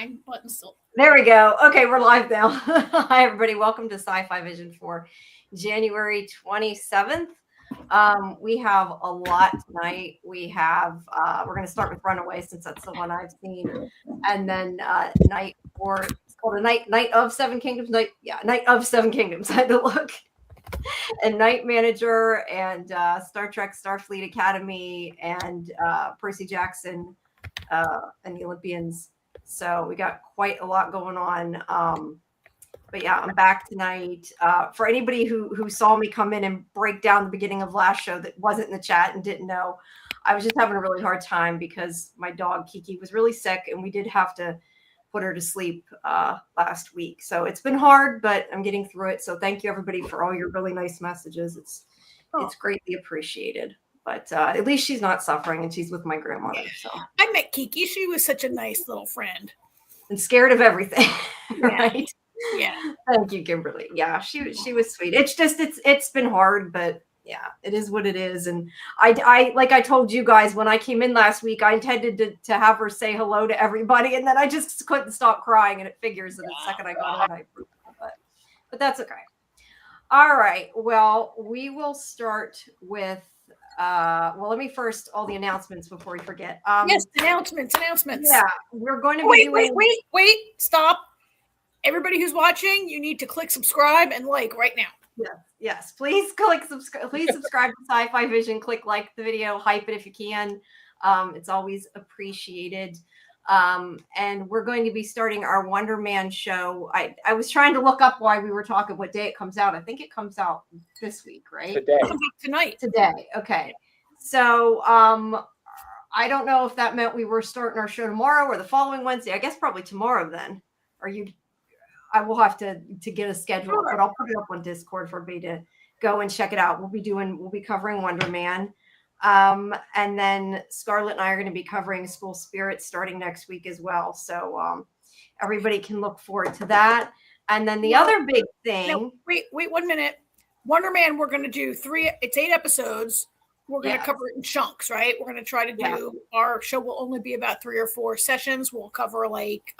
fine. Button still. There we go. Okay, we're live now. Hi, everybody. Welcome to SciFi Vision for January 27th. We have a lot tonight. We're going to start with Runaway since that's the one I've seen, and then night four. It's called a night of Seven Kingdoms. Night of Seven Kingdoms. I had to look. And Night Manager and Star Trek Starfleet Academy and Percy Jackson and the Olympians. So we got quite a lot going on. But yeah, I'm back tonight. For anybody who saw me come in and break down the beginning of last show that wasn't in the chat and didn't know, I was just having a really hard time because my dog Kiki was really sick and we did have to put her to sleep last week. So it's been hard, but I'm getting through it. So thank you everybody for all your really nice messages. It's greatly appreciated. But at least she's not suffering and she's with my grandmother. So I met Kiki. She was such a nice little friend. And scared of everything. Right? Yeah. Thank you, Kimberly. Yeah, she was sweet. It's been hard, but yeah, it is what it is. And I like I told you guys when I came in last week, I intended to have her say hello to everybody, and then I just couldn't stop crying, and it figures that the second I got on, but that's okay. All right. Well, we will start with let me first all the announcements before we forget. Yes, announcements. Yeah, we're going to wait, stop. Everybody who's watching, you need to click subscribe and like right now. Yes. Please click subscribe. Please subscribe to SciFi Vision. Click like the video, hype it if you can. It's always appreciated. And we're going to be starting our Wonder Man show. I was trying to look up while we were talking what day it comes out. I think it comes out this week, right? Tonight. Today. Okay. So I don't know if that meant we were starting our show tomorrow or the following Wednesday. I guess probably tomorrow then. I will have to get a schedule, but I'll put it up on Discord for everybody to go and check it out. We'll be covering Wonder Man. And then Scarlett and I are going to be covering School Spirit starting next week as well. So everybody can look forward to that. And then the other big thing. No, wait 1 minute. Wonder Man, we're going to do it's 8 episodes. We're going to cover it in chunks, right? We're going to try to do our show will only be about 3 or 4 sessions. We'll cover like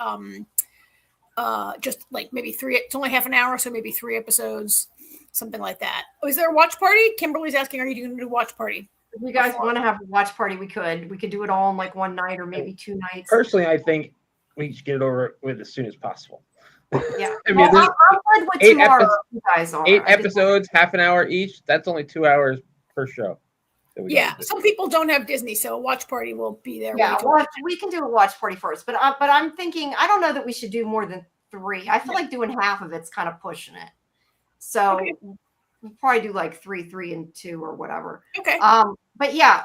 just like maybe 3. It's only half an hour, so maybe 3 episodes, something like that. Oh, is there a watch party? Kimberly's asking, are you going to do a watch party? If you guys want to have a watch party, we could do it all in like one night or maybe 2 nights. Personally, I think we should get it over with as soon as possible. Yeah. I mean, I'm good with tomorrow. You guys are. 8 episodes, half an hour each. That's only 2 hours per show. Yeah, some people don't have Disney, so a watch party will be there. Yeah, we can do a watch party first, but I'm thinking I don't know that we should do more than 3. I feel like doing half of it's kind of pushing it. So we'll probably do like 3 and 2 or whatever. Okay. But yeah,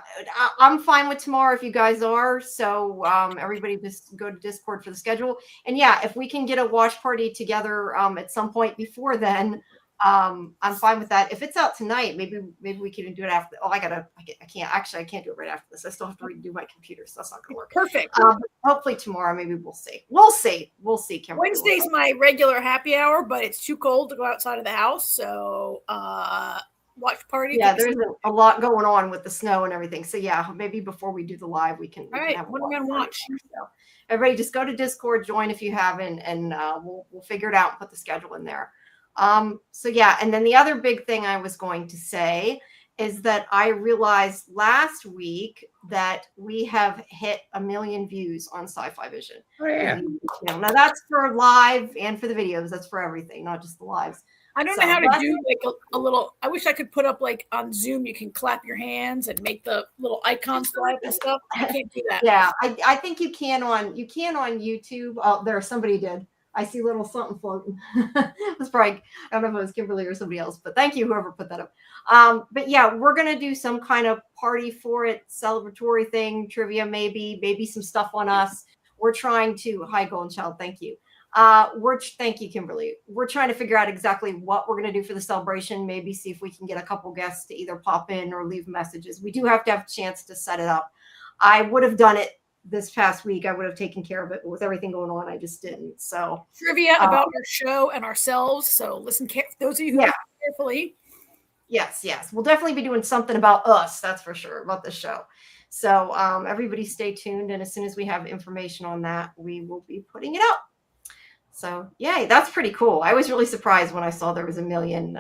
I'm fine with tomorrow if you guys are. So everybody just go to Discord for the schedule. And yeah, if we can get a watch party together at some point before then, I'm fine with that. If it's out tonight, maybe we can do it after. Oh, I can't do it right after this. I still have to redo my computer, so that's not gonna work. Perfect. Hopefully tomorrow, maybe we'll see. We'll see, Kimberly. Wednesday's my regular happy hour, but it's too cold to go outside of the house. So watch party. Yeah, there's a lot going on with the snow and everything. So yeah, maybe before we do the live, we can have what are we gonna watch? So everybody just go to Discord, join if you haven't, and we'll figure it out and put the schedule in there. So yeah, and then the other big thing I was going to say is that I realized last week that we have hit 1 million views on SciFi Vision. Oh yeah. Now that's for live and for the videos. That's for everything, not just the lives. I don't know how to do like a little. I wish I could put up like on Zoom. You can clap your hands and make the little icons slide and stuff. I can't do that. Yeah, I think you can on YouTube. Oh, there somebody did. I see little something floating. It was probably, I don't know if it was Kimberly or somebody else, but thank you, whoever put that up. But yeah, we're going to do some kind of party for it, celebratory thing, trivia, maybe some stuff on us. We're trying to, hi, Golden Child, thank you. Thank you, Kimberly. We're trying to figure out exactly what we're going to do for the celebration. Maybe see if we can get a couple guests to either pop in or leave messages. We do have to have a chance to set it up. I would have done it this past week. I would have taken care of it, but with everything going on, I just didn't. So trivia about our show and ourselves. So listen, those of you who listen carefully. Yes. We'll definitely be doing something about us. That's for sure, about the show. So everybody stay tuned. And as soon as we have information on that, we will be putting it up. So yay, that's pretty cool. I was really surprised when I saw there was a million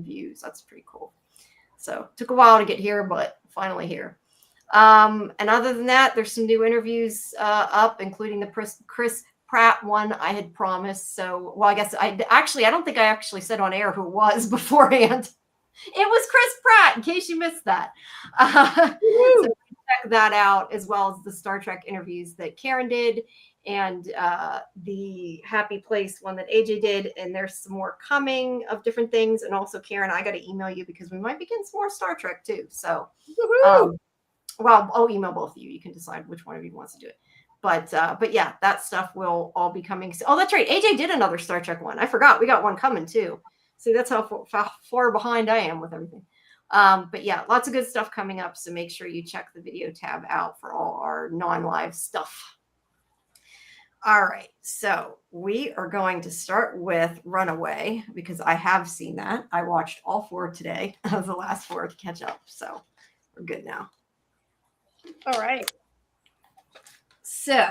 views. That's pretty cool. So it took a while to get here, but finally here. And other than that, there's some new interviews up, including the Chris Pratt one I had promised. So, well, I guess I don't think I actually said on air who it was beforehand. It was Chris Pratt, in case you missed that. So check that out, as well as the Star Trek interviews that Karen did, and the Happy Place one that AJ did. And there's some more coming of different things. And also, Karen, I got to email you because we might begin some more Star Trek too. So, well, I'll email both of you. You can decide which one of you wants to do it. But yeah, that stuff will all be coming. Oh, that's right. AJ did another Star Trek one. I forgot. We got one coming too. See, that's how far behind I am with everything. But yeah, lots of good stuff coming up. So make sure you check the video tab out for all our non-live stuff. All right. So we are going to start with Runaway because I have seen that. I watched all 4 today of the last 4 to catch up. So we're good now. All right. So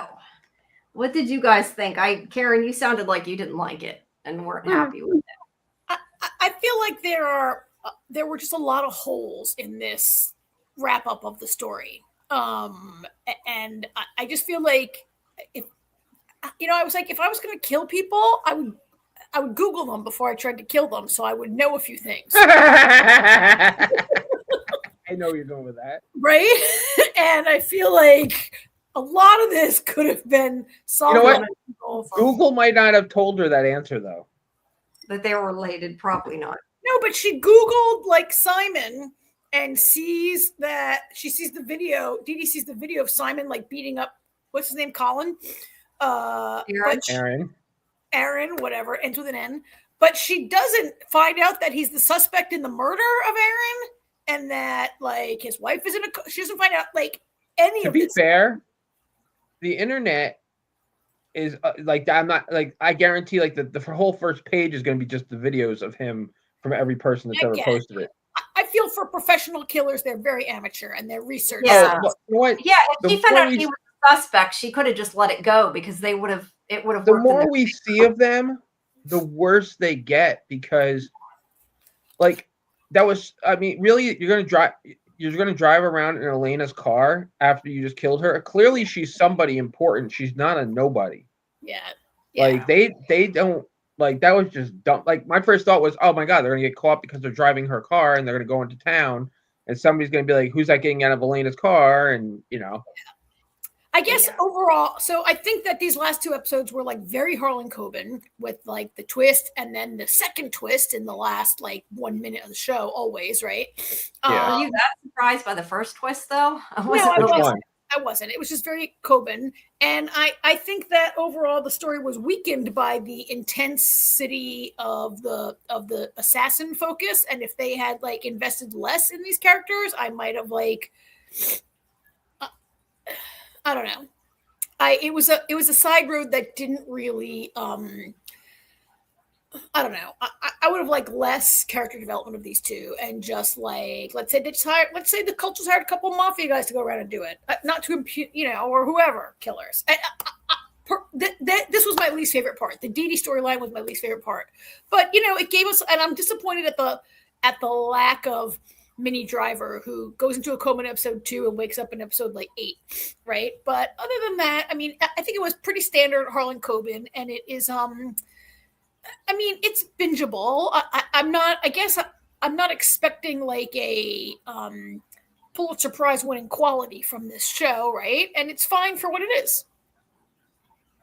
what did you guys think? Karen, you sounded like you didn't like it and weren't happy with it. I feel like there were just a lot of holes in this wrap up of the story. And I just feel like I was like, if I was going to kill people, I would Google them before I tried to kill them, so I would know a few things. I know where you're going with that, right? And I feel like a lot of this could have been solved. You know what? Google might not have told her that answer though. That they were related, probably not. No, but she Googled like Simon and sees the video. Dee sees the video of Simon like beating up, what's his name? Colin? Aaron, whatever, ends with an N. But she doesn't find out that he's the suspect in the murder of Aaron and that like his wife isn't she doesn't find out like any of this. To be fair, the internet is like, I'm not like, I guarantee like the whole first page is going to be just the videos of him from every person that's ever posted it. I feel for professional killers, they're very amateur and they're research. Yeah. You know what? Yeah, if she found out he was a suspect, she could have just let it go because it would have. The more we see of them, the worse they get because, like, that was. I mean, really, you're going to drive around in Elena's car after you just killed her. Clearly, she's somebody important. She's not a nobody. Yeah. Like they don't like that was just dumb. Like my first thought was, oh my god, they're gonna get caught because they're driving her car and they're gonna go into town and somebody's gonna be like, who's that getting out of Elena's car? And I guess overall, so I think that these last 2 episodes were like very Harlan Coben with like the twist and then the second twist in the last like 1 minute of the show, always, right? Were you that surprised by the first twist though? I wasn't. It was just very Coben. And I think that overall the story was weakened by the intensity of the assassin focus. And if they had like invested less in these characters, I might have like I don't know. It was a side road that didn't really I don't know. I would have liked less character development of these 2 and just like let's say the culture's hired a couple of mafia guys to go around and do it, not to impute, or whoever killers. This was my least favorite part. The Dee storyline was my least favorite part, but it gave us, and I'm disappointed at the lack of Minnie Driver, who goes into a coma in episode 2 and wakes up in episode like 8, right? But other than that, I mean, I think it was pretty standard Harlan Coben, and it is I mean, it's bingeable. I'm not expecting like a Pulitzer Prize winning quality from this show, right? And it's fine for what it is.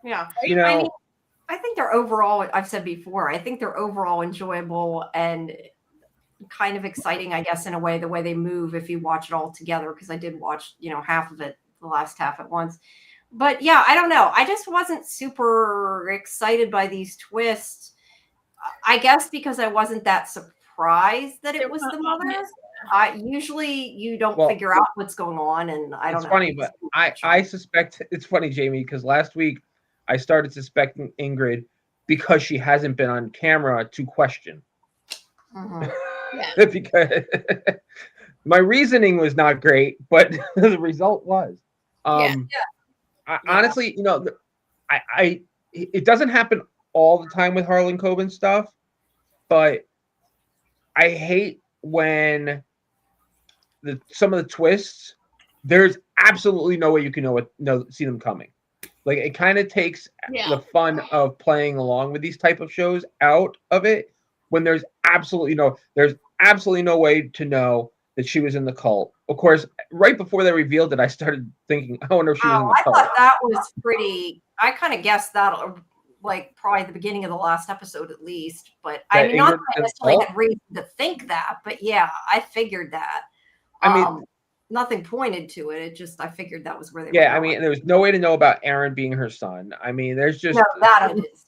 Yeah. Right? I think they're overall, I've said before, I think they're overall enjoyable and kind of exciting, I guess, in a way, the way they move if you watch it all together, because I did watch, half of it, the last half at once. But yeah, I don't know. I just wasn't super excited by these twists. I guess because I wasn't that surprised that it was the mother. Usually you don't figure out what's going on, and I don't know. It's funny, but I suspect it's funny, Jamie, because last week I started suspecting Ingrid because she hasn't been on camera to question. Mm-hmm. because My reasoning was not great, but the result was. Yeah. Honestly, it doesn't happen all the time with Harlan Coben stuff, but I hate when some of the twists. There's absolutely no way you can see them coming. Like it kind of takes the fun of playing along with these type of shows out of it when there's absolutely no way to know that she was in the cult. Of course, right before they revealed it, I started thinking, I wonder if she was in the cult. I thought that was pretty. I kind of guessed that like probably the beginning of the last episode at least. But I mean, not that I necessarily had reason to think that, but yeah, I figured that. I mean, nothing pointed to it. It just I figured that was where they were going. I mean, there was no way to know about Aaron being her son. I mean, there's just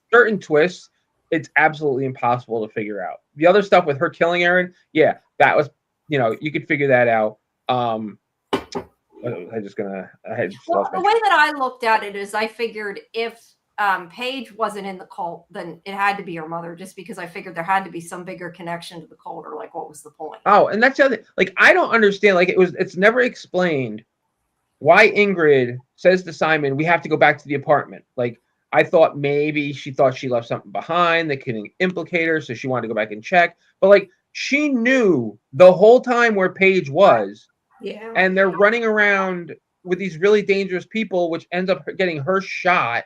certain twists. It's absolutely impossible to figure out. The other stuff with her killing Aaron, yeah, that was, you could figure that out. The way that I looked at it is I figured if Paige wasn't in the cult, then it had to be her mother, just because I figured there had to be some bigger connection to the cult, or like what was the point? Oh, and that's the other thing. Like, I don't understand. Like, it's never explained why Ingrid says to Simon, we have to go back to the apartment. Like, I thought maybe she thought she left something behind that could implicate her, so she wanted to go back and check. But like, she knew the whole time where Paige was. Yeah. And they're running around with these really dangerous people, which ends up getting her shot.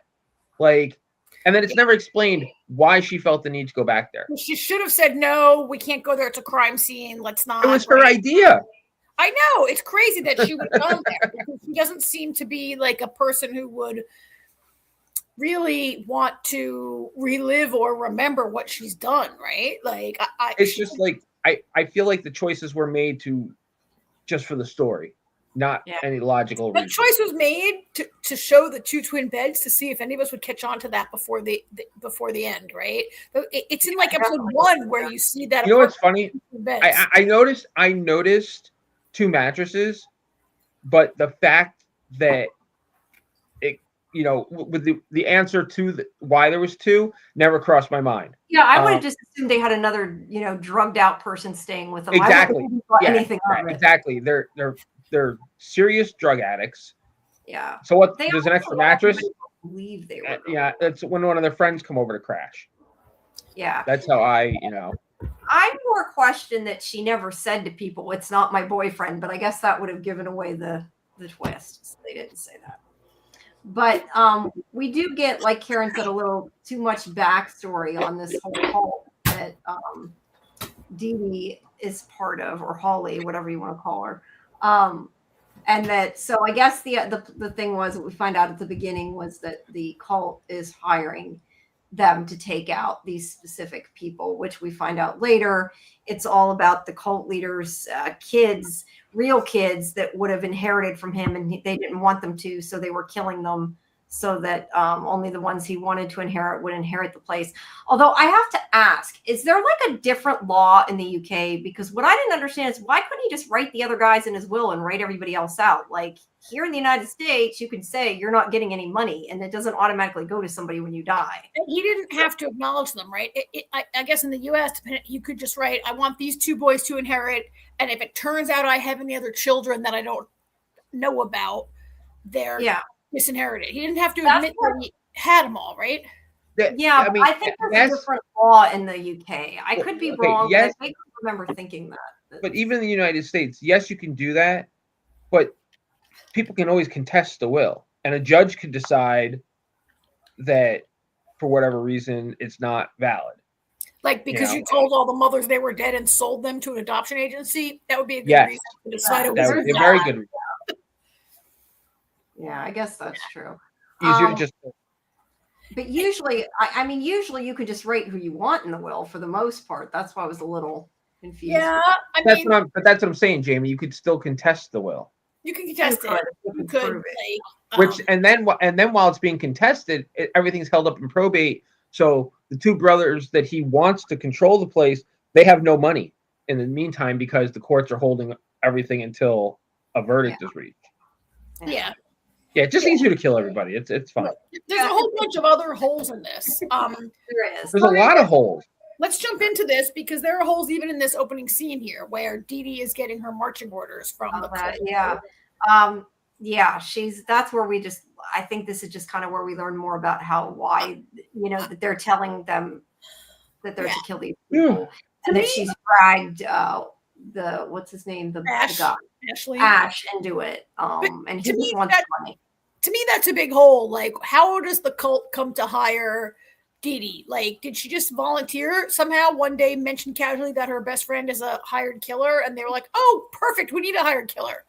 Like, and then it's never explained why she felt the need to go back there. She should have said, no, we can't go there. It's a crime scene. Let's not. It was her idea. I know. It's crazy that she would go there, because she doesn't seem to be like a person who would really want to relive or remember what she's done, right? Like, it's just like, I feel like the choices were made just for the story, not any logical reason. The choice was made to show the two twin beds to see if any of us would catch on to that before the end, right? It's in like episode 1 where you see that. You know what's funny? I noticed 2 mattresses, but the fact that it, with the answer to why there was 2 never crossed my mind. Yeah, I would have just assumed they had another, drugged out person staying with them. Exactly. Exactly. They're serious drug addicts. Yeah. So what? There's an extra mattress. I believe they were. Yeah, that's when one of their friends come over to crash. Yeah. That's how I more question that she never said to people, "It's not my boyfriend," but I guess that would have given away the twist. So they didn't say that. But we do get, like Karen said, a little too much backstory on this whole cult that Dee Dee is part of, or Holly, whatever you want to call her. And that, so I guess the thing was, what we find out at the beginning was that the cult is hiring them to take out these specific people, which we find out later. It's all about the cult leaders' kids, real kids that would have inherited from him, and they didn't want them to, so they were killing them so that only the ones he wanted to inherit would inherit the place. Although I have to ask, is there like a different law in the UK? Because what I didn't understand is, why couldn't he just write the other guys in his will and write everybody else out? Like, here in the United States, you can say you're not getting any money, and it doesn't automatically go to somebody when you die. He didn't have to acknowledge them, right? I guess in the U.S., you could just write, I want these 2 boys to inherit, and if it turns out I have any other children that I don't know about, they're disinherited. He didn't have to admit that he had them all, right? Yeah, I think there's a different law in the UK. I could be wrong, but I remember thinking that. But even in the United States, yes, you can do that, but people can always contest the will, and a judge could decide that for whatever reason it's not valid. Like, because you told all the mothers they were dead and sold them to an adoption agency, that would be a good reason to decide. That would be a very good reason. Yeah, I guess that's true. Easier to just. But usually, usually you could just write who you want in the will for the most part. That's why I was a little confused. Yeah, that's what I'm saying, Jamie. You could still contest the will. You can contest it. You could. And then while it's being contested, everything's held up in probate. So the 2 brothers that he wants to control the place, they have no money in the meantime, because the courts are holding everything until a verdict is reached. Yeah. Yeah, it's just easier to kill everybody. It's fine. There's a whole bunch of other holes in this. There is. There's a lot of holes. let's jump into this because there are holes even in this opening scene here where Dee Dee is getting her marching orders from the cult. Yeah. That's where I think this is just kind of where we learn more about why that they're telling them that they're to kill these people, and that she's dragged what's his name, the guy Ash into it, and he just wants money. To me, that's a big hole. Like, how does the cult come to hire Dee Dee? Like, did she just volunteer somehow one day, mention casually that her best friend is a hired killer, and they were like, "Oh, perfect, we need a hired killer."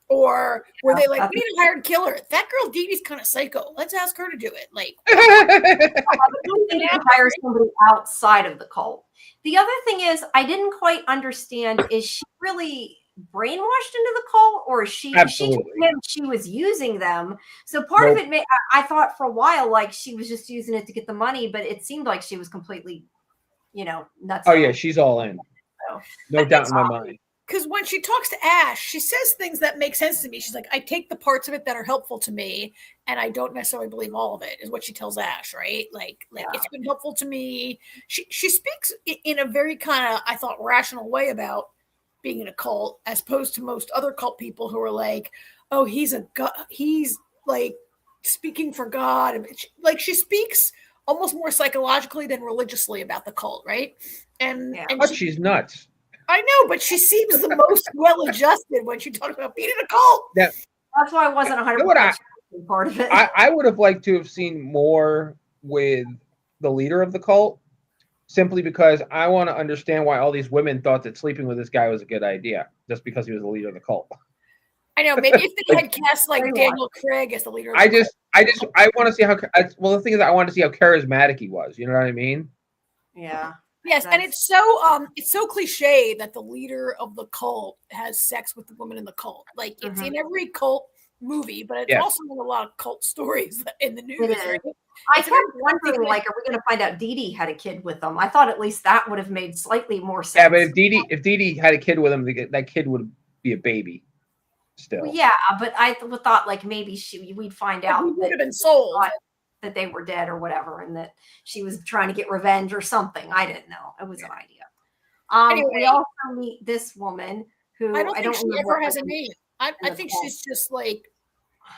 Or were they like, "We need a hired killer. That girl Dee Dee's kind of psycho. Let's ask her to do it." Like, they need to hire somebody outside of the cult. The other thing is, I didn't quite understand: is she really brainwashed into the cult, or is she was using them? So part of it, I thought for a while, like she was just using it to get the money, but it seemed like she was completely, nuts. Oh yeah, she's all in. So, no doubt in my mind. Because when she talks to Ash, she says things that make sense to me. She's like, I take the parts of it that are helpful to me, and I don't necessarily believe all of it, is what she tells Ash, right? Like it's been helpful to me. She speaks in a very kind of, I thought, rational way about being in a cult, as opposed to most other cult people who are like, oh, he's like speaking for God. Like she speaks almost more psychologically than religiously about the cult, right? And she's nuts. I know, but she seems the most well-adjusted when she talks about being in a cult. Yeah. That's why I wasn't 100% part of it. I would have liked to have seen more with the leader of the cult, simply because I want to understand why all these women thought that sleeping with this guy was a good idea, just because he was the leader of the cult. I know. Maybe if they had cast like Daniel Craig as the leader of the cult. I want to see how. Well, the thing is, I want to see how charismatic he was. You know what I mean? Yeah. Yes, and it's so cliche that the leader of the cult has sex with the woman in the cult. Like it's in every cult movie, but it's also in a lot of cult stories in the news. Right? I kept wondering, like, are we going to find out Dee Dee had a kid with them? I thought at least that would have made slightly more sense. Yeah, but if Dee Dee had a kid with him, that kid would be a baby. Still. Well, yeah, but I thought like maybe we'd find out he would have been sold. That they were dead or whatever, and that she was trying to get revenge or something. I didn't know. It was an idea. Anyway, we also meet this woman who I don't think she ever has a name. I think she's just like.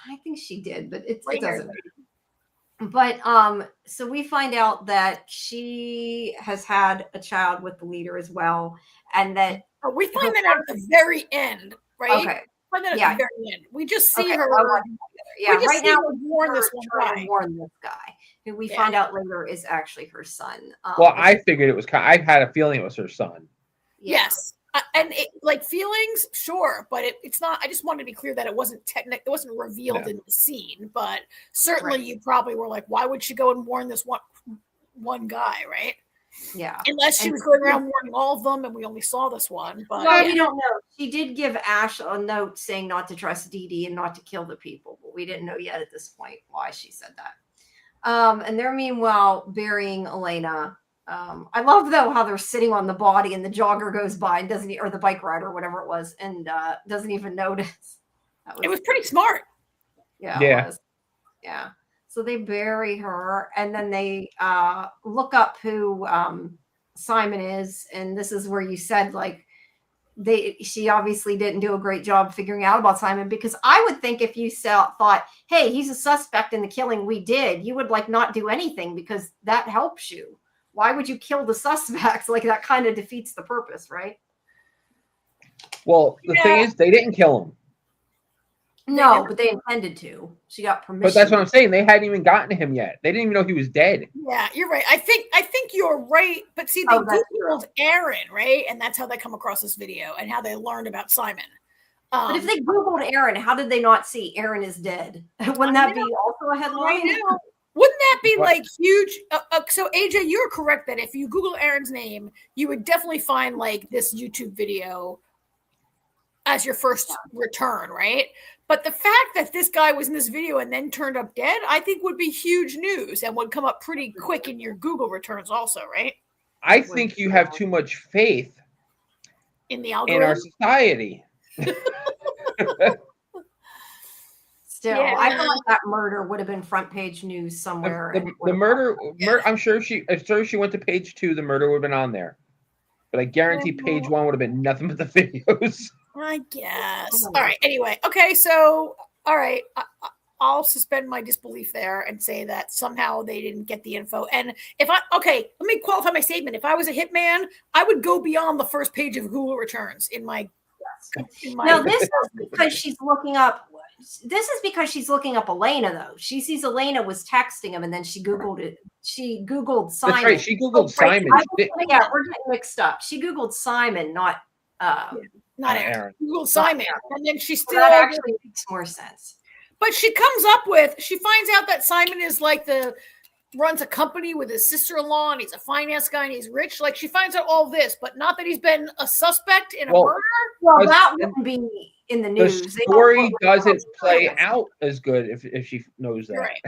I think she did, but it doesn't matter. But so we find out that she has had a child with the leader as well, and that we find that out at the very end, right? Okay. Find that at the very end. We just see her. Yeah, right now warn this guy. Who we find out later is actually her son. Well, I figured it was. I had a feeling it was her son. Yes, and like feelings, sure, but it's not. I just wanted to be clear that it wasn't technical. It wasn't revealed in the scene, but certainly you probably were like, why would she go and warn this one guy, right? Yeah, unless she was going around warning all of them, and we only saw this one. But we don't know. She did give Ash a note saying not to trust Dee Dee and not to kill the people, but we didn't know yet at this point why she said that. And they're meanwhile burying Elena. I love though how they're sitting on the body, and the jogger goes by and doesn't, or the bike rider, whatever it was, and doesn't even notice. It was pretty smart. Yeah. It was. Yeah. So they bury her, and then they look up who Simon is, and this is where you said like she obviously didn't do a great job figuring out about Simon, because I would think if you thought, hey, he's a suspect in the killing we did, you would like not do anything because that helps you. Why would you kill the suspects? Like that kind of defeats the purpose, right? Well, the thing is, they didn't kill him. No, but they intended to. She got permission. But that's what I'm saying. They hadn't even gotten to him yet. They didn't even know he was dead. Yeah, you're right. I think you're right. But see, they Googled Aaron, right? And that's how they come across this video and how they learned about Simon. But if they Googled Aaron, how did they not see Aaron is dead? Wouldn't that be also a headline? Wouldn't that be like huge? So AJ, you're correct that if you Google Aaron's name, you would definitely find like this YouTube video as your first return, right? But the fact that this guy was in this video and then turned up dead, I think would be huge news and would come up pretty quick in your Google returns also, right? I think you have too much faith in the algorithm in our society. Still, Yeah. I feel like that murder would have been front page news somewhere. The murder, I'm sure she went to page 2. The murder would have been on there, but I guarantee page 1 would have been nothing but the videos. I guess. All right. Anyway, okay. So, all right. I'll suspend my disbelief there and say that somehow they didn't get the info. And let me qualify my statement. If I was a hitman, I would go beyond the first page of Google returns in my. Now, this is because she's looking up. This is because she's looking up Elena, though. She sees Elena was texting him, and then she Googled it. She Googled Simon. That's right. She Googled Simon. Yeah, we're getting mixed up. She Googled Simon, not Aaron. Googled Simon, and then she still. Well, that actually makes more sense. But she finds out that Simon is runs a company with his sister-in-law, and he's a finance guy, and he's rich. Like, she finds out all this, but not that he's been a suspect in a murder. Well, that wouldn't be in the news. The story doesn't play out as good if she knows that. Right.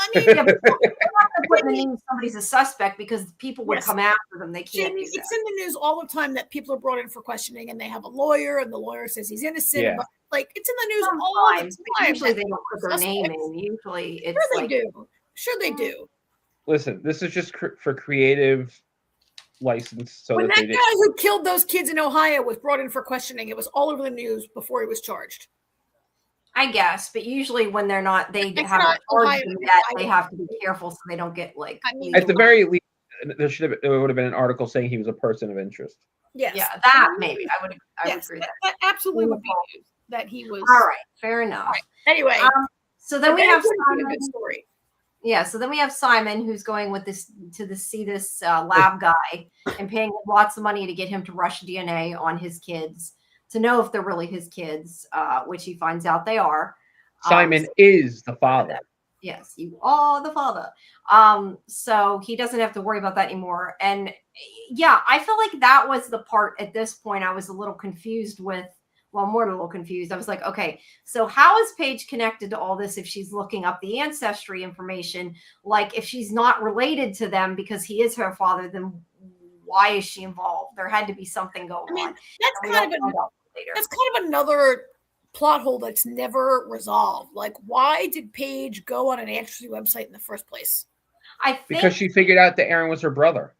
I mean, they're not going to put in the news somebody's a suspect because people would come after them. They can't. Jamie, it's in the news all the time that people are brought in for questioning, and they have a lawyer, and the lawyer says he's innocent. Yeah. But, it's in the news all the time. Usually they don't put their name in. Usually it's Sure they do. Listen, this is just for creative license. So when that guy who killed those kids in Ohio was brought in for questioning, it was all over the news before he was charged. I guess, but usually when they're not, they haven't charged them yet. They have to be careful so they don't get at the very least, there would have been an article saying he was a person of interest. Yes. Yeah, that maybe I would agree. That absolutely would be news that he was. All right, fair enough. Right. Anyway, so then we have Simon. Good story. Yeah, so then we have Simon who's going with this to see this lab guy and paying lots of money to get him to rush DNA on his kids to know if they're really his kids, which he finds out they are. Simon is the father. Yes, you are the father. So he doesn't have to worry about that anymore. And yeah, I feel like that was the part at this point I was a little confused with. Well, more a little confused. I was like, okay, so how is Paige connected to all this if she's looking up the ancestry information? Like, if she's not related to them because he is her father, then why is she involved? There had to be something going on. That's kind of another plot hole that's never resolved. Like, why did Paige go on an ancestry website in the first place? Because she figured out that Aaron was her brother.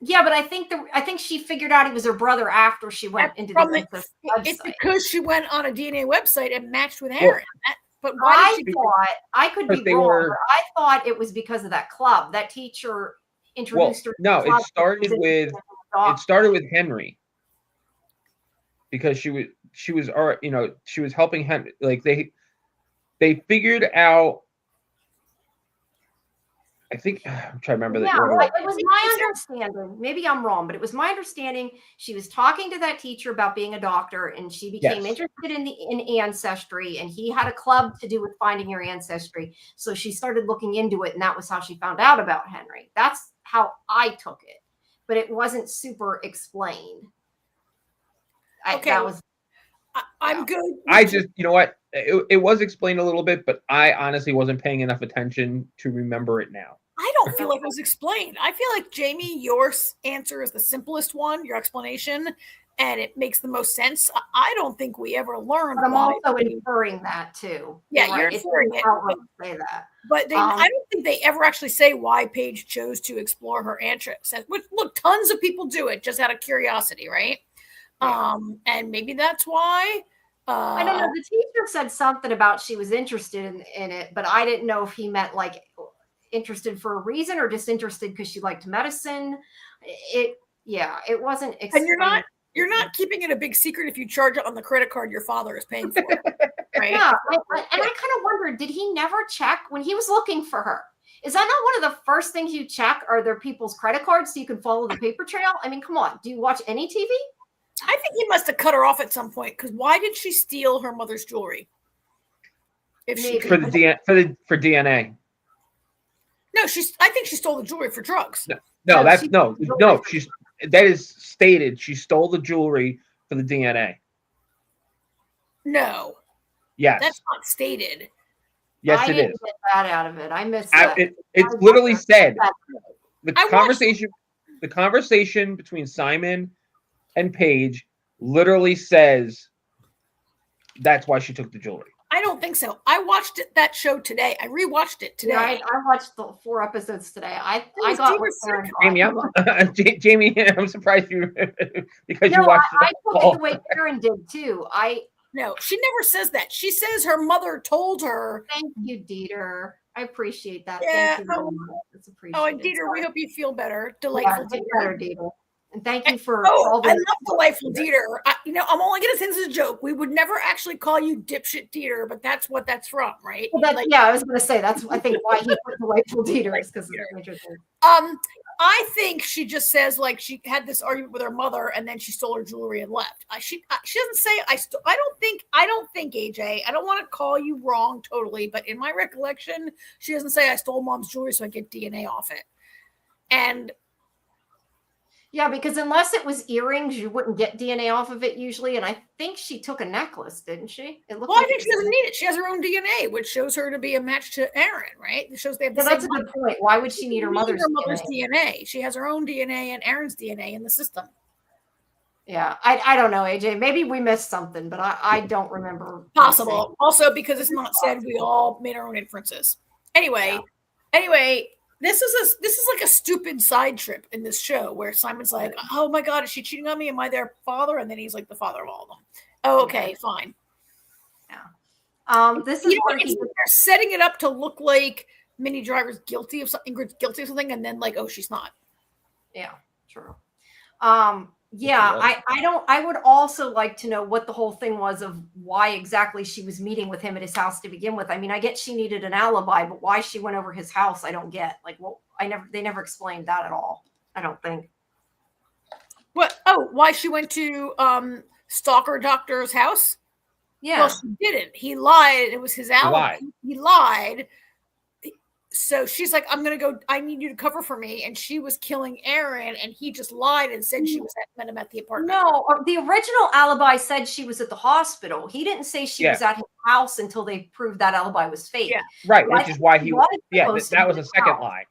Yeah, but I think she figured out he was her brother after she went into the website. It's because she went on a DNA website and matched with Aaron. But why did she I could be wrong, but I thought it was because of that club. That teacher introduced her. No, it started with Henry. Because she was helping Henry. Like they figured out. I think I'm trying to remember the order. It was my understanding. Maybe I'm wrong, but it was my understanding she was talking to that teacher about being a doctor, and she became interested in ancestry, and he had a club to do with finding your ancestry. So she started looking into it, and that was how she found out about Henry. That's how I took it, but it wasn't super explained. I'm good. I just, you know what? It was explained a little bit, but I honestly wasn't paying enough attention to remember it now. I don't feel like it was explained. I feel like, Jamie, your answer is the simplest one, your explanation, and it makes the most sense. I don't think we ever learned. But I'm also inferring that too. Yeah, you're inferring it. Say that. But I don't think they ever actually say why Paige chose to explore her ancestry. Which, look, tons of people do it just out of curiosity, right? Yeah. And maybe that's why. I don't know. The teacher said something about she was interested in it, but I didn't know if he meant like interested for a reason or just interested because she liked medicine. It wasn't. And you're not keeping it a big secret if you charge it on the credit card your father is paying for, right? Yeah, and I kind of wondered, did he never check when he was looking for her? Is that not one of the first things you check? Are there people's credit cards so you can follow the paper trail? I mean, come on. Do you watch any TV? I think he must have cut her off at some point, because why did she steal her mother's jewelry? For DNA. No, I think she stole the jewelry for drugs. That is stated. She stole the jewelry for the DNA. No. Yes. That's not stated. Yes, I it didn't is. get that out of it. I missed that. It's literally said. The conversation between Simon and Paige literally says that's why she took the jewelry. I don't think so. I watched that show today. I rewatched it today. Yeah, I watched the 4 episodes today. I got what Karen Jamie, I'm surprised you because you No, watched I it took it all. the way Karen did too. No, she never says that. She says her mother told her. Thank you, Dieter. I appreciate that. Yeah. Thank you very much. It's Oh, and appreciated. Dieter, we hope you feel better. Delightful Yeah, Dieter. better, Dieter. And thank you for Oh, all the I love Delightful Dieter. I'm only going to say this as a joke. We would never actually call you dipshit Dieter, but that's what that's from, right? Well, yeah, I was going to say that's I think why he put Delightful Dieter is because it's interesting. I think she just says like she had this argument with her mother and then she stole her jewelry and left. She doesn't say I don't think AJ. I don't want to call you wrong totally, but in my recollection, she doesn't say I stole mom's jewelry so I get DNA off it. And yeah, because unless it was earrings, you wouldn't get DNA off of it usually. And I think she took a necklace, didn't she? I think she doesn't need it. She has her own DNA, which shows her to be a match to Aaron, right? It shows they have the same. That's a good point. Why would she need her mother's DNA? She has her own DNA and Aaron's DNA in the system. Yeah, I don't know, AJ. Maybe we missed something, but I don't remember. Possible. Also, because it's not said, we all made our own inferences. Anyway, this is like a stupid side trip in this show where Simon's like, oh my God, is she cheating on me? Am I their father? And then he's like the father of all of them. Oh, okay, fine. Yeah. This is where they're setting it up to look like Minnie Driver's guilty of something, and then like, oh, she's not. Yeah, true. Yeah, I would also like to know what the whole thing was of why exactly she was meeting with him at his house to begin with. I mean, I get she needed an alibi, but why she went over his house, I don't get. Like, well, they never explained that at all. I don't think. What? Oh, why she went to Stalker Doctor's house? Yeah. Well, she didn't. He lied. It was his alibi. He lied. So she's like, I'm going to go. I need you to cover for me. And she was killing Aaron. And he just lied and said she met him at the apartment. No, the original alibi said she was at the hospital. He didn't say she was at his house until they proved that alibi was fake. Yeah. Right. Which is why that was a second lie.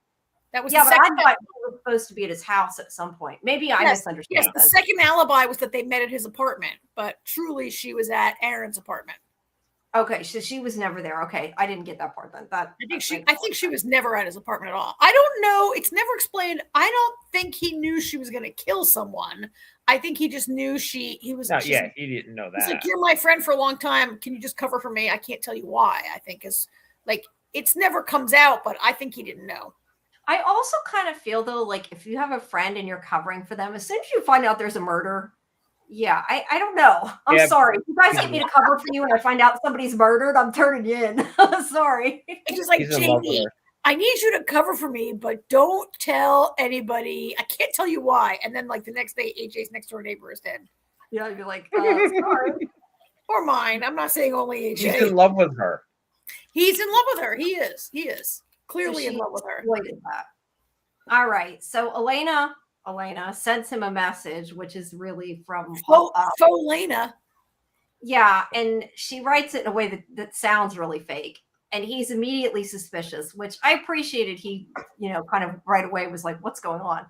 That was but I thought he was supposed to be at his house at some point. Maybe I misunderstood. Yes, the second alibi was that they met at his apartment, but truly she was at Aaron's apartment. Okay, so she was never there. Okay, I didn't get that part then. I think she was never at his apartment at all. I don't know. It's never explained. I don't think he knew she was going to kill someone. I think he just knew he was. No, yeah, he didn't know that. He's like, you're my friend for a long time. Can you just cover for me? I can't tell you why. I think is like it's never comes out, but I think he didn't know. I also kind of feel though, like if you have a friend and you're covering for them, as soon as you find out there's a murder. Yeah, I don't know. I'm sorry. You guys get me to cover for you and I find out somebody's murdered, I'm turning you in. Sorry. It's just like, Jamie, I need you to cover for me, but don't tell anybody. I can't tell you why. And then like the next day, AJ's next door neighbor is dead. Yeah, you're like, sorry. Or mine. I'm not saying only AJ. He's in love with her. He's in love with her. He is. Clearly in love with her. That. All right. So Elena sends him a message, which is really from Elena. Yeah, and she writes it in a way that sounds really fake. And he's immediately suspicious, which I appreciated. He, kind of right away was like, what's going on?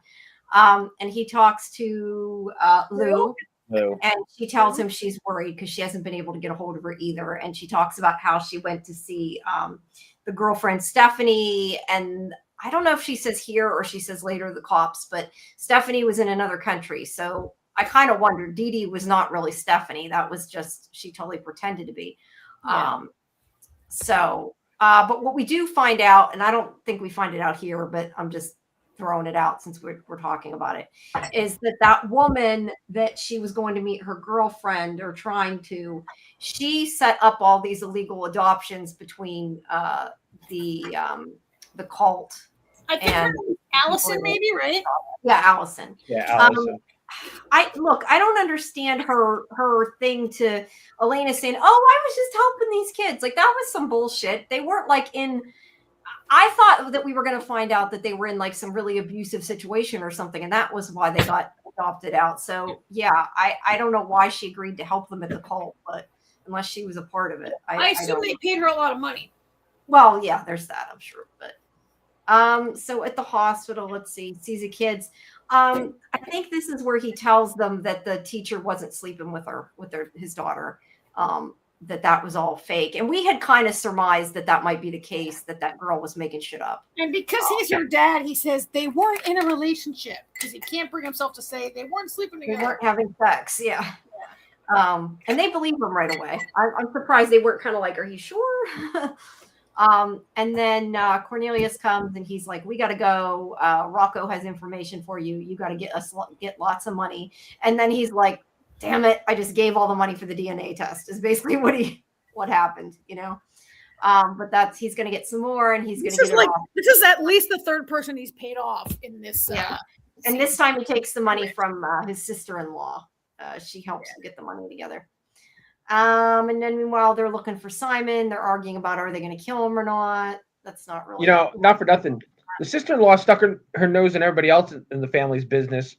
And he talks to Lou. And she tells him she's worried because she hasn't been able to get a hold of her either. And she talks about how she went to see the girlfriend Stephanie. And I don't know if she says here or she says later the cops, but Stephanie was in another country. So I kind of wondered, Dee Dee was not really Stephanie. That was just, she totally pretended to be. Yeah. But what we do find out, and I don't think we find it out here, but I'm just throwing it out since we're talking about it, is that woman that she was going to meet her girlfriend or trying to, she set up all these illegal adoptions between the cult. I think her name is Allison, maybe, right? Yeah, Allison. Yeah, Allison. I don't understand her thing to Elena saying, oh, I was just helping these kids. Like, that was some bullshit. They weren't like I thought that we were going to find out that they were in like some really abusive situation or something. And that was why they got adopted out. So yeah, I don't know why she agreed to help them at the cult, but unless she was a part of it. I assume they paid her a lot of money. Well, yeah, there's that, I'm sure. But so at the hospital, let's see, sees the kids. I think this is where he tells them that the teacher wasn't sleeping with his daughter. that was all fake. And we had kind of surmised that might be the case, that girl was making shit up. And because he's your dad, he says they weren't in a relationship because he can't bring himself to say they weren't sleeping together. They weren't having sex. Yeah. And they believe him right away. I'm surprised they weren't kind of like, are you sure? And then Cornelius comes and he's like, we got to go. Rocco has information for you. You got to get lots of money. And then he's like, damn it, I just gave all the money for the DNA test is basically what happened, you know? But he's going to get some more and he's going to get it off. This is at least the third person he's paid off in this. Yeah. And this time he takes the money from his sister-in-law. She helps him get the money together. And then meanwhile, they're looking for Simon. They're arguing about, are they going to kill him or not? That's not really. Not for nothing. The sister-in-law stuck her nose in everybody else in the family's business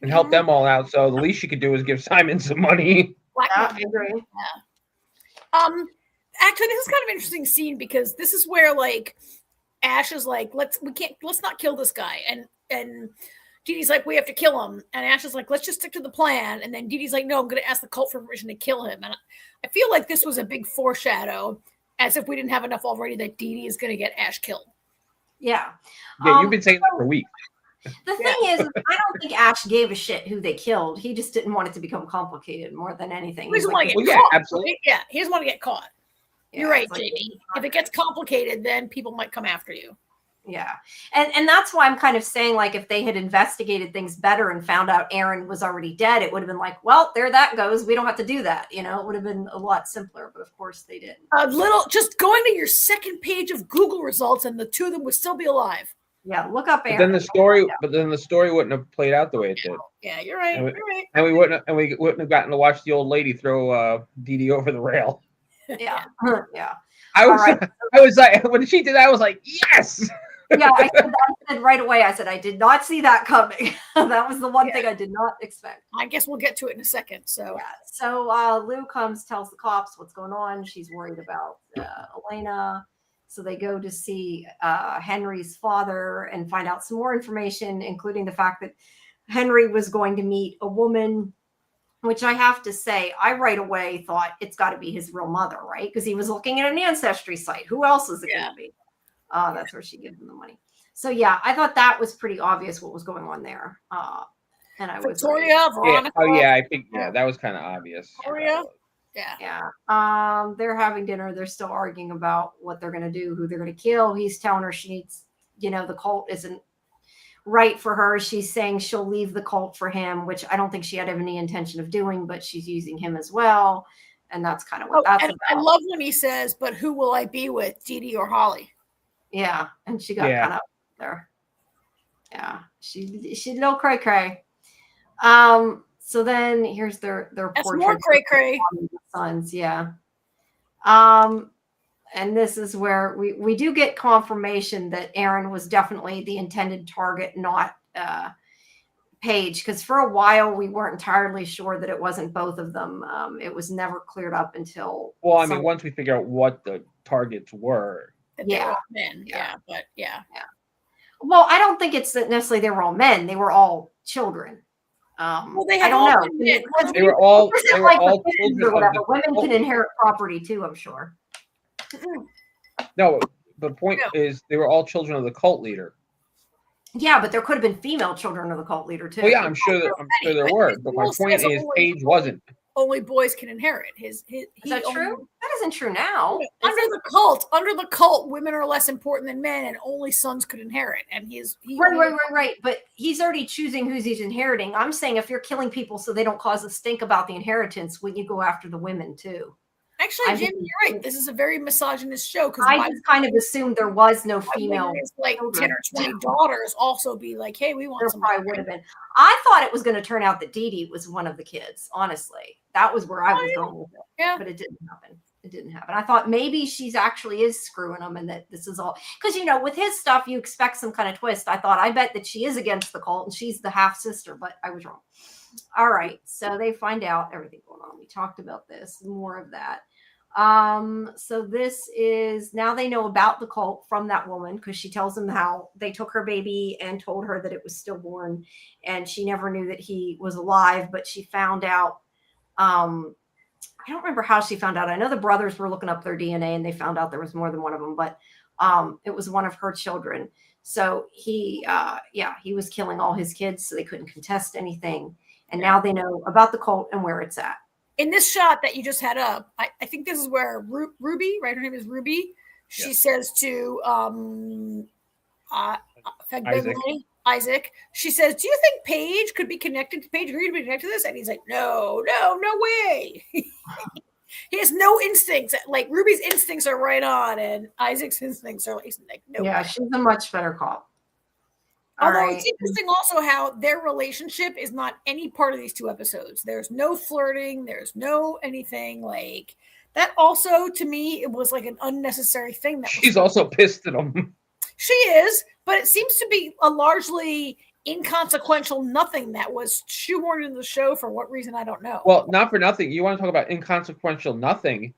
and helped them all out. So the least she could do is give Simon some money. I agree. Yeah. Actually, this is kind of an interesting scene because this is where like Ash is like, let's not kill this guy, and Dee Dee's like, we have to kill him. And Ash is like, let's just stick to the plan. And then Dee Dee's like, no, I'm going to ask the cult for permission to kill him. And I feel like this was a big foreshadow, as if we didn't have enough already, that Dee Dee is going to get Ash killed. Yeah. Yeah, you've been saying that for weeks. The thing is, I don't think Ash gave a shit who they killed. He just didn't want it to become complicated more than anything. He doesn't want to get caught. Absolutely. Yeah, he doesn't want to get caught. Yeah, you're right, Jamie. If it gets complicated, then people might come after you. Yeah. And that's why I'm kind of saying, like, if they had investigated things better and found out Aaron was already dead, it would have been like, well, there that goes. We don't have to do that. You know, it would have been a lot simpler. But of course they didn't. Just going to your second page of Google results and the two of them would still be alive. Yeah, look up Aaron. But then the story wouldn't have played out the way it did. Yeah, you're right. And we wouldn't have gotten to watch the old lady throw Dee Dee over the rail. Yeah. Yeah. I was like, when she did that, I was like, yes. Yeah, I said right away. I said I did not see that coming. That was the one thing I did not expect. I guess we'll get to it in a second. So Lou comes, tells the cops what's going on. She's worried about Elena. So they go to see Henry's father and find out some more information, including the fact that Henry was going to meet a woman, which I have to say, I right away thought it's got to be his real mother, right? Because he was looking at an ancestry site. Who else is it going to be? That's where she gives him the money. So yeah, I thought that was pretty obvious what was going on there. And I was Victoria, Veronica. I think that was kind of obvious. Victoria. Yeah. They're having dinner. They're still arguing about what they're going to do, who they're going to kill. He's telling her she needs, the cult isn't right for her. She's saying she'll leave the cult for him, which I don't think she had any intention of doing, but she's using him as well. And that's kind of what that's about. I love when he says, but who will I be with, Dee Dee or Holly? Yeah. And she got kind of there. Yeah. She's a little cray cray. So then here's their portrait. More cray cray. Sons, yeah. And this is where we do get confirmation that Aaron was definitely the intended target, not Paige, because for a while we weren't entirely sure that it wasn't both of them. It was never cleared up until. Well, I mean, once we figure out what the targets were. Men. Well, I don't think it's that necessarily they were all men. They were all children. Well, they I don't know. They were all children. Women can inherit property too, I'm sure. No, the point is they were all children of the cult leader. Yeah, but there could have been female children of the cult leader too. Well, yeah, I'm sure there were. But my point is, Paige wasn't. Only boys can inherit. Is that true? That isn't true now. Under the cult, women are less important than men, and only sons could inherit. And right. But he's already choosing who's he's inheriting. I'm saying if you're killing people so they don't cause a stink about the inheritance, wouldn't you go after the women too? Actually, Jimmy, you're right. This is a very misogynist show because I just kind of assumed there was no female. Like 10 or 20 daughters also be like, hey, we want some. Probably would have been. I thought it was going to turn out that Dee Dee was one of the kids. Honestly, that was where I was going with it. Yeah, but it didn't happen. It didn't happen. I thought maybe she's actually is screwing them, and that this is all because with his stuff you expect some kind of twist. I thought I bet that she is against the cult and she's the half sister, but I was wrong. All right, so they find out everything going on. We talked about this. More of that. So this is now they know about the cult from that woman because she tells them how they took her baby and told her that it was stillborn and she never knew that he was alive, but she found out I don't remember how she found out. I know the brothers were looking up their DNA and they found out there was more than one of them, but it was one of her children. So he was killing all his kids so they couldn't contest anything. And now they know about the cult and where it's at. In this shot that you just had up, I think this is where Ruby, right? Her name is Ruby. She says to Isaac, she says, "Do you think Paige could be connected to Paige? Agree to be connected to this?" And he's like, "No way." He has no instincts. Like Ruby's instincts are right on, and Isaac's instincts are like, no. Yeah, she's a much better cop. Although it's interesting also how their relationship is not any part of these 2 episodes. There's no flirting. There's no anything like that. Also, to me, it was like an unnecessary thing. She's also pissed at him. She is, but it seems to be a largely inconsequential nothing that was shoehorned into the show for what reason, I don't know. Well, not for nothing. You want to talk about inconsequential nothing.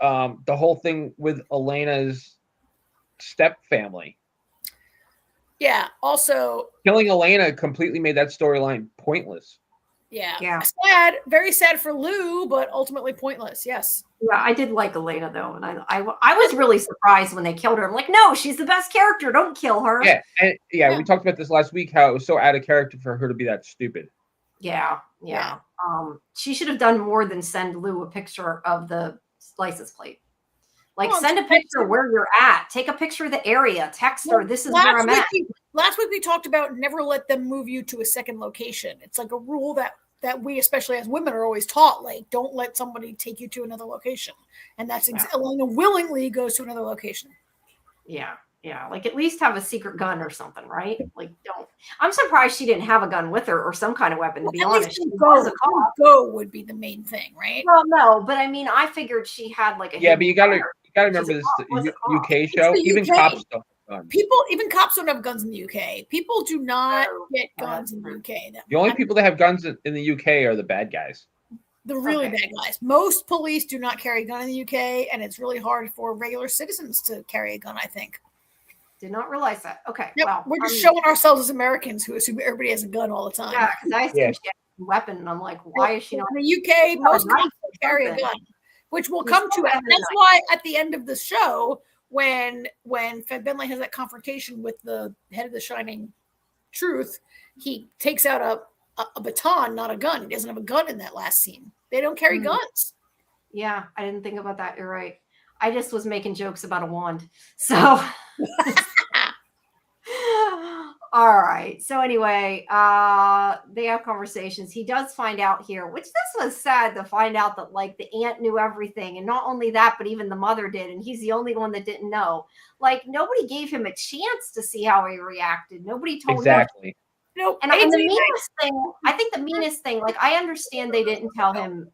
The whole thing with Elena's step family. Yeah, also killing Elena completely made that storyline pointless. Yeah. Sad, very sad for Lou, but ultimately pointless. Yes. Yeah, I did like Elena though, and I was really surprised when they killed her. I'm like, no, she's the best character. Don't kill her. Yeah, we talked about this last week. How it was so out of character for her to be that stupid. Yeah. She should have done more than send Lou a picture of the license plate. Like, send a picture where you're at. Take a picture of the area. Text her. This is where I'm at. Last week we talked about never let them move you to a second location. It's like a rule that we, especially as women, are always taught. Like, don't let somebody take you to another location. And that's Elena willingly goes to another location. Yeah. Like, at least have a secret gun or something, right? Like, don't. I'm surprised she didn't have a gun with her or some kind of weapon. To be honest, go would be the main thing, right? Well, no, but I mean, I figured she had like a. Yeah, but you gotta remember this UK show. Even cops don't have guns. Even cops don't have guns in the UK. People do not get guns in the UK. The only people that have guns in the UK are the bad guys. The really bad guys. Most police do not carry a gun in the UK, and it's really hard for regular citizens to carry a gun, I think. Did not realize that. Okay. Yep. Well, we're just showing ourselves as Americans who assume everybody has a gun all the time. Yeah, because I assume she has a weapon, and I'm like, why is she not? In the UK, most cops carry a gun, which we'll come to. That's why at the end of the show, when Bentley has that confrontation with the head of the Shining Truth, he takes out a baton, not a gun. He doesn't have a gun in that last scene. They don't carry guns. Yeah, I didn't think about that. You're right. I just was making jokes about a wand. So. All right. So anyway, they have conversations. He does find out here, which this was sad to find out that like the aunt knew everything. And not only that, but even the mother did. And he's the only one that didn't know. Like nobody gave him a chance to see how he reacted. Nobody told him. Nope. And the meanest thing, I think the meanest thing, like I understand they didn't tell him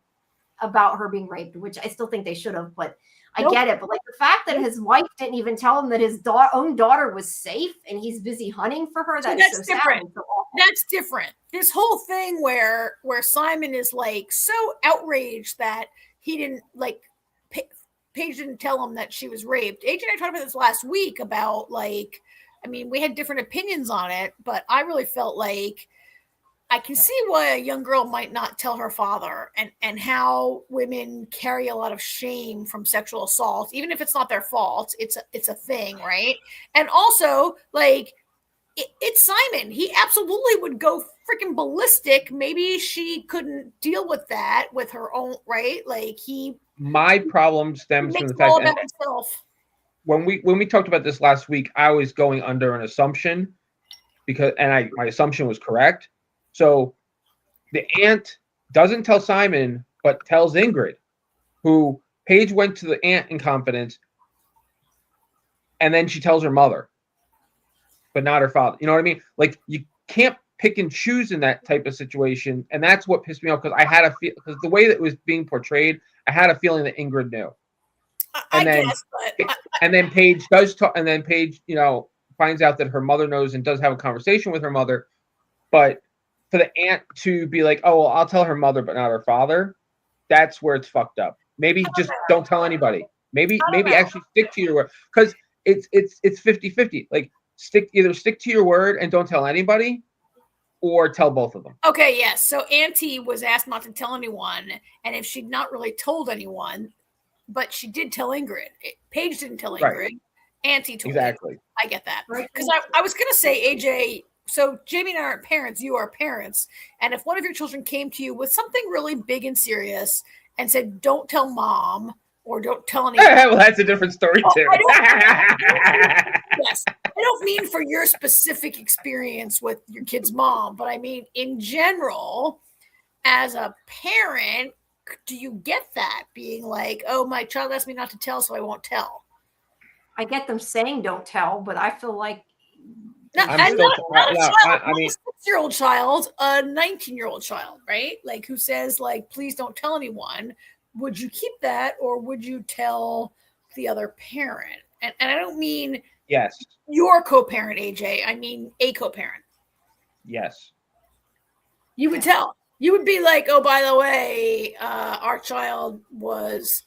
about her being raped, which I still think they should have, but I get it. But like the fact that his wife didn't even tell him that his own daughter was safe and he's busy hunting for her, that's so different. That's different. This whole thing where Simon is like so outraged that he didn't like Paige didn't tell him that she was raped. AJ and I talked about this last week about like, I mean, we had different opinions on it, but I really felt like I can see why a young girl might not tell her father and how women carry a lot of shame from sexual assault, even if it's not their fault. It's a thing, right? And also, like, it's Simon. He absolutely would go freaking ballistic. Maybe she couldn't deal with that with her own, right? Like my problem stems from the fact that when we talked about this last week, I was going under an assumption my assumption was correct. So the aunt doesn't tell Simon, but tells Ingrid, who Paige went to the aunt in confidence, and then she tells her mother, but not her father. You know what I mean? Like you can't pick and choose in that type of situation, and that's what pissed me off because I had a feel because the way that it was being portrayed, I had a feeling that Ingrid knew. And then Paige does talk, and then Paige, finds out that her mother knows and does have a conversation with her mother, but for the aunt to be like, oh, well, I'll tell her mother, but not her father. That's where it's fucked up. Maybe just don't tell anybody. Maybe actually stick to your word because it's 50-50. Like stick to your word and don't tell anybody, or tell both of them. Okay, yes. So Auntie was asked not to tell anyone, and if she'd not really told anyone, but she did tell Ingrid. Paige didn't tell Ingrid. Right. Auntie told Exactly. Ingrid. I get that. Because I was going to say, AJ, so Jamie and I aren't parents. You are parents. And if one of your children came to you with something really big and serious and said, don't tell mom or don't tell anyone. Well, that's a different story, too. Yes. I don't mean for your specific experience with your kid's mom, but I mean in general, as a parent, do you get that being like, oh, my child asked me not to tell, so I won't tell? I get them saying don't tell, but I feel like not a 6-year-old child, a 19-year-old child, right? Like who says like, please don't tell anyone. Would you keep that or would you tell the other parent? And I don't mean yes, your co-parent, AJ. I mean a co-parent. Yes. You would tell. You would be like, oh, by the way, our child was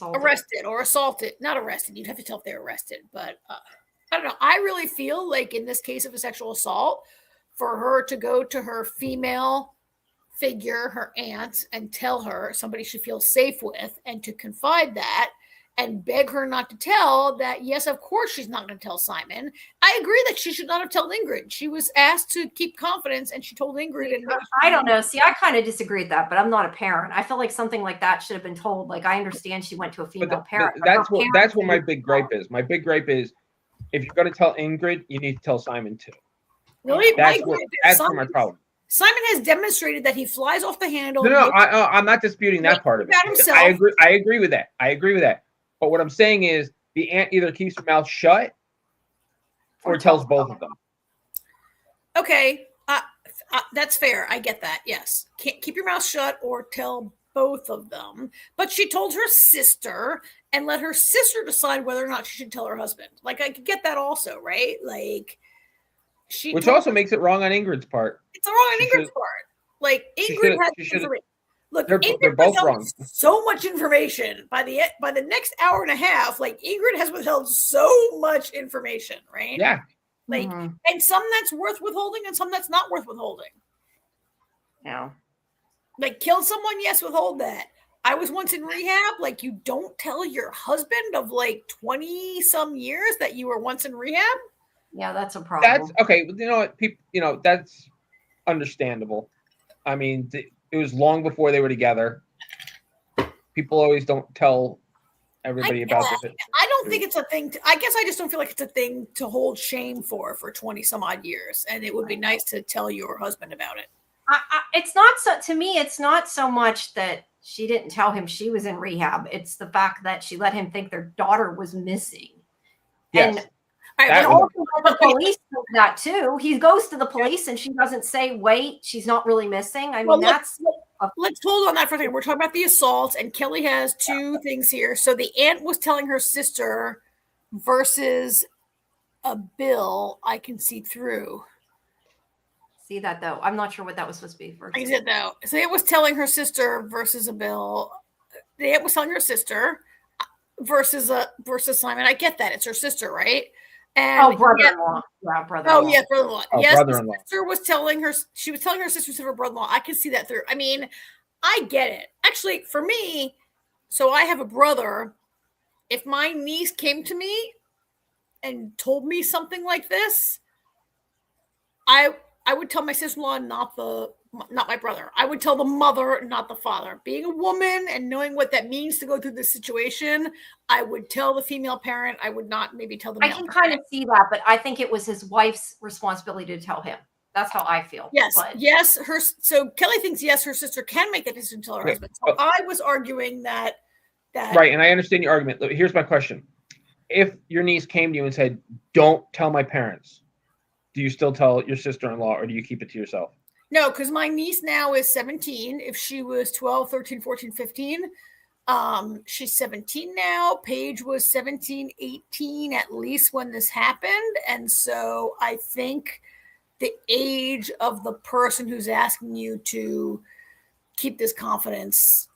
arrested or assaulted. Not arrested. You'd have to tell if they're arrested. But I don't know. I really feel like in this case of a sexual assault, for her to go to her female figure, her aunt, and tell her somebody she feels safe with and to confide that and beg her not to tell that, yes, of course she's not going to tell Simon. I agree that she should not have told Ingrid. She was asked to keep confidence and she told Ingrid. And I don't know. See, I kind of disagree with that, but I'm not a parent. I feel like something like that should have been told. Like, I understand she went to a female parent. That's what my big gripe is. My big gripe is if you're going to tell Ingrid, you need to tell Simon too. Really? That's my problem. Simon has demonstrated that he flies off the handle. No, I'm not disputing that part of it. I agree with that. But what I'm saying is the aunt either keeps her mouth shut or tells both of them. Okay. That's fair. I get that. Yes. Can't keep your mouth shut or tell both of them. But she told her sister and let her sister decide whether or not she should tell her husband. Like, I could get that also, right? Like, which also makes it wrong on Ingrid's part. It's wrong on Ingrid's part. Like, Ingrid has information. Look, they're both wrong. So much information by the next hour and a half. Like, Ingrid has withheld so much information, right? Yeah. Like, and some that's worth withholding, and some that's not worth withholding. Yeah. Like, kill someone, yes, withhold that. I was once in rehab. Like, you don't tell your husband of like 20 some years that you were once in rehab. Yeah, that's a problem. That's okay. You know what? People, that's understandable. I mean, it was long before they were together. People always don't tell everybody about this. I don't think it's a thing. I guess I just don't feel like it's a thing to hold shame for 20 some odd years. And it would be nice to tell your husband about it. It's not so. To me, it's not so much that she didn't tell him she was in rehab. It's the fact that she let him think their daughter was missing. Yes. And also the police do that too. He goes to the police and she doesn't say, wait, she's not really missing. I mean, let's hold on that for a second. We're talking about the assault, and Kelly has two things here. So the aunt was telling her sister versus a bill I can see through. See that though? I'm not sure what that was supposed to be. I did though. So it was telling her sister versus a bill. The aunt was telling her sister versus Simon. I get that. It's her sister, right? And brother-in-law. Yeah, brother-in-law. Oh, yeah, brother-in-law. Oh, yes, brother-in-law. The sister was telling her, she was telling her sister to her brother-in-law. I can see that through. I mean, I get it. Actually, for me, so I have a brother. If my niece came to me and told me something like this, I would tell my sister-in-law, not my brother. I would tell the mother, not the father. Being a woman and knowing what that means to go through this situation, I would tell the female parent. I would not maybe tell the male parent. Kind of see that, but I think it was his wife's responsibility to tell him. That's how I feel. Yes, yes. So Kelly thinks yes, her sister can make that decision to tell her husband. So I was arguing that. Right, and I understand your argument. Here's my question: if your niece came to you and said, "Don't tell my parents," do you still tell your sister-in-law, or do you keep it to yourself? No, because my niece now is 17. If she was 12, 13, 14, 15, she's 17 now. Paige was 17, 18 at least when this happened. And so I think the age of the person who's asking you to keep this confidence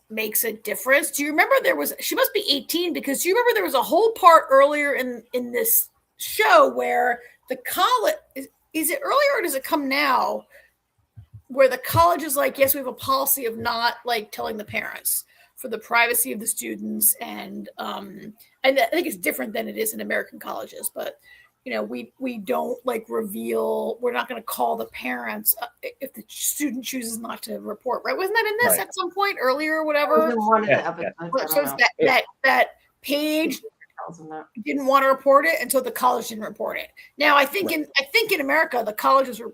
makes a difference. Do you remember she must be 18, because do you remember there was a whole part earlier in this show where the college, is it earlier or does it come now where the college is like, yes, we have a policy of not like telling the parents for the privacy of the students, and I think it's different than it is in American colleges, but we don't like reveal. We're not going to call the parents if the student chooses not to report. Right? Wasn't that in this at some point earlier or whatever? So that Paige didn't want to report it, and so the college didn't report it. Now I think in America the colleges were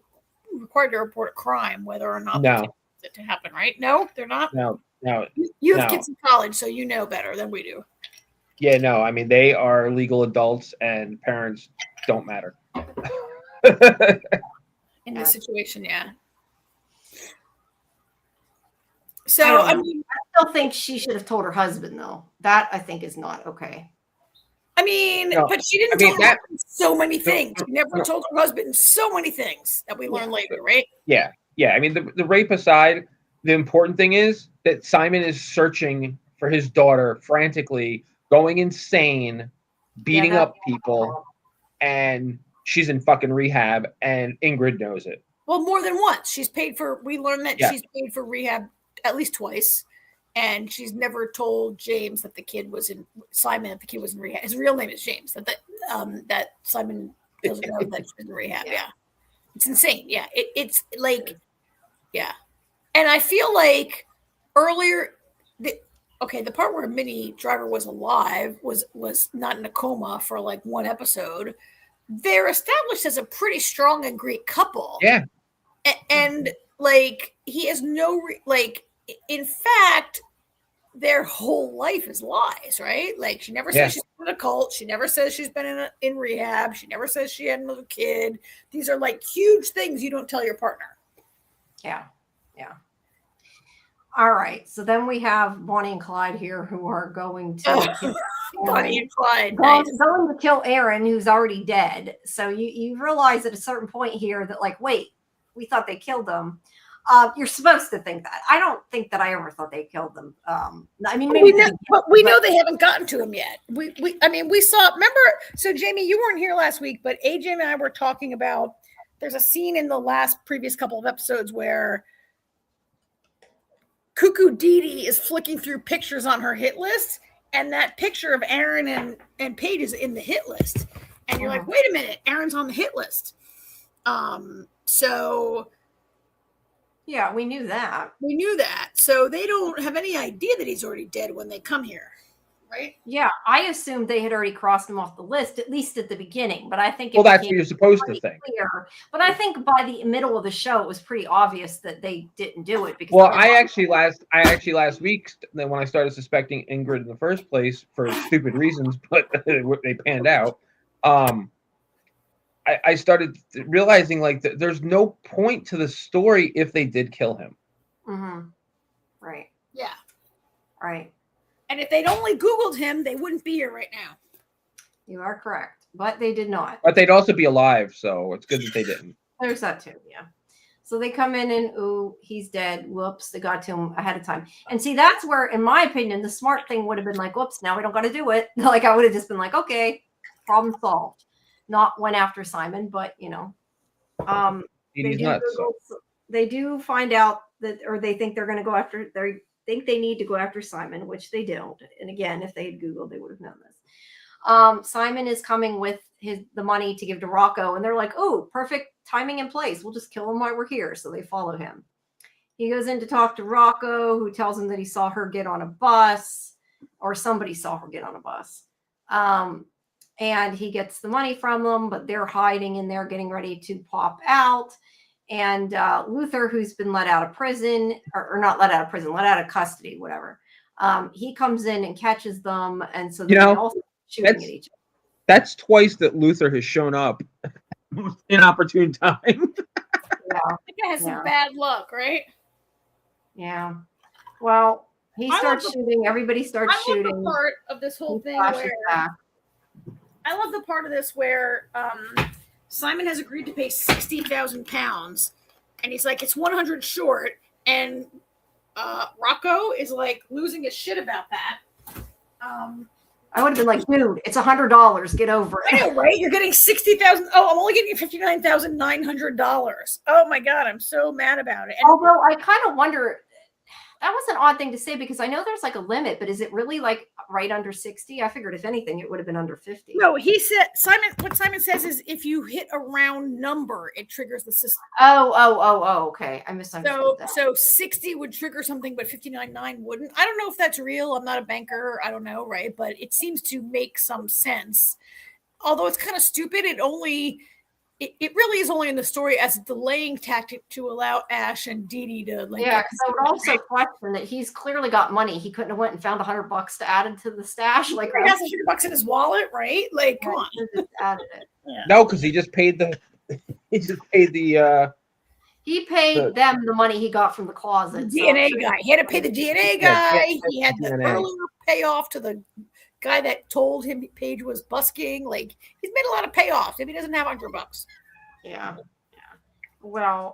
required to report a crime whether or not they want it to happen. Right? No, they're not. No. You have kids in college, so you know better than we do. Yeah, no. I mean, they are legal adults, and parents don't matter. In this situation, yeah. So I still think she should have told her husband, though. That I think is not okay. I mean, but she didn't tell her husband so many things. She never told her husband so many things that we learn later, right? Yeah. I mean, the rape aside, the important thing is that Simon is searching for his daughter frantically, going insane, beating up people, and she's in fucking rehab, and Ingrid knows it. Well, more than once. We learned that she's paid for rehab at least twice, and she's never told James that the kid was in rehab. His real name is James. That Simon doesn't know that she's in rehab. Yeah. It's insane. Yeah. It's like, yeah. And I feel like earlier, the part where Minnie Driver was alive was not in a coma for like one episode. They're established as a pretty strong and great couple. Yeah. And like, he has in fact, their whole life is lies, right? Like, she never says she's been in a cult. She never says she's been in rehab. She never says she had another kid. These are like huge things you don't tell your partner. Yeah. All right. So then we have Bonnie and Clyde here, who are going to kill Bonnie and Clyde. Going to kill Aaron, who's already dead. So you realize at a certain point here that, like, wait, we thought they killed him. You're supposed to think that. I don't think that I ever thought they killed them. I mean, maybe we know they haven't gotten to him yet. We saw. Remember? So Jamie, you weren't here last week, but AJ and I were talking about. There's a scene in the previous couple of episodes where Cuckoo Dee Dee is flicking through pictures on her hit list, and that picture of Aaron and Paige is in the hit list. And you're like, wait a minute, Aaron's on the hit list. So yeah, we knew that. So they don't have any idea that he's already dead when they come here, right? Yeah, I assumed they had already crossed him off the list, at least at the beginning. But I think that's what you're supposed to think. Clear. But I think by the middle of the show, it was pretty obvious that they didn't do it. Because I actually last week, then when I started suspecting Ingrid in the first place for stupid reasons, but they panned out. I started realizing like there's no point to the story if they did kill him. Mm-hmm. Right. Yeah. Right. And if they'd only Googled him, they wouldn't be here right now. You are correct. But they did not. But they'd also be alive, so it's good that they didn't. There's that too, yeah. So they come in and, ooh, he's dead. Whoops, they got to him ahead of time. And see, that's where, in my opinion, the smart thing would have been like, whoops, now we don't got to do it. Like, I would have just been like, okay, problem solved. Not went after Simon, but, they do find out that, or they think they're going to go after, they need to go after Simon, which they don't. And again, if they had Googled, they would have known this. Simon is coming with the money to give to Rocco, and they're like, oh, perfect timing and place. We'll just kill him while we're here. So they follow him. He goes in to talk to Rocco, who tells him that he saw her get on a bus, or somebody saw her get on a bus. And he gets the money from them, but they're hiding in there, getting ready to pop out. And Luther, who's been let out of prison, or not let out of prison, let out of custody, whatever. He comes in and catches them, and so they're also shooting at each other. That's twice that Luther has shown up in opportune time. Yeah, that guy has some bad luck, right? Yeah. Well, he starts shooting. Everybody starts shooting. I love the part of this whole thing where Simon has agreed to pay £60,000, and he's like, it's 100 short, and Rocco is like losing his shit about that. I would have been like, dude, it's $100. Get over it. I know, right? You're getting 60,000. Oh, I'm only getting $59,900. Oh my God, I'm so mad about it. And although I kind of wonder, that was an odd thing to say because I know there's like a limit, but is it really like right under 60? I figured if anything, it would have been under 50. no, he said what Simon says is if you hit a round number, it triggers the system. Oh, okay. I misunderstood that. So 60 would trigger something, but 59.9 wouldn't. I don't know if that's real. I'm not a banker. I don't know, right? But it seems to make some sense. Although it's kind of stupid, it really is only in the story as a delaying tactic to allow Ash and Dee Dee to like. Yeah, because I would also question that he's clearly got money. He couldn't have went and found $100 to add into the stash. Like he has $100 in his wallet, right? Like, come on. Just added it. Yeah. No, because he just paid the. He paid them the money he got from the closet. The DNA guy. He had to pay the DNA guy. He had the DNA. earlier payoff to the guy that told him Paige was busking. Like, he's made a lot of payoffs. If he doesn't have $100. Yeah. Well,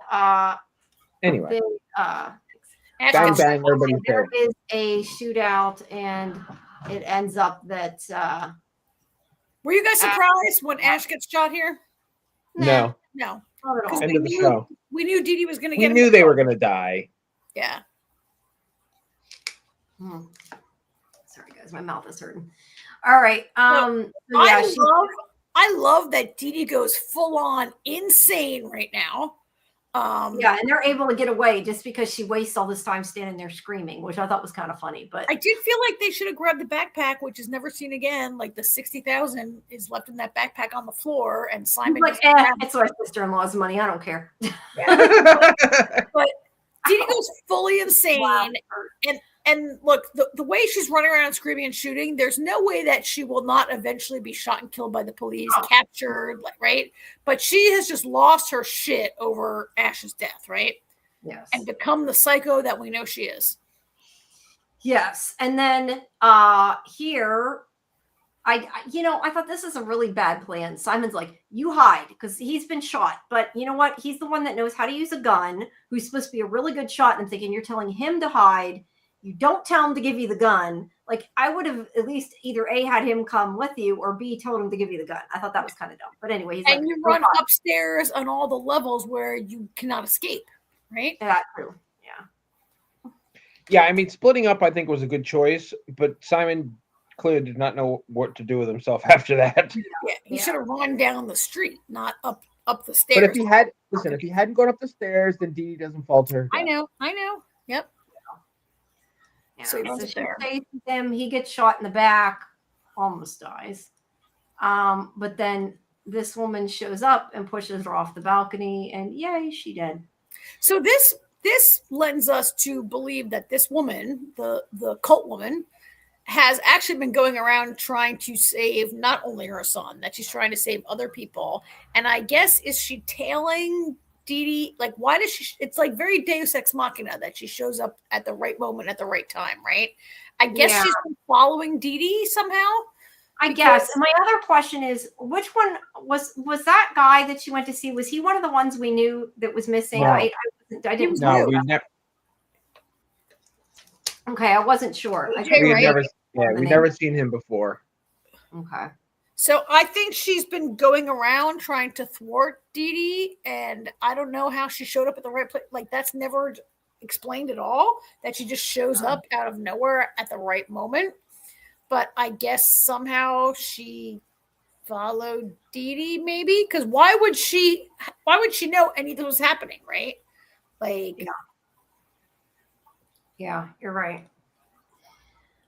anyway. Bang, bang, everybody's there dead. is a shootout, and it ends up that. Were you guys surprised when Ash gets shot here? No. Not at all. End of the show. We knew Dee Dee was going to We get him. knew they were going to die. Yeah. Sorry, guys, my mouth is hurting. All right. I love that Dee Dee goes full on insane right now. Yeah, and they're able to get away just because she wastes all this time standing there screaming, which I thought was kind of funny. But I did feel like they should have grabbed the backpack, which is never seen again. Like the 60,000 is left in that backpack on the floor, and Simon like, it's my sister-in-law's money. I don't care. But Dee Dee goes fully insane, Wow. and look, the way she's running around screaming and shooting, there's no way that she will not eventually be shot and killed by the police, captured, right? But she has just lost her shit over Ash's death, right? Yes. And become the psycho that we know she is. Yes. And then here, I thought this is a really bad plan. Simon's like, you hide, because he's been shot. But you know what? He's the one that knows how to use a gun, who's supposed to be a really good shot. And I'm thinking, you're telling him to hide. You don't tell him to give you the gun. Like, I would have at least either A, had him come with you, or B, told him to give you the gun. I thought that was kind of dumb. But anyway, he's and you run upstairs on all the levels where you cannot escape, right? Yeah, true. Yeah. Yeah, I mean, splitting up, I think, was a good choice. But Simon clearly did not know what to do with himself after that. Yeah, he should have run down the street, not up the stairs. But if he hadn't gone up the stairs, then Dee Dee doesn't falter. I know. Yep. Yeah. So he runs she there. chases him. He gets shot in the back, almost dies. But then this woman shows up and pushes her off the balcony, and yay, she dead. So this lends us to believe that this woman, the cult woman, has actually been going around trying to save not only her son, that she's trying to save other people. And I guess, is she tailing Dee Dee? Like, why does she? It's like very Deus Ex Machina that she shows up at the right moment at the right time, right? I guess she's been following Dee Dee somehow. I guess. And my other question is, which one was that guy that you went to see? Was he one of the ones we knew that was missing? No. I didn't know. No, we never. Okay, I wasn't sure. We never seen him before. Okay. So I think she's been going around trying to thwart Dee Dee, and I don't know how she showed up at the right place. Like, that's never explained at all, that she just shows up out of nowhere at the right moment. But I guess somehow she followed Dee Dee, maybe, because why would she know anything was happening, right? Like, yeah, you're right.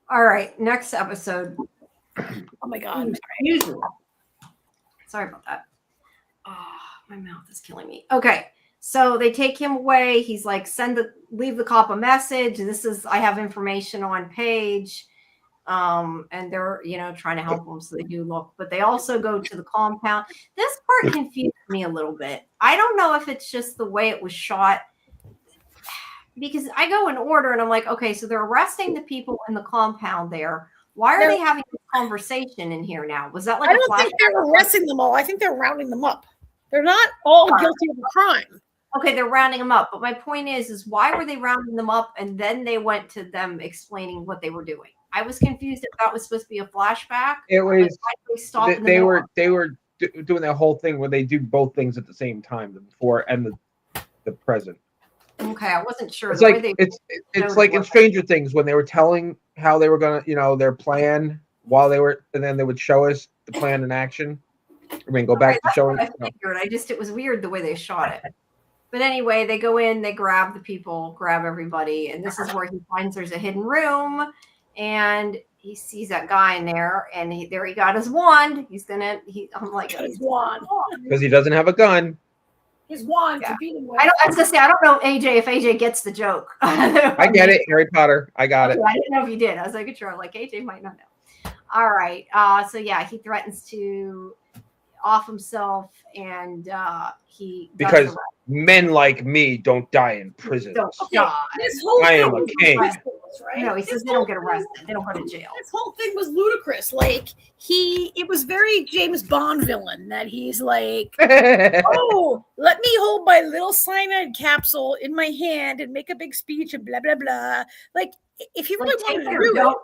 All right, next episode. Oh my God. Sorry about that. Oh, my mouth is killing me. Okay. So they take him away. He's like, leave the cop a message. I have information on Paige. And they're, trying to help him. So they do look, but they also go to the compound. This part confused me a little bit. I don't know if it's just the way it was shot, because I go in order and I'm like, okay, so they're arresting the people in the compound there. Why are they having this conversation in here now? Was that like I don't think they're arresting them all. I think they're rounding them up. They're not all guilty of a crime. Okay, they're rounding them up. But my point is why were they rounding them up and then they went to them explaining what they were doing? I was confused if that was supposed to be a flashback. It was. They were doing that whole thing where they do both things at the same time, the before and the present. Okay, I wasn't sure. It's like it's like in Stranger Things when they were telling how they were gonna, their plan while they were, and then they would show us the plan in action. I mean, go back to showing. I figured. It was weird the way they shot it. But anyway, they go in, they grab the people, grab everybody, and this is where he finds there's a hidden room, and he sees that guy in there, and he got his wand. I'm like, his wand because he doesn't have a gun. His wand to beat him with. I was gonna say, I don't know AJ if AJ gets the joke. I get it, Harry Potter. I got it. I didn't know if you did. I was like, sure. Like AJ might not know. All right. So yeah, he threatens to off himself, and he because men like me don't die in prison. I am a king. Right? No, he says they don't get arrested. They don't go to jail. This whole thing was ludicrous. Like it was very James Bond villain that he's like, oh, let me hold my little cyanide capsule in my hand and make a big speech and blah, blah, blah. Like if he really wanted to do it.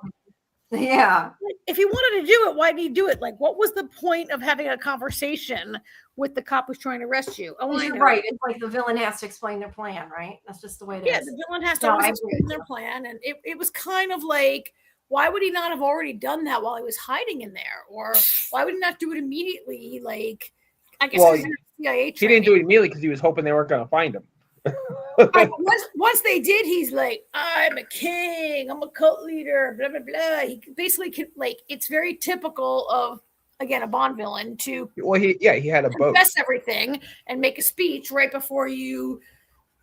Yeah. If he wanted to do it, why did he do it? Like, what was the point of having a conversation with the cop who's trying to arrest you? Oh, you're right. It's like the villain has to explain their plan, right? That's just the way it is. Yeah, the villain has to explain their plan. And it was kind of like, why would he not have already done that while he was hiding in there? Or why would he not do it immediately? Like, I guess CIA he didn't do it immediately because he was hoping they weren't going to find him. Once they did, he's like, I'm a king, I'm a cult leader, blah blah blah. He basically it's very typical of, again, a Bond villain to he had a boat, confess everything and make a speech right before you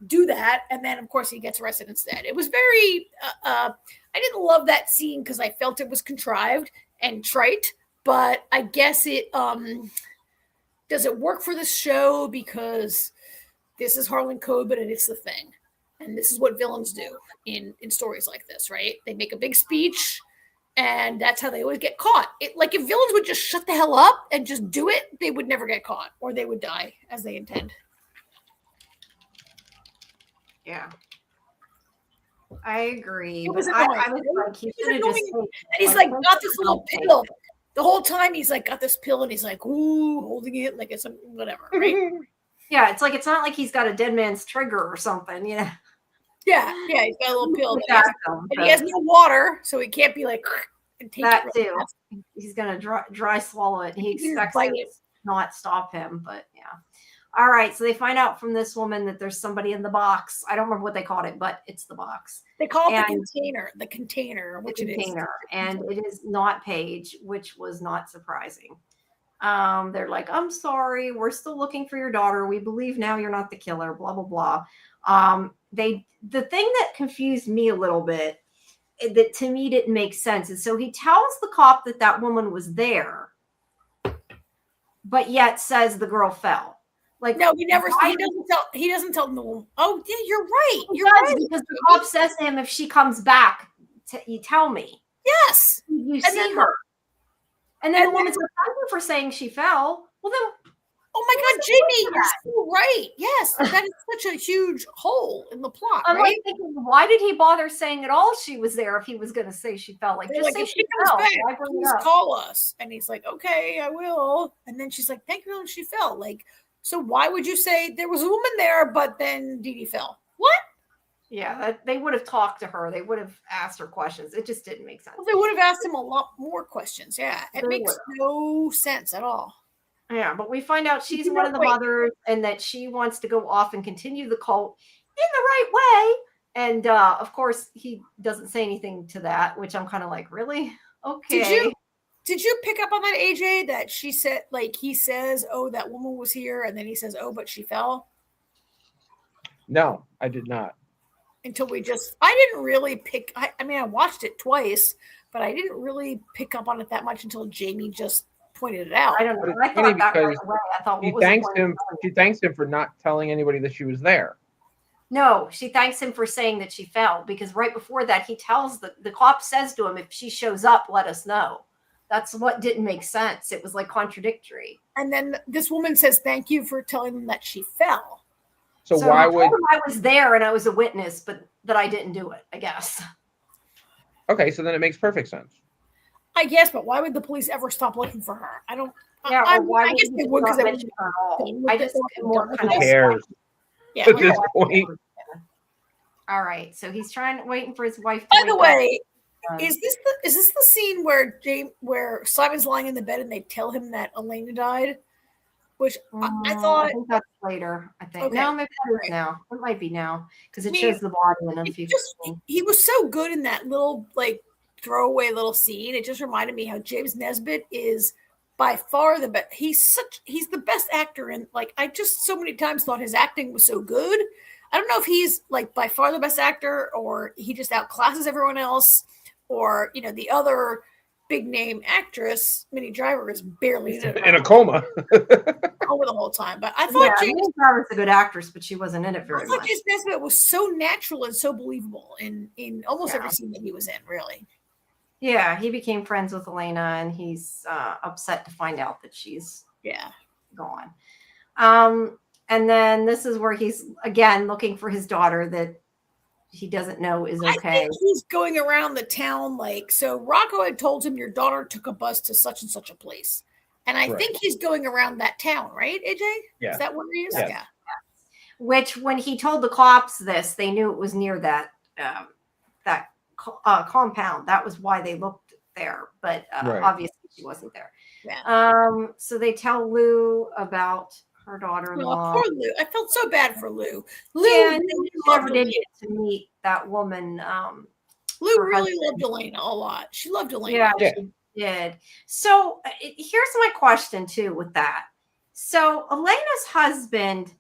do that, and then of course he gets arrested instead. It was very I didn't love that scene because I felt it was contrived and trite, but I guess it does it work for the show because this is Harlan Coben and it's the thing. And this is what villains do in stories like this, right? They make a big speech and that's how they always get caught. Like if villains would just shut the hell up and just do it, they would never get caught or they would die as they intend. Yeah. I agree. It was I annoying. was like, he's like, got this little pill. The whole time he's like, got this pill and he's like, ooh, holding it like it's something, whatever, right? Yeah, it's not like he's got a dead man's trigger or something, Yeah, he's got a little pill. And he has no water, so he can't be like and take that it too. Fast. He's gonna dry swallow it. He expects it to not stop him, but yeah. All right, so they find out from this woman that there's somebody in the box. I don't remember what they called it, but it's the box. They call it the container, which it is. And it is not Paige, which was not surprising. They're like, I'm sorry, we're still looking for your daughter. We believe now you're not the killer, blah, blah, blah. The thing that confused me a little bit, that to me didn't make sense, is so he tells the cop that woman was there, but yet says the girl fell. Like, no, he doesn't tell them the woman. Oh, yeah, you're right. You're right. Because the cop says to him, if she comes back, you tell me. Yes. You see her. And then the woman's like, thank you for saying she fell. Well, then, oh my God, Jamie, you're so right. Yes, that is such a huge hole in the plot. I'm right? like thinking, why did he bother saying at all she was there if he was going to say she fell? Like, just say she fell. Please call us. And he's like, okay, I will. And then she's like, thank you, she fell. Like, so why would you say there was a woman there, but then Dee Dee fell? What? Yeah, they would have talked to her. They would have asked her questions. It just didn't make sense. Well, they would have asked him a lot more questions. Yeah, it makes no sense at all. Yeah, but we find out she's one of the mothers and that she wants to go off and continue the cult in the right way. And of course, he doesn't say anything to that, which I'm kind of like, really? Okay. Did you pick up on that, AJ, that she said, like, he says, oh, that woman was here, and then he says, oh, but she fell? No, I did not. Until I didn't really pick, I mean, I watched it twice, but I didn't really pick up on it that much until Jamie just pointed it out. I don't know. I thought that right away. I thought, she thanks him for not telling anybody that she was there. No, she thanks him for saying that she fell, because right before that, he tells the cop says to him, if she shows up, let us know. That's what didn't make sense. It was like contradictory. And then this woman says, thank you for telling them that she fell. So why would I was there and I was a witness, but that I didn't do it, I guess. Okay, so then it makes perfect sense. I guess, but why would the police ever stop looking for her? I don't. Yeah, I, or why I guess would they you would because not they mention would. her at all? done with I it, just they're am more done with kind Who of it. cares Yeah. at who this cares? point? All right, so he's waiting for his wife to By wake the up. way, is this the scene where Simon's lying in the bed and they tell him that Elena died? Which I thought. I think that's later. I think Okay. no, maybe that is Right. now. It might be now because it I mean, shows the body in a few. He was so good in that little like throwaway little scene. It just reminded me how James Nesbitt is by far the best. He's the best actor in, like, I just so many times thought his acting was so good. I don't know if he's like by far the best actor or he just outclasses everyone else, or the other big name actress Minnie Driver is barely In a coma. over the whole time. But I thought Minnie Driver's a good actress, but she wasn't in it very much. James Nesbitt was so natural and so believable in almost every scene that he was in, really. Yeah, he became friends with Elena, and he's upset to find out that she's gone. And then this is where he's again looking for his daughter that he doesn't know is okay. I think he's going around the town like, so Rocco had told him your daughter took a bus to such and such a place. And I think he's going around that town, right, AJ? Yeah. Is that where he is? Yes. Yeah. Which, when he told the cops this, they knew it was near that compound. That was why they looked there. But obviously she wasn't there. Yeah. So they tell Lou about her daughter-in-law. Poor Lou. I felt so bad for Lou. Lou never did get to meet that woman. Lou really loved Elena a lot. She loved Elena. Yeah, she did. So here's my question too with that. So Elena's husband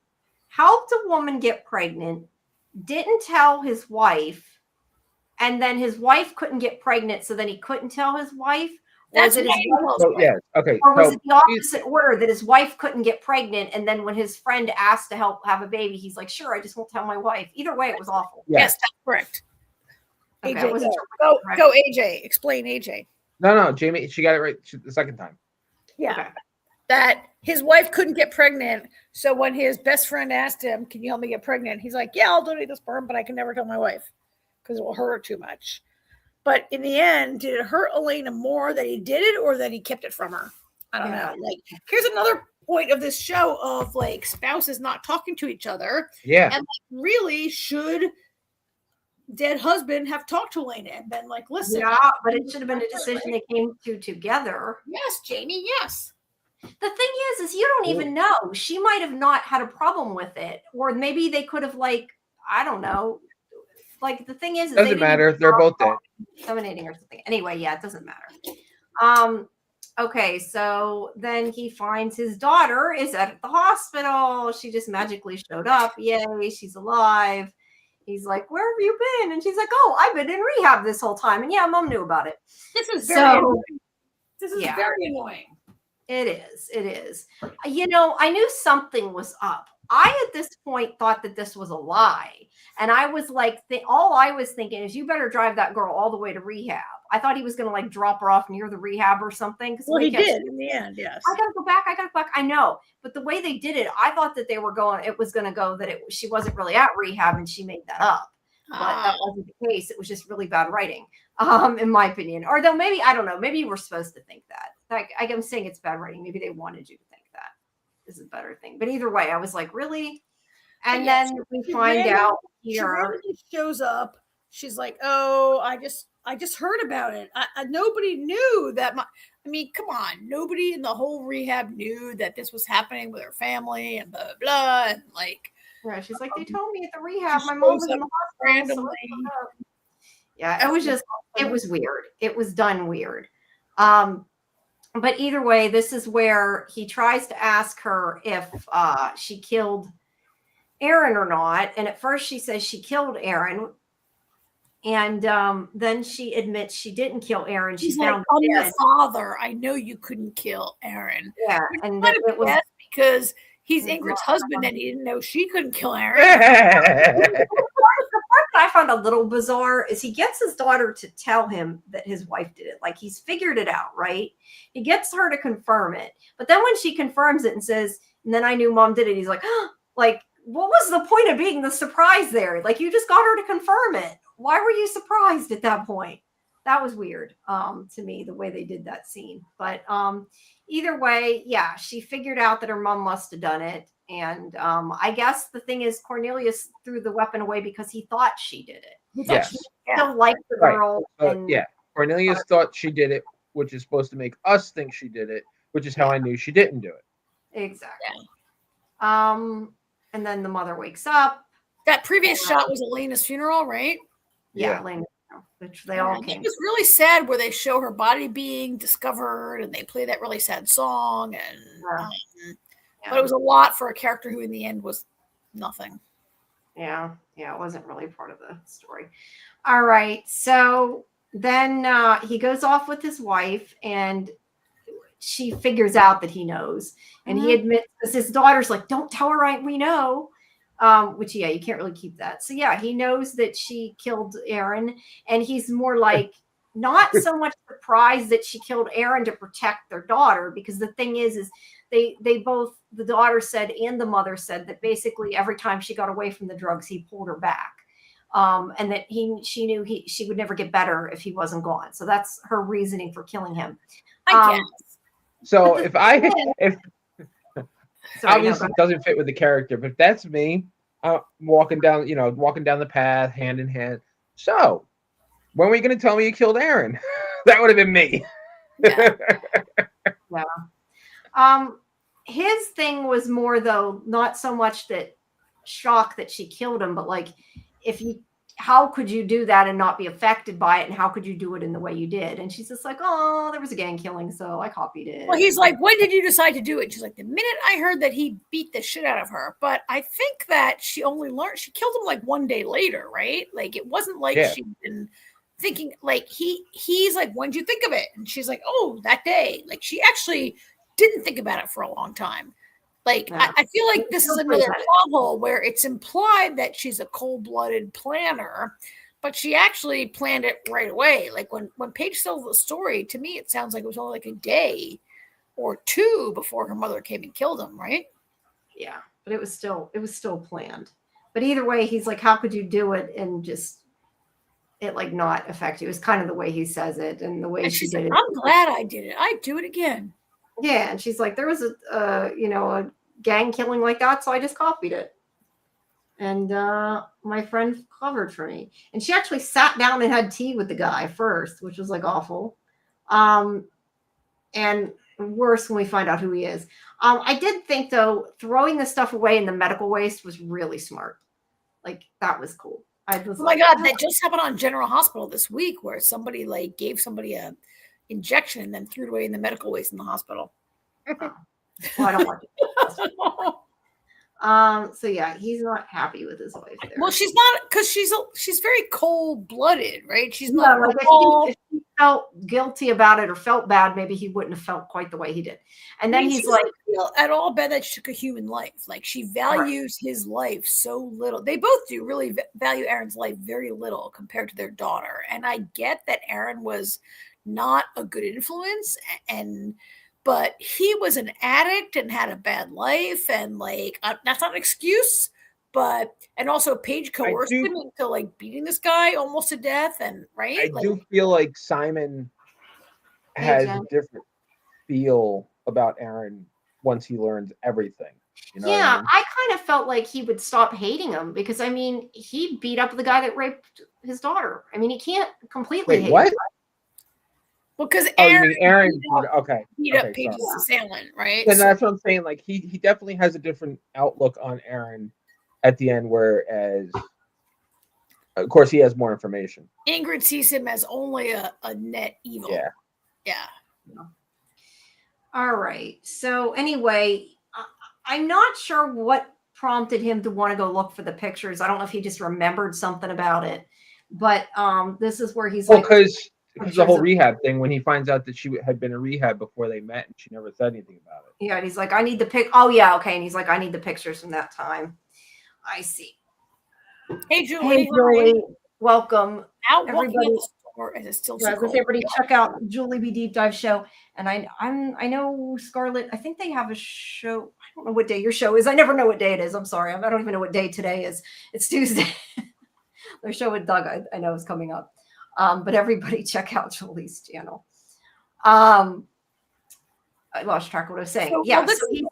helped a woman get pregnant, didn't tell his wife, and then his wife couldn't get pregnant, so then he couldn't tell his wife. That's what okay. Or was it the opposite order, that his wife couldn't get pregnant, and then when his friend asked to help have a baby, he's like, "Sure, I just won't tell my wife." Either way, it was awful. Yes, that's correct. Okay, AJ, go, AJ. Explain, AJ. No, Jamie, she got it right the second time. Yeah, that his wife couldn't get pregnant, so when his best friend asked him, "Can you help me get pregnant?" he's like, "Yeah, I'll donate the sperm, but I can never tell my wife because it will hurt her too much." But in the end, did it hurt Elena more that he did it or that he kept it from her? I don't know. Like, here's another point of this show of like spouses not talking to each other. Yeah. And like, really, should dead husband have talked to Elena and been like, "Listen." Yeah, but it should have been a decision they came to together. Yes, Jamie, yes. The thing is you don't even know. She might have not had a problem with it. Or maybe they could have, like, I don't know. Like, the thing is doesn't matter. They're both dead. Inseminating or something. Anyway, yeah, it doesn't matter. Okay, so then he finds his daughter is at the hospital. She just magically showed up. Yay, she's alive. He's like, "Where have you been?" And she's like, "Oh, I've been in rehab this whole time." And yeah, Mom knew about it. This is very annoying. This is very annoying. It is. I knew something was up. I, at this point, thought that this was a lie. And I was like, all I was thinking is, you better drive that girl all the way to rehab. I thought he was going to, like, drop her off near the rehab or something. Well, he did in the end, yes. I got to go back. I know. But the way they did it, I thought that it was going to go that she wasn't really at rehab and she made that up. But that wasn't the case. It was just really bad writing, in my opinion. Or though maybe, I don't know, maybe you were supposed to think that. Like, I'm saying it's bad writing. Maybe they wanted you to think that is a better thing. But either way, I was like, really? And then we find out here. She shows up. She's like, "Oh, I just heard about it. Nobody knew that. Come on. Nobody in the whole rehab knew that this was happening with her family and blah, blah, and like." Yeah, she's like, "They told me at the rehab. My mom was in the hospital randomly." Yeah, it was weird. It was done weird. But either way, this is where he tries to ask her if she killed Aaron or not. And at first she says she killed Aaron. And then she admits she didn't kill Aaron. She's like, "I'm your father. I know you couldn't kill Aaron." Yeah, and it was because he's Ingrid's husband and he didn't know she couldn't kill Aaron. The part that I found a little bizarre is he gets his daughter to tell him that his wife did it. Like, he's figured it out, right? He gets her to confirm it. But then when she confirms it and says, "And then I knew Mom did it," he's like, like, what was the point of being the surprise there? Like, you just got her to confirm it. Why were you surprised at that point? that was weird to me, the way they did that scene. But either way, yeah, she figured out that her mom must have done it. And I guess the thing is, Cornelius threw the weapon away because he thought she did it. Yes. He still liked the girl. And yeah, Cornelius thought she did it, which is supposed to make us think she did it, which is how I knew she didn't do it. Exactly. And then the mother wakes up. That previous shot was Elena's funeral, right? Yeah, Elena's funeral, which they all came. It was really sad where they show her body being discovered and they play that really sad song. And but it was a lot for a character who in the end was nothing. Yeah, it wasn't really part of the story. All right, so then he goes off with his wife, and she figures out that he knows, and he admits, because his daughter's like, don't tell her we know, which, yeah, you can't really keep that. So yeah, he knows that she killed Aaron, and he's more like not so much surprised that she killed Aaron to protect their daughter, because the thing is they both, the daughter said and the mother said, that basically every time she got away from the drugs, he pulled her back. And that she knew she would never get better if he wasn't gone. So that's her reasoning for killing him. I guess. So if obviously it doesn't fit with the character, but if that's me, walking down the path hand in hand. So when were you going to tell me you killed Aaron? That would have been me. Yeah. His thing was more, though, not so much that shock that she killed him, but like, how could you do that and not be affected by it? And how could you do it in the way you did? And she's just like, oh, there was a gang killing, so I copied it. Well, he's like, when did you decide to do it? She's like, the minute I heard that he beat the shit out of her. But I think that she only learned, she killed him like one day later, right? Like, it wasn't like she'd been thinking, like, he's like, when did you think of it? And she's like, oh, that day. Like, she actually didn't think about it for a long time. Like, I feel like this is another plot hole where it's implied that she's a cold-blooded planner, but she actually planned it right away. Like, when Paige tells the story, to me, it sounds like it was only like a day or two before her mother came and killed him, right? Yeah, but it was still planned. But either way, he's like, how could you do it and just it like not affect you? It was kind of the way he says it and the way she did it. I'm glad I did it. I'd do it again. Yeah, and she's like, there was a gang killing like that, so I just copied it. And my friend covered for me. And she actually sat down and had tea with the guy first, which was like awful. And worse when we find out who he is. I did think, though, throwing the stuff away in the medical waste was really smart. Like, that was cool. Oh my God, that just happened on General Hospital this week, where somebody like gave somebody a injection and then threw it away in the medical waste in the hospital. Well, I don't want it. So yeah, he's not happy with his wife there. Well, she's not, because she's very cold-blooded, right? She's not. Like if he felt guilty about it or felt bad, maybe he wouldn't have felt quite the way he did. And then he's like, feel at all bad that she took a human life. Like, she values his life so little. They both do really value Aaron's life very little compared to their daughter. And I get that Aaron was not a good influence, but he was an addict and had a bad life, and like that's not an excuse. And also Paige coerced him into like beating this guy almost to death, and right. I do feel like Simon has a different feel about Aaron once he learns everything. You know what I mean? I kind of felt like he would stop hating him, because I mean, he beat up the guy that raped his daughter. I mean, he can't completely hate him. Well, because Aaron beat up Paige's assailant, right? And that's what I'm saying. Like, he definitely has a different outlook on Aaron at the end, whereas, of course, he has more information. Ingrid sees him as only a net evil. Yeah. All right. So anyway, I'm not sure what prompted him to want to go look for the pictures. I don't know if he just remembered something about it, but this is where he's because the whole rehab thing, when he finds out that she had been in rehab before they met and she never said anything about it. Yeah, and he's like, I need the pic. Oh, yeah, okay. And he's like, I need the pictures from that time. I see. Hey, Julie. Hey, Julie. Welcome. Everybody. Everybody check out Julie B. Deep Dive Show. And I know Scarlett, I think they have a show. I don't know what day your show is. I never know what day it is. I'm sorry. I don't even know what day today is. It's Tuesday. Their show with Doug, I know, is coming up. But everybody check out Julie's channel. I lost track of what I was saying. So, yeah, well, so he,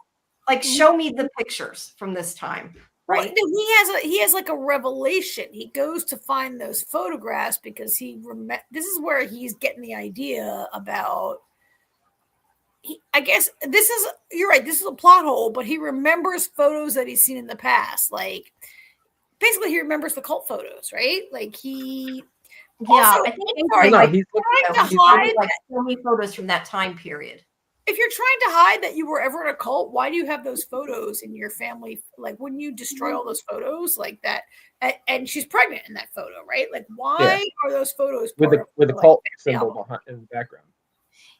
like, show me the pictures from this time. Right. Well, he has like a revelation. He goes to find those photographs because this is where he's getting the idea about. I guess you're right. This is a plot hole, but he remembers photos that he's seen in the past. Like, basically, he remembers the cult photos, right? Like he. Yeah, also, I think he's trying to hide like so many photos from that time period. If you're trying to hide that you were ever in a cult, why do you have those photos in your family? Like, wouldn't you destroy all those photos like that? And she's pregnant in that photo, right? Like, why are those photos with the cult symbol behind in the background?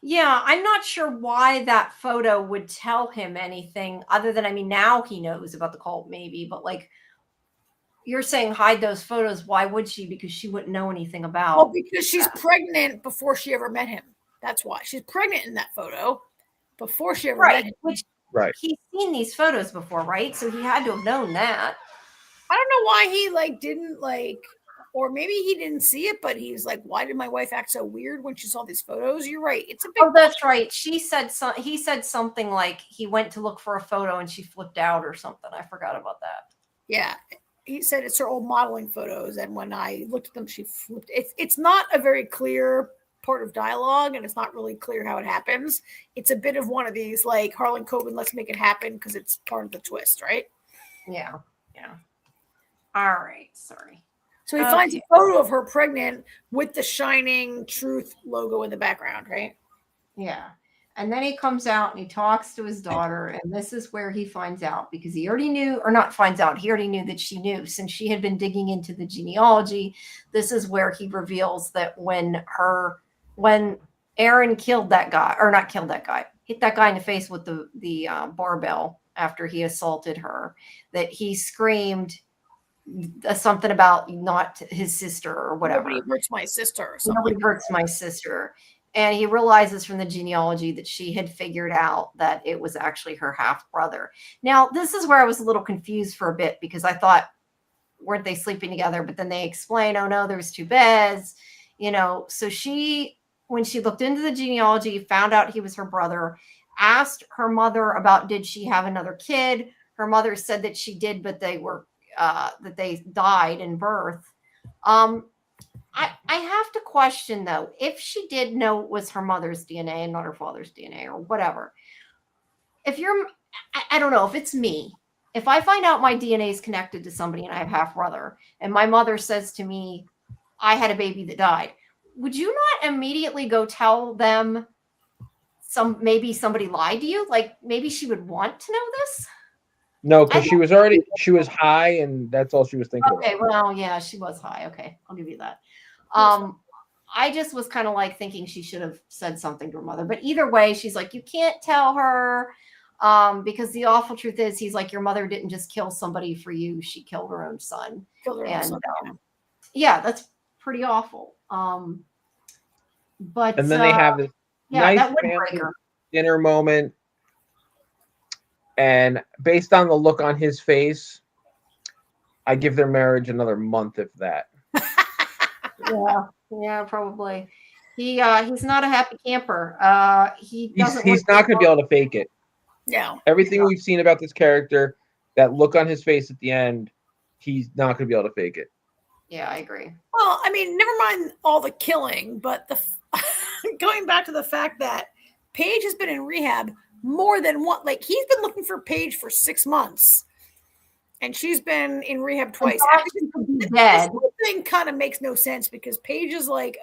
Yeah, I'm not sure why that photo would tell him anything other than, I mean, now he knows about the cult, maybe, but like you're saying hide those photos. Why would she? Because she wouldn't know anything about. Well, because she's pregnant before she ever met him. That's why she's pregnant in that photo before she ever met him. Which, he's seen these photos before, right? So he had to have known that. I don't know why he didn't or maybe he didn't see it, but he's like, why did my wife act so weird when she saw these photos? You're right. It's a big. Oh, that's right. He said something like he went to look for a photo and she flipped out or something. I forgot about that. Yeah. He said it's her old modeling photos. And when I looked at them, she flipped. It's not a very clear part of dialogue, and it's not really clear how it happens. It's a bit of one of these, like, Harlan Coben, let's make it happen because it's part of the twist, right? Yeah. All right. Sorry. So he finds a photo of her pregnant with the Shining Truth logo in the background, right? Yeah. And then he comes out and he talks to his daughter, and this is where he finds out, because he already knew, or not finds out, he already knew that she knew since she had been digging into the genealogy. This is where he reveals that when Aaron killed that guy, or not killed that guy, hit that guy in the face with the barbell after he assaulted her, that he screamed something about not his sister or whatever. Nobody hurts my sister or something. Nobody hurts my sister. And he realizes from the genealogy that she had figured out that it was actually her half brother. Now, this is where I was a little confused for a bit, because I thought, weren't they sleeping together? But then they explain, oh no, there was 2 beds, So when she looked into the genealogy, found out he was her brother, asked her mother about, did she have another kid? Her mother said that she did, but they were, that they died in birth. I have to question, though, if she did know it was her mother's DNA and not her father's DNA or whatever. I don't know, if it's me, if I find out my DNA is connected to somebody and I have half brother, and my mother says to me, I had a baby that died, would you not immediately go tell them maybe somebody lied to you? Like, maybe she would want to know this? No, because she was high, and that's all she was thinking about. Okay, well, yeah, she was high. Okay, I'll give you that. I just was kind of like thinking she should have said something to her mother. But either way, she's like, you can't tell her, because the awful truth is, he's like, your mother didn't just kill somebody for you. She killed her own son. Yeah, that's pretty awful. But and then they have this nice family dinner moment. And based on the look on his face, I give their marriage another month, if that. Yeah, probably. He's not a happy camper. He's not going to be able to fake it. No. Everything we've seen about this character, that look on his face at the end, he's not going to be able to fake it. Yeah, I agree. Well, I mean, never mind all the killing, but going back to the fact that Paige has been in rehab more than one. Like, he's been looking for Paige for 6 months, and she's been in rehab twice. This whole thing kind of makes no sense, because Paige is like,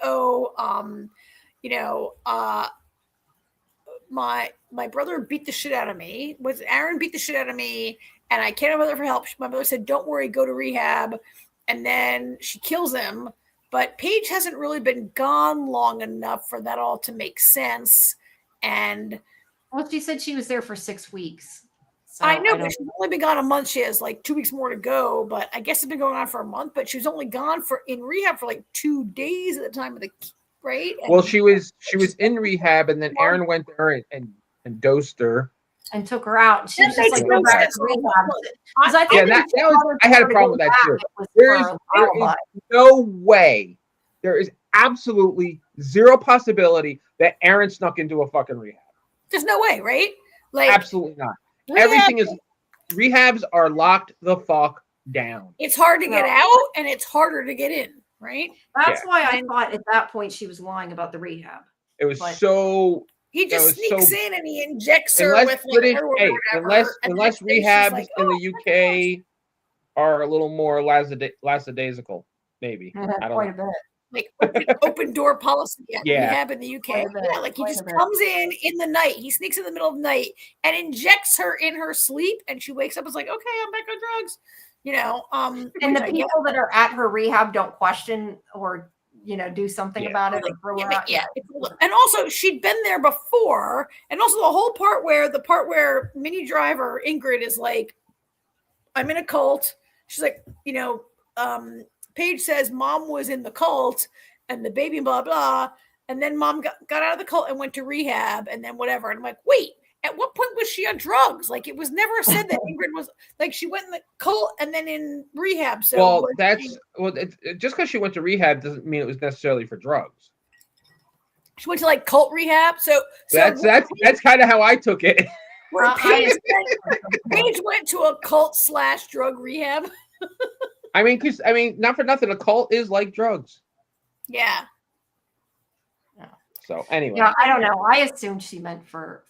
my brother beat the shit out of me. Aaron beat the shit out of me, and I can't have mother for help. My mother said, don't worry, go to rehab. And then she kills him. But Paige hasn't really been gone long enough for that all to make sense. And well, she said she was there for 6 weeks. So I know, but she's only been gone a month. She has like 2 weeks more to go. But I guess it's been going on for a month. But she was only gone in rehab for like 2 days at the time of the right. And well, she was in rehab, and then Aaron went there and dosed her and took her out. She was just like, no go back to rehab. I had a problem with that too. There is no way. There is absolutely zero possibility that Aaron snuck into a fucking rehab. There's no way, right? Like Absolutely not. rehab, Everything is rehabs are locked the fuck down. it's hard to get out and it's harder to get in, right? That's why I thought at that point she was lying about the rehab. It was so. He just sneaks in and he injects her Unless with British, like unless rehabs in the UK are a little more lackadaisical, maybe. I don't know. Like open door policy at rehab in the UK. Yeah, like he just comes in the night. He sneaks in the middle of the night and injects her in her sleep, and she wakes up and is like, "Okay, I'm back on drugs." You know, and the people that are at her rehab don't question or do something about it. And also she'd been there before, and also the whole part where Minnie Driver Ingrid is like, "I'm in a cult." She's like, Paige says mom was in the cult and the baby blah blah, and then mom got out of the cult and went to rehab and then whatever. And I'm like, wait, at what point was she on drugs? Like it was never said that Ingrid was like she went in the cult and then in rehab. So just because she went to rehab doesn't mean it was necessarily for drugs. She went to like cult rehab. So that's kind of how I took it. Where Paige went to a cult / drug rehab. I mean, not for nothing, a cult is like drugs. Yeah. So anyway, I don't know. I assumed she meant for.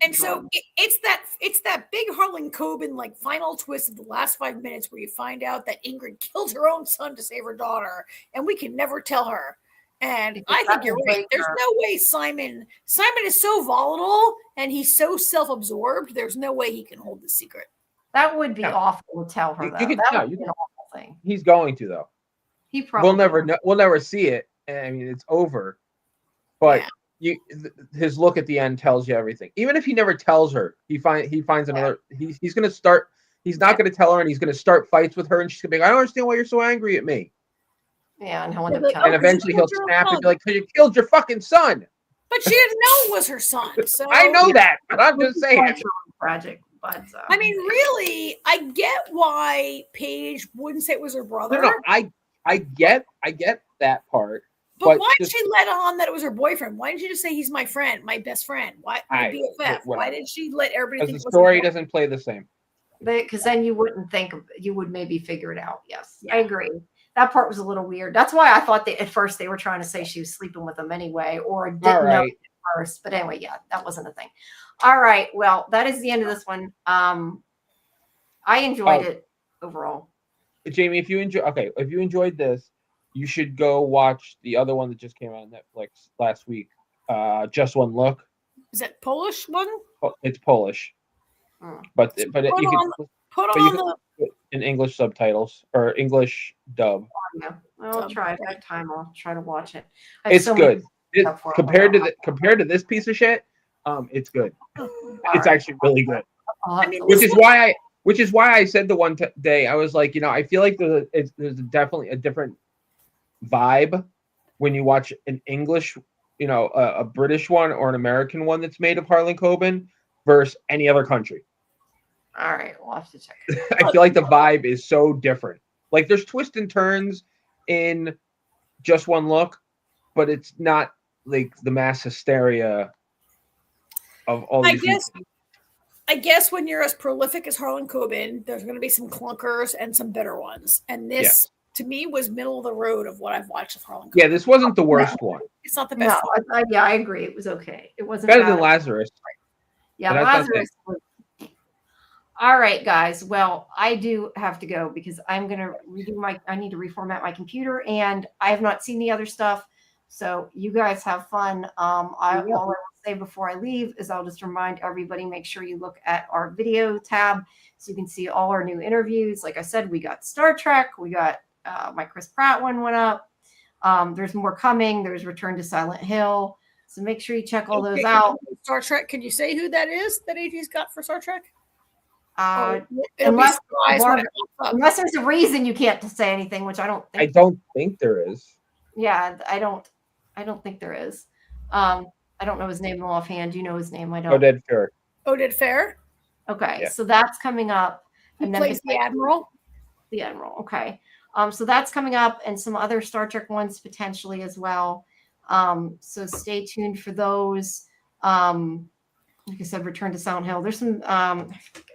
And drugs. So it's that big Harlan Coben like final twist of the last 5 minutes where you find out that Ingrid killed her own son to save her daughter, and we can never tell her. And I think you're right. There's no way Simon is so volatile and he's so self-absorbed. There's no way he can hold the secret. That would be awful to tell her. That would be an awful thing. He's going to though. He probably. We'll never see it. I mean, it's over. But his look at the end tells you everything. Even if he never tells her, he finds another. He's going to start. He's not going to tell her, and he's going to start fights with her, and she's going to be like, "I don't understand why you're so angry at me." Yeah, and eventually he'll snap and be like, "So you killed your fucking son." But she didn't know it was her son. So I know that, but I'm just saying. Tragic. But I mean, really, I get why Paige wouldn't say it was her brother. No, I get that part. But why did she let on that it was her boyfriend? Why didn't she just say he's my friend, my best friend? Why BFF? Why did she let everybody think the story doesn't play the same? Because then you wouldn't think you would maybe figure it out. Yes, I agree. That part was a little weird. That's why I thought at first they were trying to say she was sleeping with him anyway, or didn't know at first. But anyway, that wasn't a thing. All right. Well, that is the end of this one. I enjoyed it overall. Jamie, if you enjoyed this, you should go watch the other one that just came out on Netflix last week. Just One Look. Is that Polish one? It's Polish, but you can put on in English subtitles or English dub. Yeah, I'll try. If I have time, I'll try to watch it. It's good. Compared to this piece of shit, it's good. It's actually really good. Which is why I said the one day I was like, I feel like there's definitely a different vibe when you watch an English, a British one or an American one that's made of Harlan Coben versus any other country. All right, we'll have to check. I feel like the vibe is so different. Like there's twists and turns in Just One Look, but it's not like the mass hysteria of all these. I guess when you're as prolific as Harlan Coben, there's going to be some clunkers and some better ones. And this, to me, was middle of the road of what I've watched of Harlan Coben. Yeah, this wasn't the worst one. It's not the best one. I agree. It was okay. It wasn't better than Lazarus. Yeah, Lazarus was. All right, guys. Well, I do have to go because I'm going to I need to reformat my computer, and I have not seen the other stuff. So you guys have fun. All I will say before I leave is I'll just remind everybody, make sure you look at our video tab so you can see all our new interviews. Like I said, we got Star Trek. We got my Chris Pratt one went up. There's more coming. There's Return to Silent Hill. So make sure you check all those out. Star Trek. Can you say who that is that AG's got for Star Trek? Unless there's a reason you can't say anything, which I don't think. I don't think there is. Yeah, I don't think there is. I don't know his name offhand. Do you know his name? I don't. Oded Fair. Oded Fair. Okay, so that's coming up. And then plays the Admiral. The Admiral. Okay. So that's coming up, and some other Star Trek ones potentially as well. So stay tuned for those. Like I said, Return to Silent Hill. There's some. I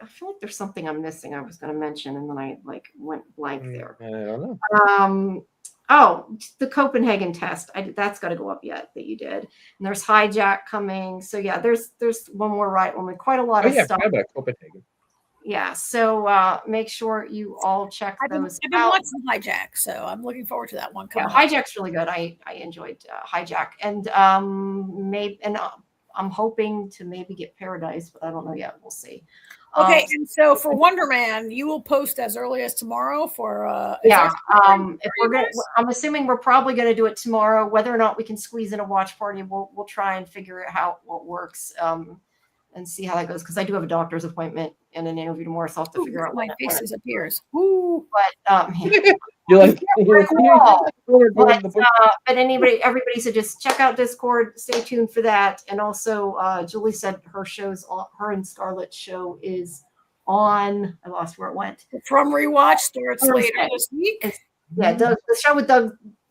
feel like there's something I'm missing. I was going to mention, and then I went blank there. I don't know. Oh, the Copenhagen test. That's got to go up yet that you did. And there's Hijack coming. So yeah, there's one more right one with quite a lot of stuff. About Copenhagen. Yeah, so make sure you all check those I've been watching Hijack, so I'm looking forward to that one coming. Yeah, Hijack's really good. I enjoyed Hijack, and I'm hoping to maybe get Paradise, but I don't know yet. We'll see. Okay, and so for Wonder Man, you will post as early as tomorrow for yeah. If we're I'm assuming we're probably gonna do it tomorrow. Whether or not we can squeeze in a watch party, we'll try and figure out what works. And see how that goes, because I do have a doctor's appointment and an interview tomorrow, so I'll have to figure out my face disappears. Ooh, but you're like, but everybody said just check out Discord, stay tuned for that. And also Julie said her and Scarlett's show is on, I lost where it went. From Rewatch starts later this week. Yeah, the show with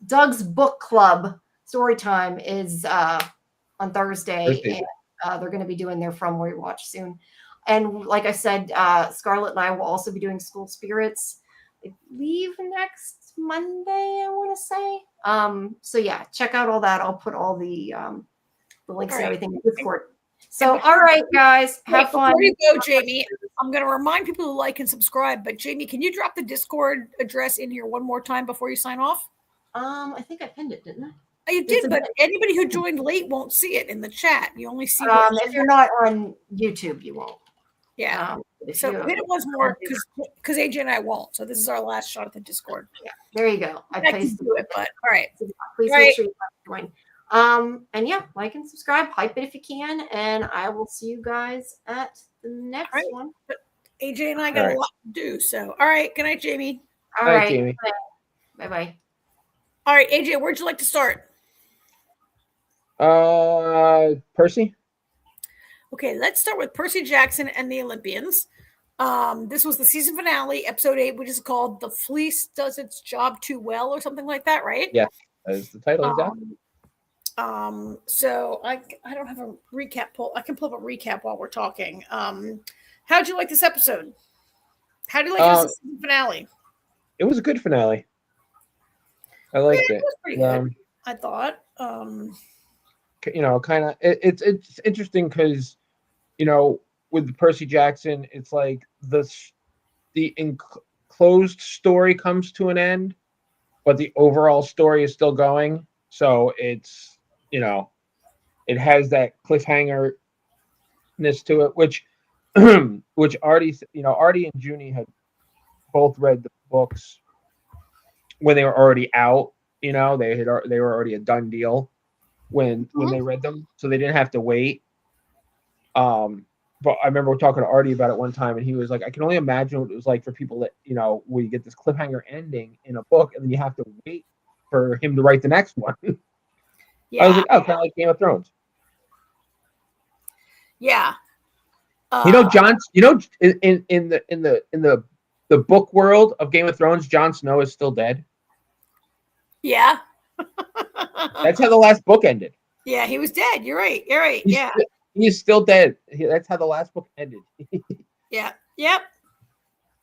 Doug's book club story time is on Thursday. And they're going to be doing their From Rewatch soon. And like I said, Scarlett and I will also be doing School Spirits, I believe, next Monday, I want to say. So yeah, check out all that. I'll put all the links and everything in Discord. So, all right, guys, have fun. Before you go, Jamie, I'm going to remind people to like and subscribe. But Jamie, can you drop the Discord address in here one more time before you sign off? I think I pinned it, didn't I? You did, but anybody who joined late won't see it in the chat. You only see if you're not on YouTube, you won't. Yeah. So hit it once more because AJ and I won't. So this is our last shot at the Discord. Yeah. There you go. I can do it, but all right. Please make sure you join. And yeah, like and subscribe, hype it if you can, and I will see you guys at the next one. But AJ and I got a lot to do. So all right. Good night, Jamie. All right, Jamie. Bye-bye. All right, AJ, where'd you like to start? Percy. Okay, let's start with Percy Jackson and the Olympians. This was the season finale, episode 8, which is called "The Fleece Does Its Job Too Well" or something like that, right? Yeah, that is the title. Exactly. So I don't have a recap poll. I can pull up a recap while we're talking. How'd you like this episode? How do you like this season finale? It was a good finale. I liked it. It was pretty good. I thought. Kind of. It's interesting because, with Percy Jackson, it's like the enclosed story comes to an end, but the overall story is still going. So it's it has that cliffhanger-ness to it, which Artie and Junie had both read the books when they were already out. They were already a done deal when they read them, so they didn't have to wait. But I remember talking to Artie about it one time, and he was like, I can only imagine what it was like for people that, where you get this cliffhanger ending in a book, and then you have to wait for him to write the next one. Yeah. I was like, oh, kind of like Game of Thrones. Yeah. Jon. In the book world of Game of Thrones, Jon Snow is still dead. Yeah. That's how the last book ended. Yeah, he was dead. You're right. He's still dead. That's how the last book ended. Yeah. Yep.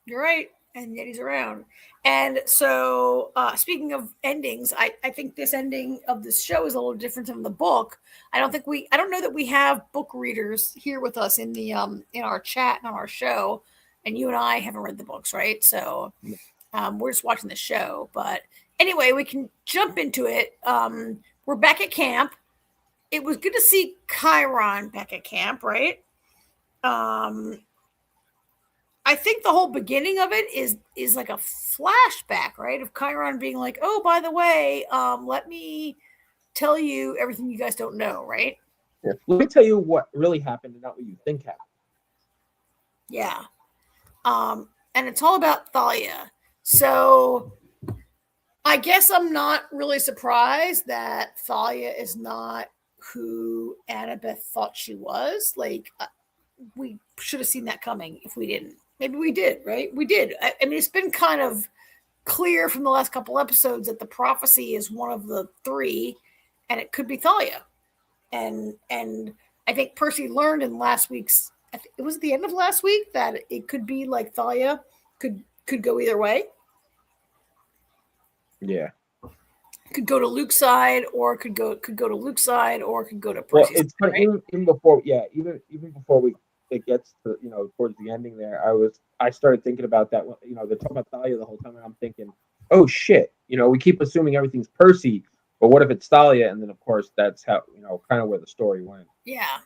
You're right. And yet he's around. And so, speaking of endings, I think this ending of this show is a little different than the book. I don't know that we have book readers here with us in the in our chat and on our show. And you and I haven't read the books, right? So, we're just watching the show. But anyway, we can jump into it. We're back at camp. It was good to see Chiron back at camp, right? I think the whole beginning of it is like a flashback, right? Of Chiron being like, oh, by the way, let me tell you everything you guys don't know, right? Yeah. Let me tell you what really happened and not what you think happened. Yeah. And it's all about Thalia. So I guess I'm not really surprised that Thalia is not who Annabeth thought she was. Like, we should have seen that coming if we didn't. Maybe we did, right? We did. I mean, it's been kind of clear from the last couple episodes that the prophecy is one of the three, and it could be Thalia. And I think Percy learned in last week's, it was the end of last week, that it could be like Thalia could go either way. Yeah. Could go to Luke's side, or could go to Luke's side, or could go to Percy's Well, it's side, right? even before, even before it gets to, towards the ending there, I started thinking about that. They're talking about Thalia the whole time, and I'm thinking, oh shit, we keep assuming everything's Percy, but what if it's Thalia? And then of course that's how, kind of where the story went. Yeah.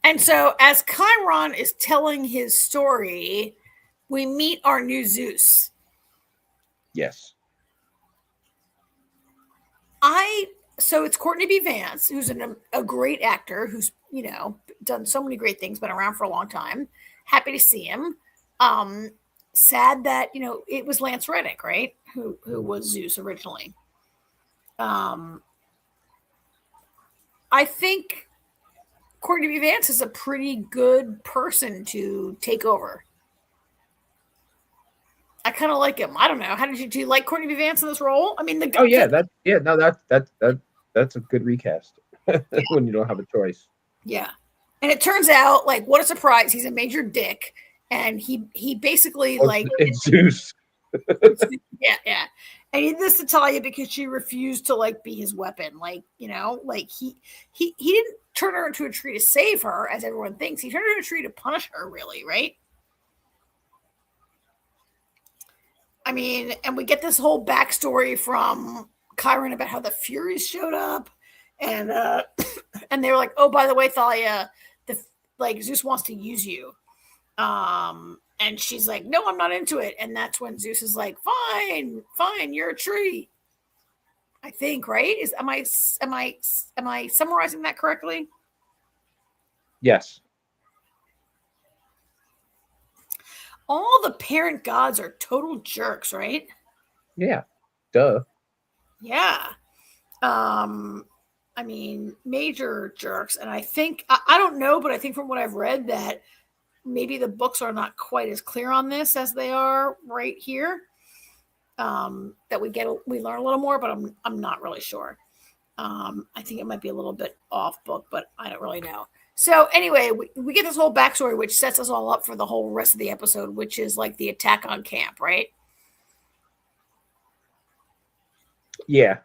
And so as Chiron is telling his story, we meet our new Zeus. Yes. So it's Courtney B. Vance, who's a great actor, who's, done so many great things, been around for a long time. Happy to see him. Sad that, it was Lance Reddick, right? Who was Zeus originally. I think Courtney B. Vance is a pretty good person to take over. I kind of like him. I don't know. Do you like Courtney B. Vance in this role? I mean, that's a good recast when you don't have a choice. Yeah. And it turns out, like, what a surprise. He's a major dick. And he basically, it's Zeus. Yeah. And he did this to Talia because she refused to, like, be his weapon. Like, he didn't turn her into a tree to save her, as everyone thinks. He turned her into a tree to punish her, really, right? I mean, and we get this whole backstory from Chiron about how the Furies showed up, and they were like, "Oh, by the way, Thalia, Zeus wants to use you," and she's like, "No, I'm not into it." And that's when Zeus is like, "Fine, you're a tree." I think, right? Am I summarizing that correctly? Yes. All the parent gods are total jerks, right? Yeah. Duh. Yeah. I mean, major jerks. And I think, I don't know, but I think from what I've read that maybe the books are not quite as clear on this as they are right here. That we learn a little more, but I'm not really sure. I think it might be a little bit off book, but I don't really know. So anyway, we get this whole backstory, which sets us all up for the whole rest of the episode, which is like the attack on camp, right? Yeah.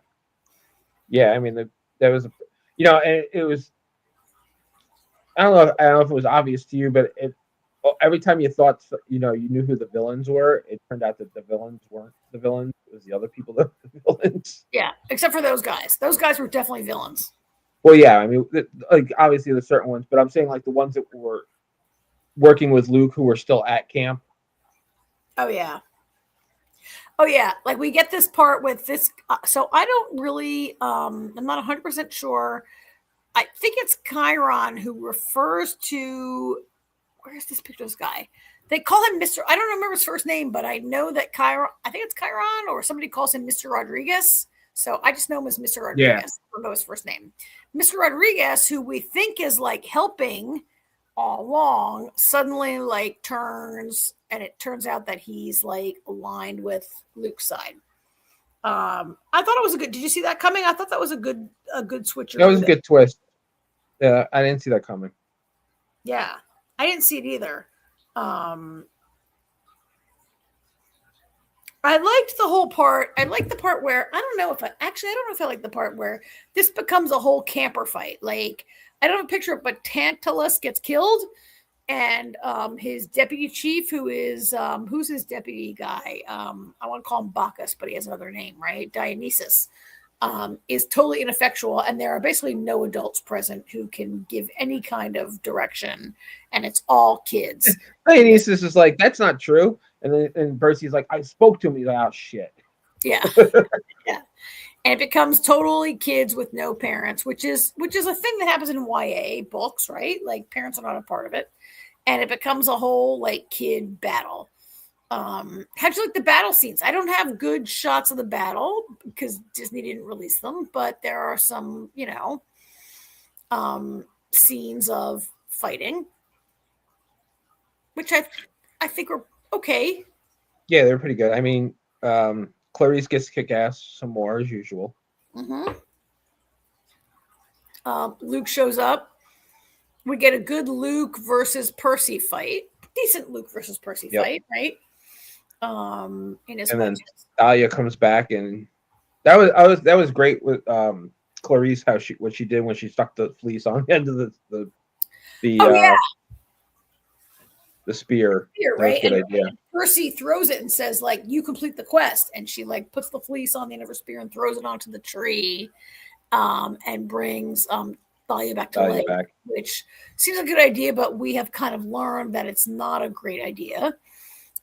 Yeah. I mean, that was, it was, I don't know if it was obvious to you, but every time you thought, you knew who the villains were, it turned out that the villains weren't the villains. It was the other people that were the villains. Yeah. Except for those guys. Those guys were definitely villains. Well, yeah, I mean, like obviously there's certain ones, but I'm saying like the ones that were working with Luke who were still at camp. Oh yeah. Like we get this part with this. So I don't really, I'm not 100% sure. I think it's Chiron who refers to, where's this picture of this guy? They call him Mr. I don't remember his first name, but I know that Chiron, I think it's Chiron, or somebody calls him Mr. Rodriguez. So I just know him as Mr. Rodriguez. Yeah. I don't know his first name. Mr. Rodriguez, who we think is like helping all along, suddenly like turns, and it turns out that he's like aligned with Luke's side. I thought it was did you see that coming? I thought that was a good switcher. That was a good twist. Yeah, I didn't see that coming. Yeah, I didn't see it either. I liked the whole part. I liked the part where I don't know if I like the part where this becomes a whole camper fight. Like, I don't have a picture of it, but Tantalus gets killed, and his deputy chief, who's his deputy guy? I want to call him Bacchus, but he has another name, right? Dionysus. Is totally ineffectual, and there are basically no adults present who can give any kind of direction, and it's all kids. Dionysus is like, that's not true. And Percy's like, I spoke to him. He's like, oh shit. Yeah. Yeah. And it becomes totally kids with no parents, which is a thing that happens in YA books, right? Like parents are not a part of it. And it becomes a whole like kid battle. How'd you like the battle scenes? I don't have good shots of the battle because Disney didn't release them, but there are some, scenes of fighting, which I think were okay. Yeah, they're pretty good. I mean, Clarice gets kick ass some more as usual. Mm-hmm. Luke shows up. We get a good Luke versus Percy fight. Decent Luke versus Percy fight, right? In his then Thalia comes back, and that was great with Clarice, what she did when she stuck the fleece on the end of the spear. Right? That was a good idea. And Percy throws it and says, like, you complete the quest. And she like puts the fleece on the end of her spear and throws it onto the tree, and brings Thalia back to life, which seems a good idea, but we have kind of learned that it's not a great idea.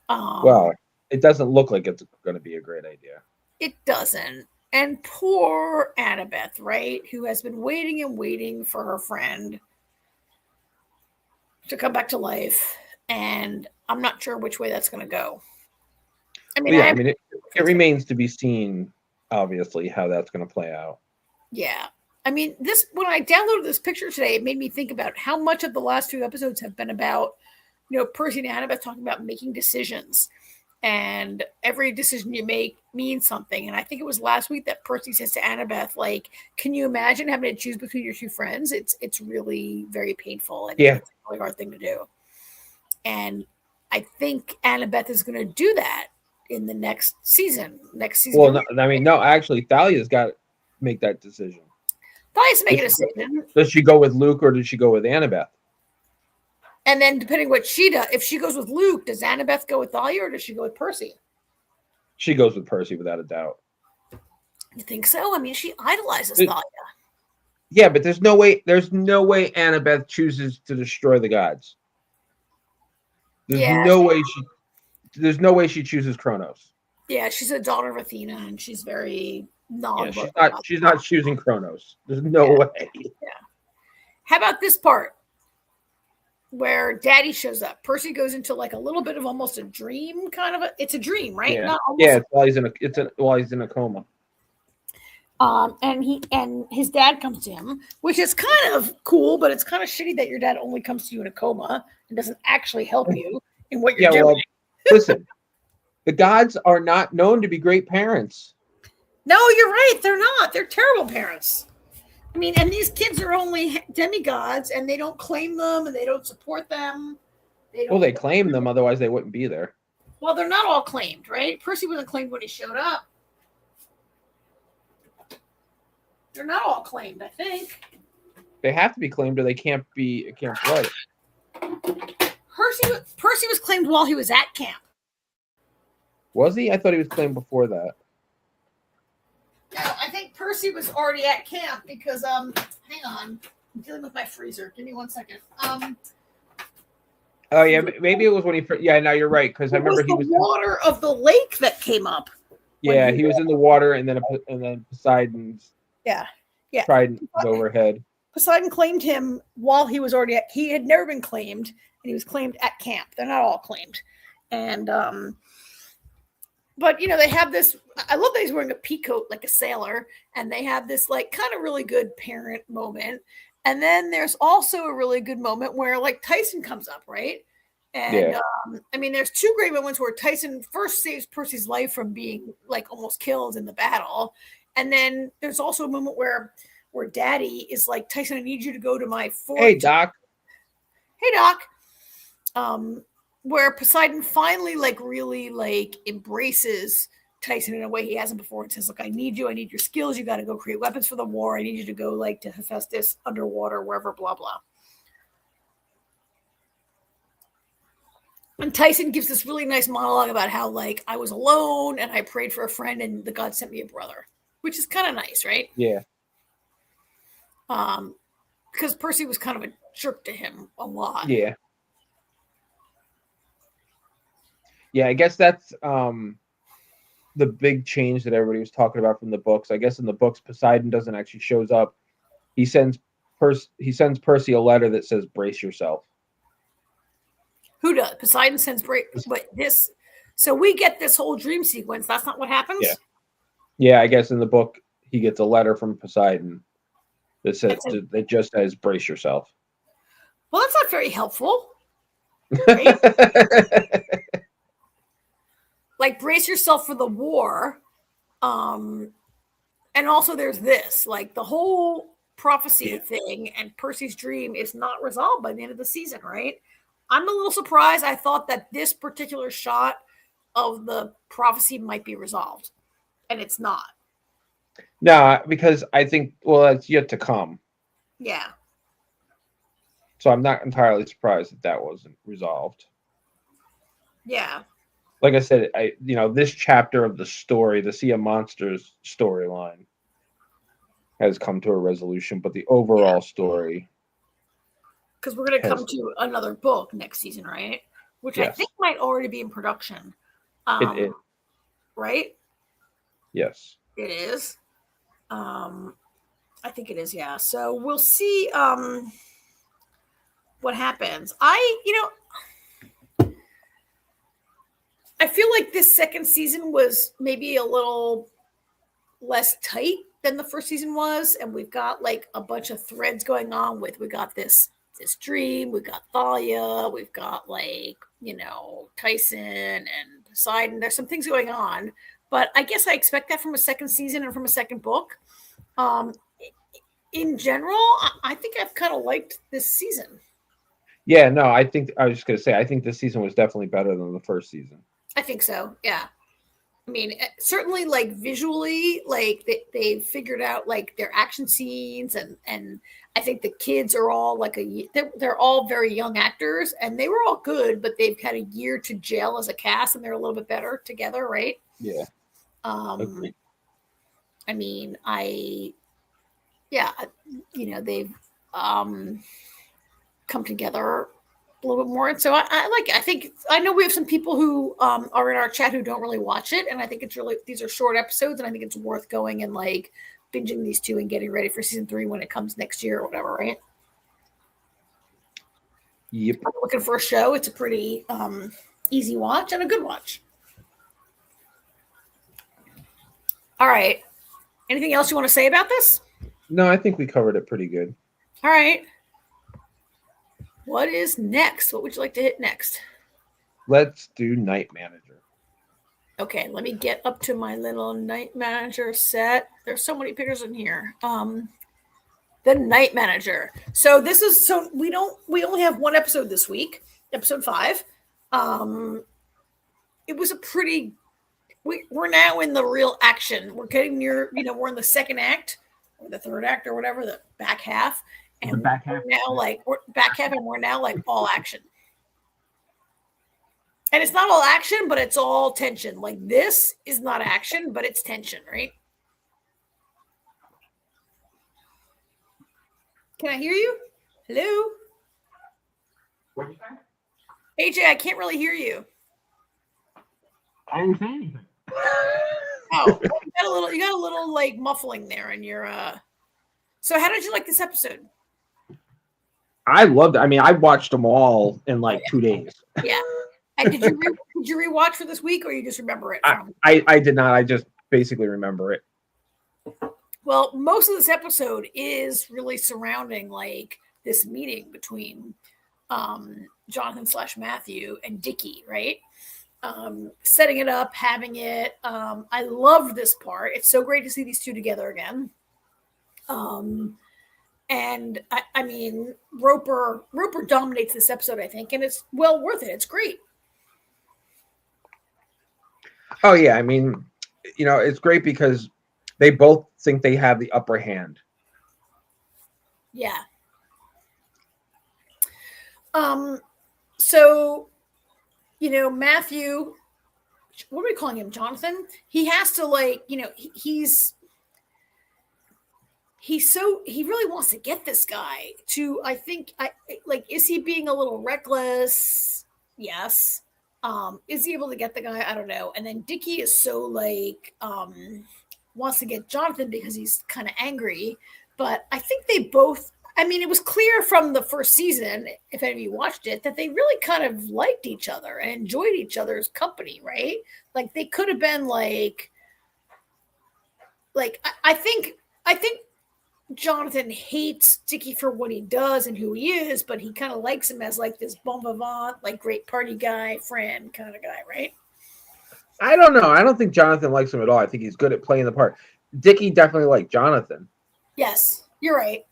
Well, it doesn't look like it's going to be a great idea. It doesn't. And poor Annabeth, right, who has been waiting and waiting for her friend to come back to life. And I'm not sure which way that's going to go. I mean, it remains to be seen, obviously, how that's going to play out. Yeah. I mean, when I downloaded this picture today, it made me think about how much of the last 2 episodes have been about, Percy and Annabeth talking about making decisions. And every decision you make means something. And I think it was last week that Percy says to Annabeth, like, can you imagine having to choose between your 2 friends? It's really very painful. And it's a really hard thing to do. And I think Annabeth is going to do that in the next season. Well, no, actually, Thalia's got to make that decision. Thalia's making a decision. Does she go with Luke or does she go with Annabeth? And then depending what she does, if she goes with Luke, does Annabeth go with Thalia or does she go with Percy? She goes with Percy without a doubt. You think so? I mean, she idolizes Thalia. Yeah, but there's no way Annabeth chooses to destroy the gods. There's no way she chooses Kronos. Yeah, she's a daughter of Athena and she's very knowledgeable. She's not choosing Kronos. There's no way. Yeah. How about this part? Where Daddy shows up. Percy goes into like a little bit of almost a dream, it's a dream, right? Yeah, it's while he's in a coma. And his dad comes to him, which is kind of cool, but it's kind of shitty that your dad only comes to you in a coma and doesn't actually help you in what you're doing. Well, listen, the gods are not known to be great parents. No, you're right. They're not. They're terrible parents. I mean, and these kids are only demigods, and they don't claim them, and they don't support them. They claim them, otherwise they wouldn't be there. Well, they're not all claimed, right? Percy wasn't claimed when he showed up. They're not all claimed, I think. They have to be claimed, or they can't flood. Percy was claimed while he was at camp. Was he? I thought he was claimed before that. No, I think Percy was already at camp because hang on, I'm dealing with my freezer. Give me 1 second. Oh yeah, maybe it was when he. Yeah, no, you're right because I remember he was the water of the lake that came up. Yeah, he was in the water, and then Poseidon's. Yeah. Trident was overhead. Poseidon claimed him while he was already. He had never been claimed, and he was claimed at camp. They're not all claimed, and but they have this. I love that he's wearing a pea coat like a sailor, and they have this like kind of really good parent moment. And then there's also a really good moment where like Tyson comes up, right? And I mean, there's 2 great moments where Tyson first saves Percy's life from being like almost killed in the battle, and then there's also a moment where Daddy is like, Tyson, I need you to go to my fort. Hey Doc. Where Poseidon finally like really like embraces Tyson in a way he hasn't before and says, look, I need you. I need your skills. You got to go create weapons for the war. I need you to go like to Hephaestus underwater, wherever, blah, blah. And Tyson gives this really nice monologue about how like I was alone and I prayed for a friend and the God sent me a brother, which is kind of nice, right? Yeah. Because Percy was kind of a jerk to him a lot. Yeah. Yeah, I guess that's the big change that everybody was talking about from the books. I guess in the books, Poseidon doesn't actually shows up. He sends Percy a letter that says, brace yourself. Who does? Poseidon sends but this. So we get this whole dream sequence. That's not what happens? Yeah, I guess in the book, he gets a letter from Poseidon that just says, brace yourself. Well, that's not very helpful. Right? like brace yourself for the war. And also there's this, like the whole prophecy thing and Percy's dream is not resolved by the end of the season, right? I'm a little surprised. I thought that this particular shot of the prophecy might be resolved, and it's not. No, because I think, well, that's yet to come. Yeah. So I'm not entirely surprised that wasn't resolved. Yeah. Like I said, this chapter of the story, the Sea of Monsters storyline, has come to a resolution, but the overall story, because we're going to come to another book next season, right? Which I think might already be in production. It right? Yes. It is. I think it is, yeah. So we'll see what happens. I feel like this second season was maybe a little less tight than the first season was, and we've got like a bunch of threads going on with, we got this dream, we've got Thalia, we've got like, Tyson and Poseidon. There's some things going on, but I guess I expect that from a second season and from a second book. In general, I think I've kind of liked this season. Yeah, no, I think I was just going to say, I think this season was definitely better than the first season. I think so. Yeah. I mean, certainly like visually, like they figured out like their action scenes, and I think the kids are all like they're all very young actors, and they were all good, but they've had a year to gel as a cast, and they're a little bit better together, right? Yeah. I mean, they've come together a little bit more. And so I think I know we have some people who are in our chat who don't really watch it, and I think it's really, these are short episodes, and I think it's worth going and like binging these two and getting ready for season 3 when it comes next year or whatever, right? Yep. If I'm looking for a show, it's a pretty easy watch and a good watch. All right. Anything else you want to say about this? No, I think we covered it pretty good. All right. What is next? What would you like to hit next? Let's do Night Manager. Okay, let me get up to my little Night Manager set. There's so many pictures in here. The Night Manager. So we only have one episode this week, episode 5. It was a pretty, we're now in the real action. We're getting near, we're in the second act or the third act or whatever, the back half. And the back half. We're back half, and we're now like all action. And it's not all action, but it's all tension. Like this is not action, but it's tension, right? Can I hear you? Hello? What did you say? AJ, I can't really hear you. I didn't say anything. Oh, you got a little like muffling there in your So how did you like this episode? I loved it. I mean, I watched them all in like 2 days. Yeah. And did you rewatch for this week, or you just remember it? I did not. I just basically remember it. Well, most of this episode is really surrounding like this meeting between Jonathan/Matthew and Dickie, right? Setting it up, having it. I love this part. It's so great to see these two together again. And I mean, Roper dominates this episode, I think, and it's well worth it. It's great. Oh yeah, I mean, it's great because they both think they have the upper hand. Yeah. So, Matthew, what are we calling him? Jonathan? He has to like, he really wants to get this guy to, I think, is he being a little reckless? Yes. Is he able to get the guy? I don't know. And then Dickie is so like, wants to get Jonathan because he's kind of angry. But I think they both, I mean, it was clear from the first season, if any of you watched it, that they really kind of liked each other and enjoyed each other's company, right? Like they could have been like I think Jonathan hates Dickie for what he does and who he is, but he kind of likes him as like this bon vivant, like great party guy, friend kind of guy, right? I don't know. I don't think Jonathan likes him at all. I think he's good at playing the part. Dickie definitely liked Jonathan. Yes, you're right.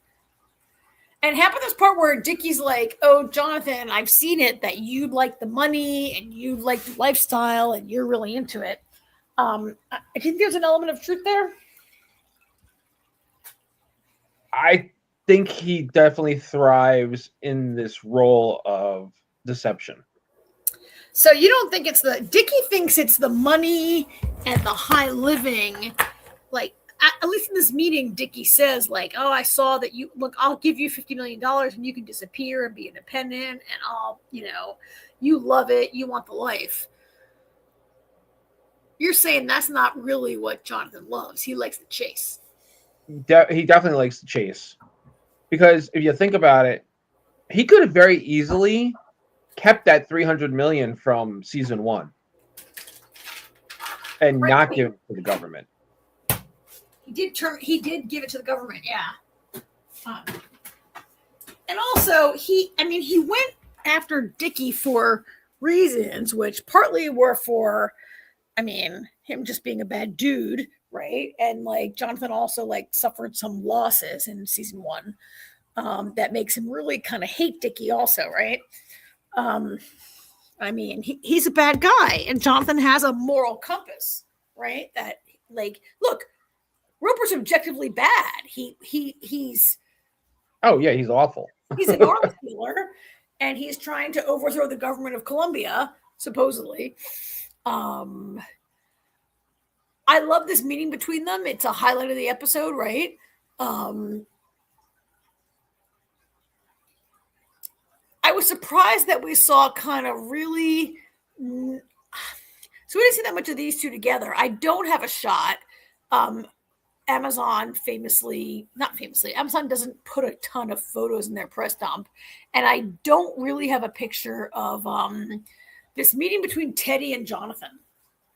And happened this part where Dickie's like, "Oh, Jonathan, I've seen it that you like the money and you like the lifestyle and you're really into it." I think there's an element of truth there. I think he definitely thrives in this role of deception. So you don't think it's Dickie thinks it's the money and the high living, like at least in this meeting, Dickie says, like, "Oh, I saw that you look. I'll give you $50 million and you can disappear and be independent, and I'll, you love it. You want the life." You're saying that's not really what Jonathan loves. He likes the chase. He definitely likes the chase, because if you think about it, he could have very easily kept that 300 million from season 1 and not give it to the government. He did give it to the government, yeah. And also, he went after Dickie for reasons, which partly were for, him just being a bad dude, right? And like Jonathan also like suffered some losses in season 1 that makes him really kind of hate Dickie also, right? He's a bad guy, and Jonathan has a moral compass, right? That like, look, Roper's objectively bad. He's oh yeah, he's awful. He's an arms dealer, and he's trying to overthrow the government of Colombia, supposedly. I love this meeting between them. It's a highlight of the episode, right? I was surprised that we saw kind of really. So we didn't see that much of these two together. I don't have a shot. Amazon Amazon doesn't put a ton of photos in their press dump. And I don't really have a picture of this meeting between Teddy and Jonathan,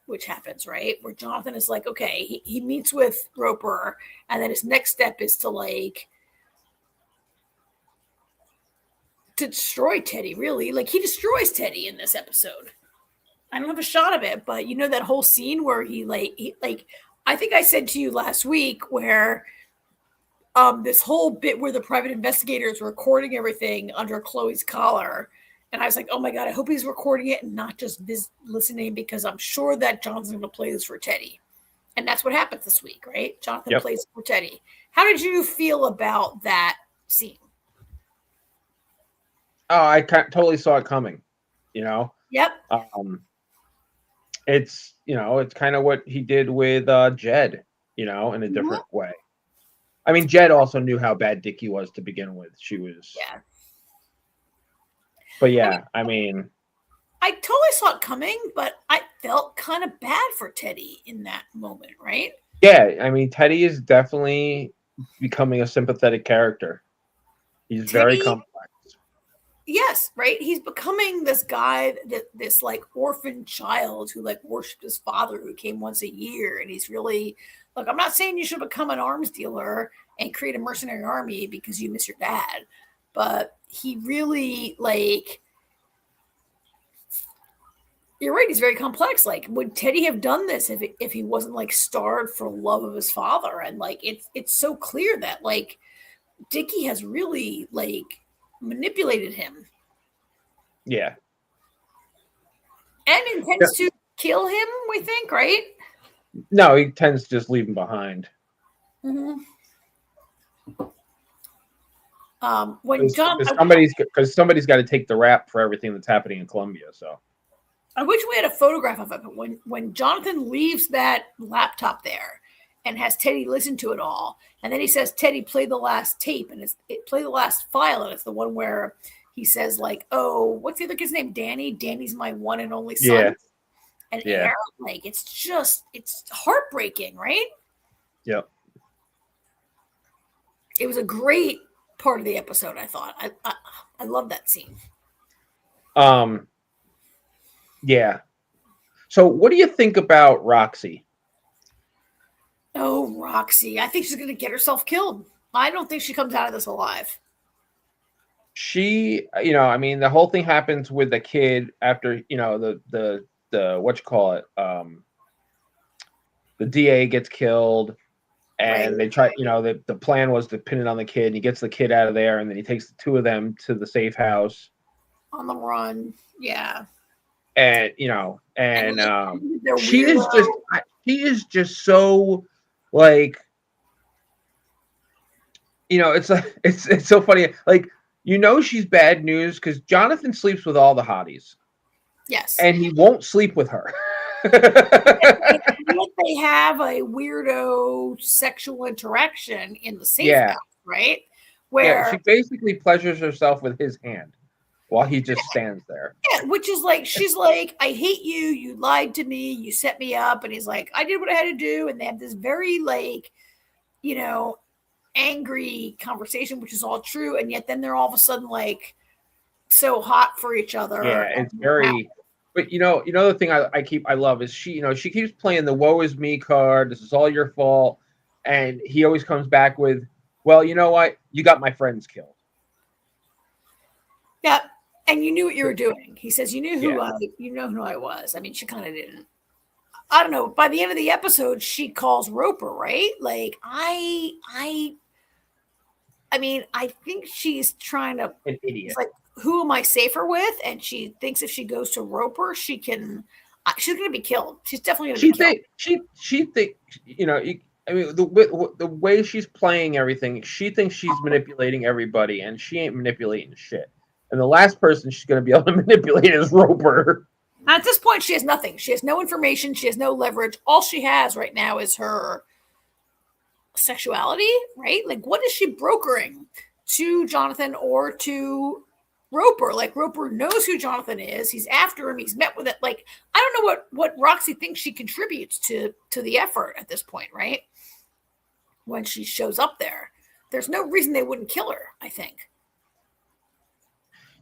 which happens, right? Where Jonathan is like, okay, he meets with Roper, and then his next step is to destroy Teddy, really. Like, he destroys Teddy in this episode. I don't have a shot of it, but that whole scene where he I think I said to you last week where this whole bit where the private investigator is recording everything under Chloe's collar. And I was like, oh my God, I hope he's recording it and not just listening, because I'm sure that Jonathan's going to play this for Teddy. And that's what happens this week, right? Jonathan plays for Teddy. How did you feel about that scene? Oh, I totally saw it coming, Yep. It's, it's kind of what he did with Jed, in a different way. I mean, Jed also knew how bad Dickie was to begin with. She was. Yeah. But yeah, I totally saw it coming, but I felt kind of bad for Teddy in that moment, right? Yeah, Teddy is definitely becoming a sympathetic character. He's very complex. Yes, right. He's becoming this guy, this like orphan child who like worshipped his father, who came once a year, and he's really, look, I'm not saying you should become an arms dealer and create a mercenary army because you miss your dad, but he really, like, you're right, he's very complex. Like, would Teddy have done this if he wasn't like starved for love of his father? And like, it's so clear that like Dickie has really like manipulated him. Yeah. And intends to kill him, we think, right? No, he tends to just leave him behind. Mm-hmm. Somebody's got to take the rap for everything that's happening in Colombia. So I wish we had a photograph of it. But when Jonathan leaves that laptop there and has Teddy listen to it all, and then he says, "Teddy, play the last tape," and play the last file, and it's the one where he says, like, "Oh, what's the other kid's name? Danny. Danny's my one and only son." Yeah. And Aaron, like, it's heartbreaking, right? Yep. It was a great part of the episode, I thought. I love that scene. Yeah. So what do you think about Roxy? Oh, Roxy. I think she's going to get herself killed. I don't think she comes out of this alive. She, the whole thing happens with the kid after, the the DA gets killed, and Right. they try, the plan was to pin it on the kid, and he gets the kid out of there, and then he takes the two of them to the safe house. On the run. Yeah. And they're she is weirdo. just so like, it's so funny. Like, she's bad news because Jonathan sleeps with all the hotties, Yes. and he won't sleep with her. Yet they have a weirdo sexual interaction in the safe Yeah. house, right? Yeah, Where she basically pleasures herself with his hand while he just stands there. yeah, which is like, she's like, I hate you. You lied to me. You set me up. And he's like, I did what I had to do. And they have this very like, angry conversation, which is all true. And yet then they're all of a sudden like so hot for each other. Yeah, it's very. But the thing I love is she keeps playing the woe is me card. This is all your fault, and he always comes back with, well, you know what? You got my friends killed. Yeah, and you knew what you were doing. He says you knew who I was. I mean, she kind of didn't. I don't know. By the end of the episode, she calls Roper, right? Like I mean, I think she's trying to. An idiot. It's like, who am I safer with? And she thinks if she goes to Roper, she's going to be killed. She's definitely going to be killed. She think, I mean, the way she's playing everything, she thinks she's manipulating everybody, and she ain't manipulating shit. And the last person she's going to be able to manipulate is Roper. At this point, she has nothing. She has no information. She has no leverage. All she has right now is her sexuality, right? Like, what is she brokering to Jonathan or to Roper? Like, Roper knows who Jonathan is. He's after him. He's met with it. Like, I don't know what Roxy thinks she contributes to the effort at this point, right? When she shows up there, there's no reason they wouldn't kill her, I think.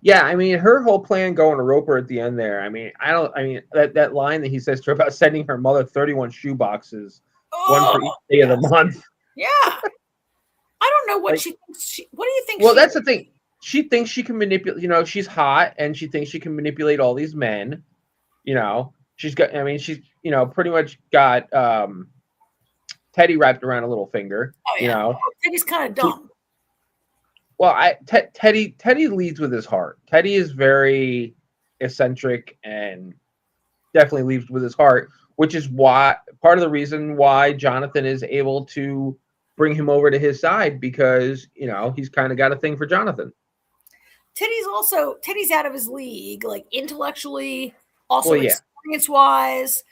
Yeah, I mean, her whole plan going to Roper at the end there. I mean, that line that he says to her about sending her mother 31 shoe boxes, one for each day of the month. Yeah. I don't know what she thinks. What do you think? Well, that's the thing. She thinks she can manipulate, she's hot, and she thinks she can manipulate all these men. She's pretty much got Teddy wrapped around a little finger. Oh, yeah. Teddy's kind of dumb. Well, Teddy leads with his heart. Teddy is very eccentric and definitely leads with his heart, which is why part of the reason why Jonathan is able to bring him over to his side, because he's kind of got a thing for Jonathan. Teddy's out of his league, like intellectually, also experience wise,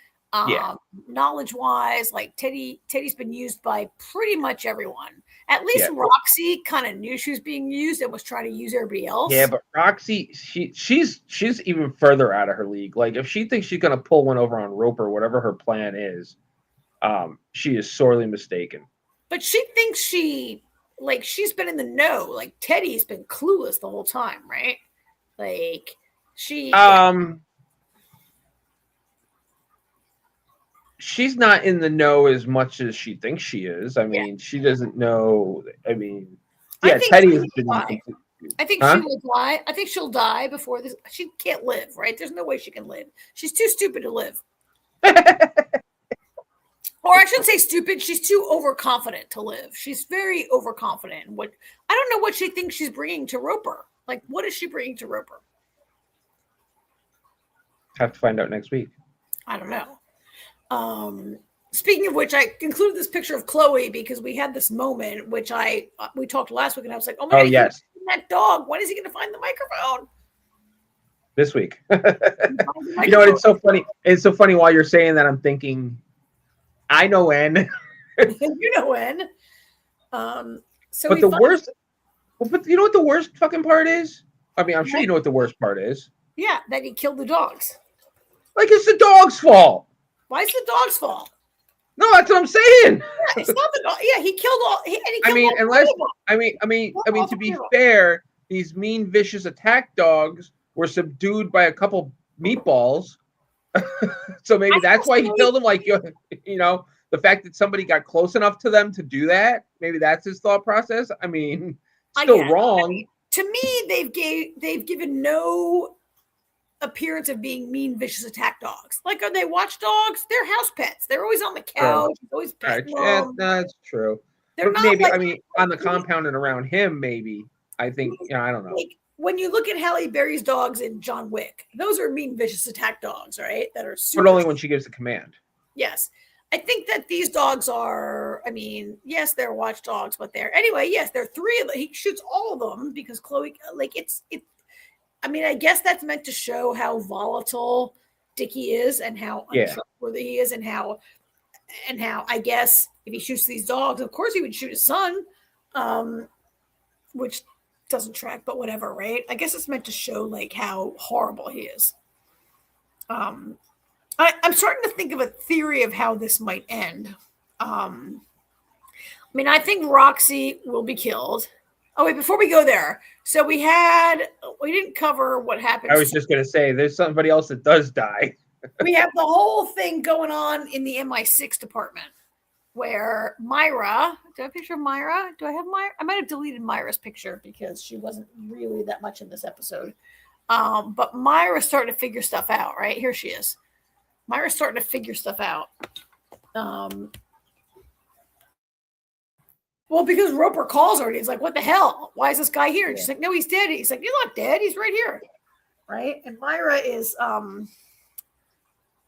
knowledge wise. Like Teddy's been used by pretty much everyone. At least Roxy kind of knew she was being used and was trying to use everybody else. Yeah, but Roxy, she's even further out of her league. Like, if she thinks she's gonna pull one over on Roper, whatever her plan is, she is sorely mistaken. But she thinks she's been in the know. Like, Teddy's been clueless the whole time, right? Like, she's not in the know as much as she thinks she is. I mean, she doesn't know. I mean, Teddy has been. I think she will die. I think she'll die before this. She can't live, right? There's no way she can live. She's too stupid to live. Or I shouldn't say stupid. She's too overconfident to live. She's very overconfident. I don't know what she thinks she's bringing to Roper. Like, what is she bringing to Roper? Have to find out next week. I don't know. Speaking of which, I included this picture of Chloe because we had this moment, which we talked last week, and I was like, "Oh my God, yes, that dog! When is he going to find the microphone?" This week. It's so funny. It's so funny while you're saying that. I'm thinking, I know when. You know when. But the worst. But you know what the worst fucking part is? I mean, I'm sure you know what the worst part is. Yeah, that he killed the dogs. Like, it's the dog's fault. Why is the dog's fault? No, that's what I'm saying. Yeah, it's not the dog. Yeah, he killed all. To be fair, these mean, vicious attack dogs were subdued by a couple meatballs. So maybe that's why he killed them. Like, the fact that somebody got close enough to them to do that, maybe that's his thought process. I mean, still wrong. To me, they've given no appearance of being mean, vicious attack dogs. Like, are they watchdogs? They're house pets. They're always on the couch, always petting them. That's true. They're But not maybe, like, I mean, on the compound and around him, maybe. I think, I don't know. like when you look at Halle Berry's dogs in John Wick, those are mean, vicious attack dogs, right? That are super. But only when she gives the command. Yes. I think that these dogs are, I mean, yes, they're watchdogs, but anyway, yes, they're three of them. He shoots all of them because Chloe, like, I mean, I guess that's meant to show how volatile Dickie is and how untrustworthy he is and how I guess if he shoots these dogs, of course he would shoot his son, which doesn't track, but whatever, right? I guess it's meant to show like how horrible he is. I'm starting to think of a theory of how this might end. I mean, I think Roxy will be killed. Oh, wait, before we go there. So we didn't cover what happened. I was just going to say, there's somebody else that does die. We have the whole thing going on in the MI6 department where Myra, do I have a picture of Myra? Do I have Myra? I might have deleted Myra's picture because she wasn't really that much in this episode. But Myra's starting to figure stuff out, right? Here she is. Myra's starting to figure stuff out. Well, because Roper calls her and he's like, what the hell? Why is this guy here? And she's like, no, he's dead. He's like, you're not dead. He's right here. Right? And Myra is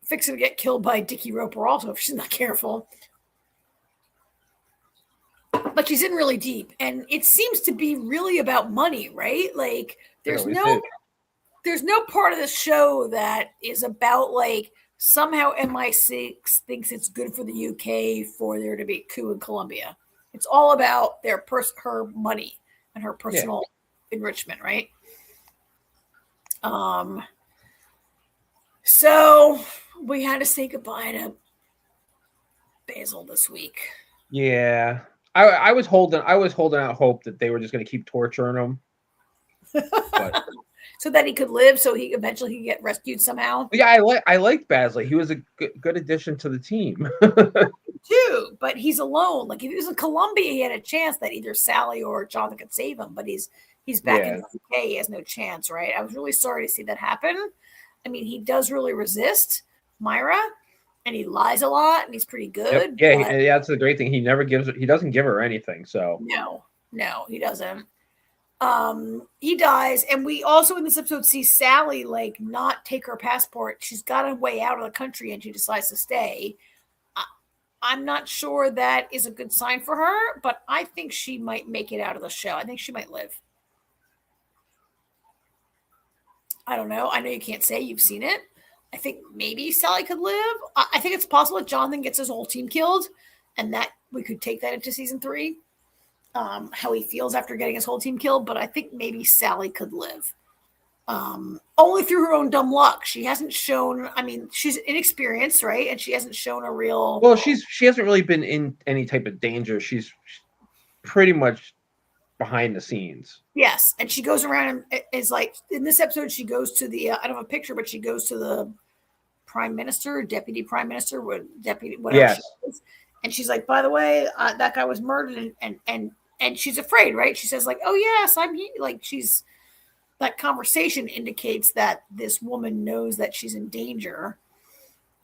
fixing to get killed by Dickie Roper also if she's not careful. But she's in really deep. And it seems to be really about money, right? Like there's no part of the show that is about like somehow MI6 thinks it's good for the UK for there to be a coup in Colombia. It's all about her money and her personal enrichment, right? So we had to say goodbye to Basil this week. Yeah. I was holding out hope that they were just going to keep torturing him. But so that he could live, so he eventually could get rescued somehow. Yeah, I liked Basley. He was a good addition to the team. Too, but he's alone. Like if he was in Colombia, he had a chance that either Sally or Jonathan could save him. But he's back in the UK. He has no chance, right? I was really sorry to see that happen. I mean, he does really resist Myra, and he lies a lot, and he's pretty good. Yep. Yeah, that's the great thing. He doesn't give her anything. So no, he doesn't. He dies, and we also in this episode see Sally like not take her passport. She's got a way out of the country, and she decides to stay. I'm not sure that is a good sign for her, but I think she might make it out of the show. I think she might live. I don't know. I know you can't say you've seen it. I think maybe Sally could live. I think it's possible that Jonathan gets his whole team killed, and that we could take that into season 3. How he feels after getting his whole team killed, but I think maybe Sally could live. Only through her own dumb luck. She hasn't shown, I mean, she's inexperienced, right? And she hasn't shown a real... Well, she hasn't really been in any type of danger. She's pretty much behind the scenes. Yes, and she goes around and is like, in this episode, she goes to the, I don't have a picture, but she goes to the prime minister, deputy prime minister, deputy, whatever she is. And she's like, by the way, that guy was murdered, and she's afraid, right? She says like, oh yes, I'm here. Like that conversation indicates that this woman knows that she's in danger.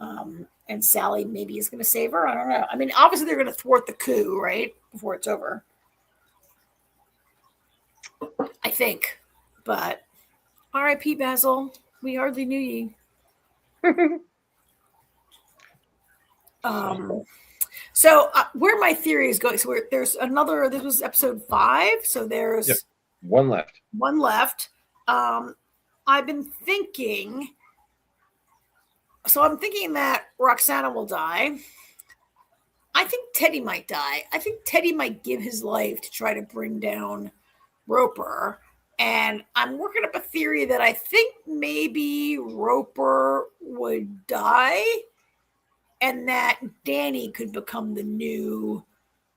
And Sally maybe is going to save her. I don't know. I mean, obviously they're going to thwart the coup, right? Before it's over. I think. But R.I.P. Basil. We hardly knew ye. So where my theory is going, so there's another, this was episode 5, so there's one left. I've been thinking, so I'm thinking that Roxana will die. I think Teddy might die. I think Teddy might give his life to try to bring down Roper. And I'm working up a theory that I think maybe Roper would die and that Danny could become the new,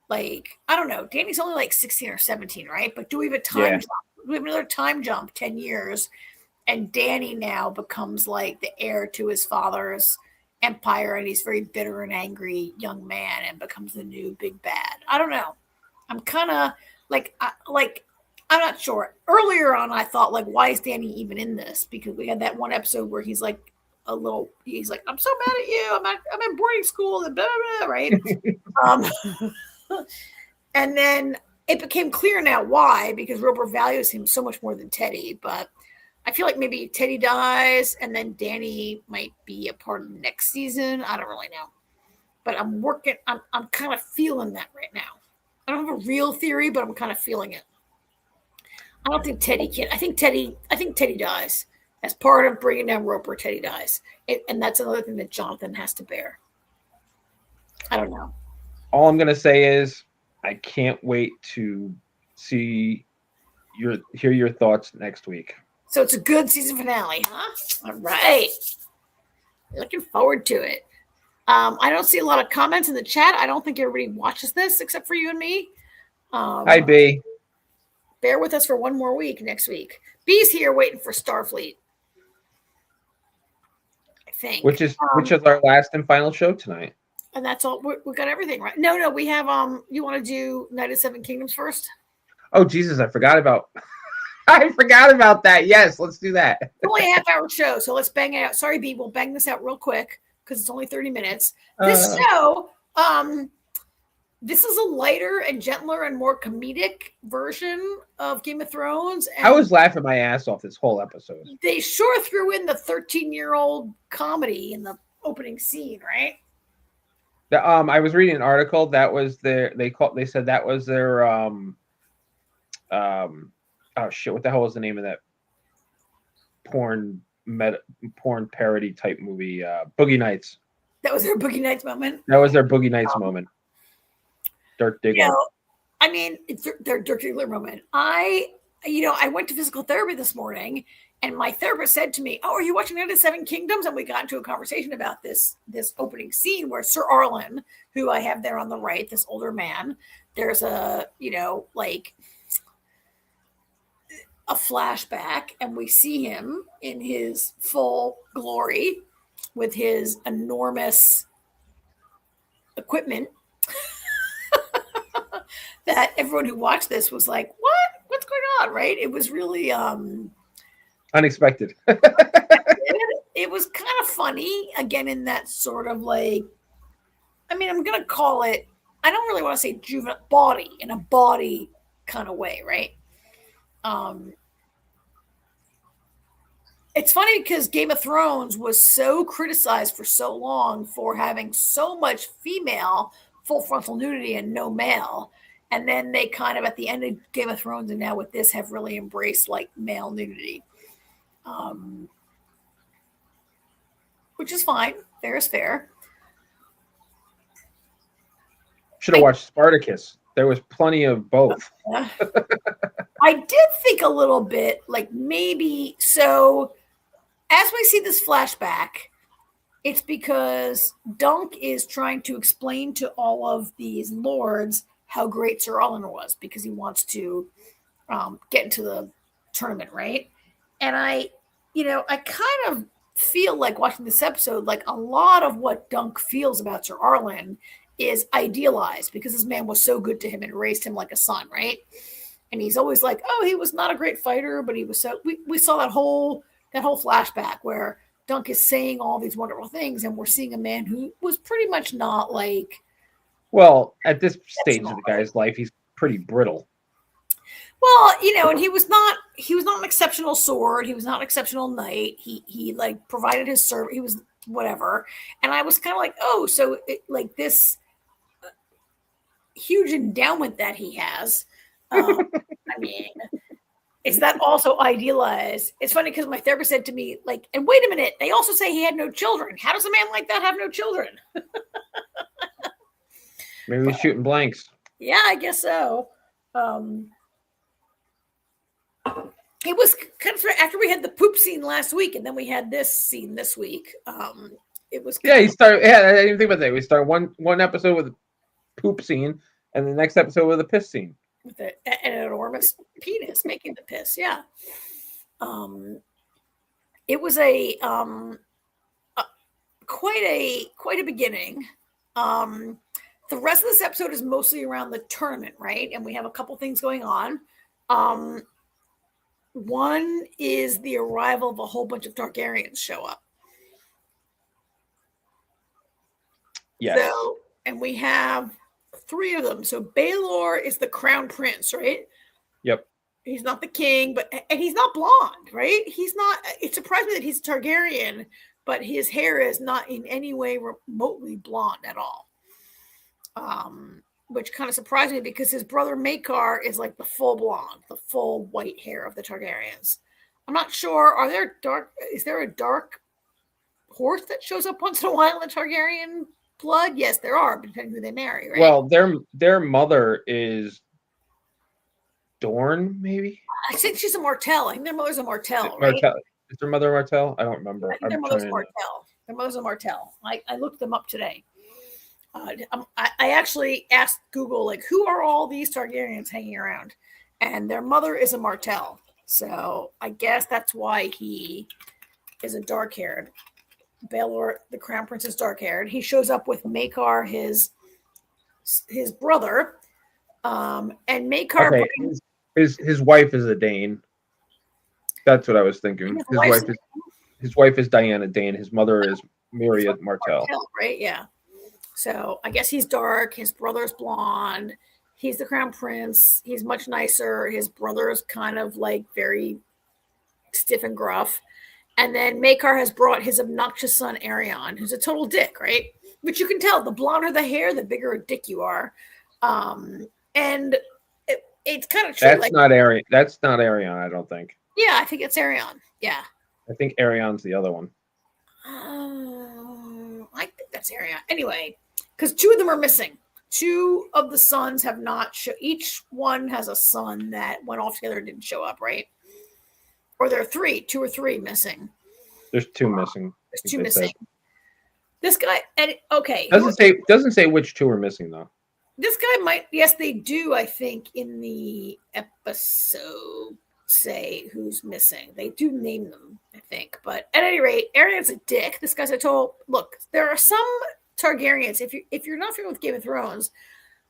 like, I don't know. Danny's only like 16 or 17, right? But do we have a time jump? We have another time jump, 10 years. And Danny now becomes like the heir to his father's empire. And he's very bitter and angry young man and becomes the new big bad. I don't know. I'm kind of like, I not sure. Earlier on, I thought, like, why is Danny even in this? Because we had that one episode where he's like, he's like, I'm so mad at you. I'm in boarding school and blah, blah, blah, right? And then it became clear now why, because Roper values him so much more than Teddy. But I feel like maybe Teddy dies and then Danny might be a part of next season. I don't really know. But I'm kind of feeling that right now. I don't have a real theory, but I'm kind of feeling it. I don't think Teddy can. I think Teddy dies. As part of bringing down Roper, Teddy dies. And that's another thing that Jonathan has to bear. I don't know. All I'm going to say is I can't wait to hear your thoughts next week. So it's a good season finale, huh? All right. Looking forward to it. I don't see a lot of comments in the chat. I don't think everybody watches this except for you and me. Hi, B. Bear with us for one more week next week. B's here waiting for Starfleet. I think. Which is our last and final show tonight. And that's all. We got everything right. No, we have. You want to do Night of Seven Kingdoms first? Oh Jesus, I forgot about that. Yes, let's do that. It's only a half-hour show, so let's bang it out. Sorry, B, we'll bang this out real quick because it's only 30 minutes. This show, this is a lighter and gentler and more comedic version of Game of Thrones. And I was laughing my ass off this whole episode. They sure threw in the 13-year-old comedy in the opening scene, right? I was reading an article that was they said that was their oh shit, what the hell was the name of that porn parody type movie? Boogie Nights. That was their Boogie Nights moment. That was their Boogie Nights moment. Dirk Diggler. You know, I mean, it's their Dirk Diggler moment. I went to physical therapy this morning, and my therapist said to me, "Oh, are you watching Night of Seven Kingdoms?" And we got into a conversation about this opening scene where Sir Harlan, who I have there on the right, this older man, there's a flashback, and we see him in his full glory with his enormous equipment that everyone who watched this was like, what's going on, right? It was really unexpected. It was kind of funny, again, in that sort of like, I mean, I'm going to call it, I don't really want to say juvenile, in a body kind of way, right? It's funny because Game of Thrones was so criticized for so long for having so much female full frontal nudity and no male. And then they kind of at the end of Game of Thrones and now with this have really embraced like male nudity. Which is fine. Fair is fair. Should have watched Spartacus. There was plenty of both. I did think a little bit like maybe so as we see this flashback, it's because Dunk is trying to explain to all of these lords how great Sir Harlan was because he wants to get into the tournament, right? And I kind of feel like watching this episode, like a lot of what Dunk feels about Sir Harlan is idealized because this man was so good to him and raised him like a son, right? And he's always like, oh, he was not a great fighter, but he was so. We saw that whole flashback where Dunk is saying all these wonderful things, and we're seeing a man who was pretty much not like. Well, at this stage of the guy's life, he's pretty brittle. Well, and he was not an exceptional sword. He was not an exceptional knight. He like provided his service. He was whatever. And I was kind of like, oh, so like this huge endowment that he has. I mean, is that also idealized? It's funny because my therapist said to me, like, and wait a minute, they also say he had no children. How does a man like that have no children? Maybe he's shooting blanks. Yeah, I guess so. It was kind of after we had the poop scene last week, and then we had this scene this week. It was he started. Yeah, I didn't think about that. We start one episode with a poop scene, and the next episode with a piss scene. With an enormous penis making the piss. Yeah. It was quite a beginning. The rest of this episode is mostly around the tournament, right? And we have a couple things going on. One is the arrival of a whole bunch of Targaryens show up. Yes. So, and we have 3 of them. So Baelor is the crown prince, right? Yep. He's not the king, and he's not blonde, right? He's not. It surprised me that he's a Targaryen, but his hair is not in any way remotely blonde at all. Which kind of surprised me because his brother Maekar is like the full blonde, the full white hair of the Targaryens. I'm not sure. Is there a dark horse that shows up once in a while in Targaryen blood? Yes, there are, depending who they marry, right? Well, their mother is Dorne, maybe. I think she's a Martell. I think their mother's a Martell, right? Martell. Is their mother Martell? I don't remember. I think their mother's Martell. Their mother's a Martell. I looked them up today. I actually asked Google, like, who are all these Targaryens hanging around? And their mother is a Martell. So I guess that's why he is a dark-haired. Baelor, the crown prince, is dark-haired. He shows up with Maekar, his brother. And Maekar... Okay, his wife is a Dane. That's what I was thinking. His wife is Diana Dane. His mother is Myriad Martell. Right, yeah. So I guess he's dark. His brother's blonde. He's the crown prince. He's much nicer. His brother's kind of like very stiff and gruff. And then Maekar has brought his obnoxious son Aerion, who's a total dick, right? Which you can tell. The blonder the hair, the bigger a dick you are. And it's kind of true. That's not Aerion. That's not Aerion, I don't think. Yeah, I think it's Aerion. Yeah. I think Aerion's the other one. I think that's Aerion. Anyway, because 2 of them are missing. 2 of the sons have not each one has a son that went off together and didn't show up, right? Or there are 2 or 3 missing. There's 2 missing. There's 2 missing. This guy, and okay. Doesn't say which 2 are missing though. This guy might, yes, they do, I think, in the episode say who's missing. They do name them, I think. But at any rate, Aerion's a dick. This guy's a total look. There are some Targaryens, if you're not familiar with Game of Thrones,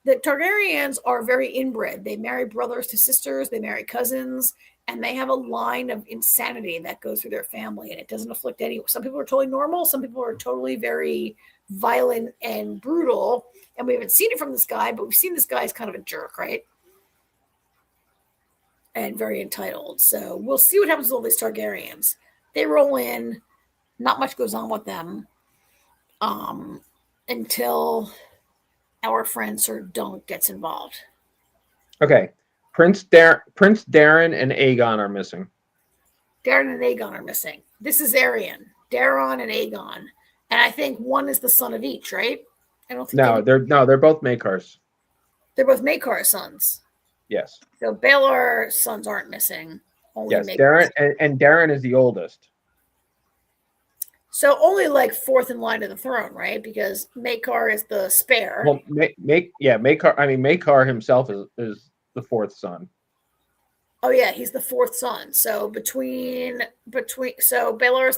the Targaryens are very inbred. They marry brothers to sisters, they marry cousins, and they have a line of insanity that goes through their family, and it doesn't afflict anyone. Some people are totally normal, some people are totally very violent and brutal, and we haven't seen it from this guy, but we've seen this guy as kind of a jerk, right? And very entitled. So we'll see what happens with all these Targaryens. They roll in, not much goes on with them, until our friend Sir Dunk gets involved. Okay. Prince Darren and Aegon are missing. Darren and Aegon are missing. This is Aerion, Daron and Aegon. And I think one is the son of each, right? I don't think they're both Maekars. They're both Maekar sons. Yes. So Baelor's sons aren't missing. Only yes, Maekar. Darren and Darren is the oldest. So only like 4th in line to the throne, right? Because Maekar is the spare. Well, Maekar. I mean, Maekar himself is the 4th son. Oh yeah, he's the 4th son. So between so Baelor's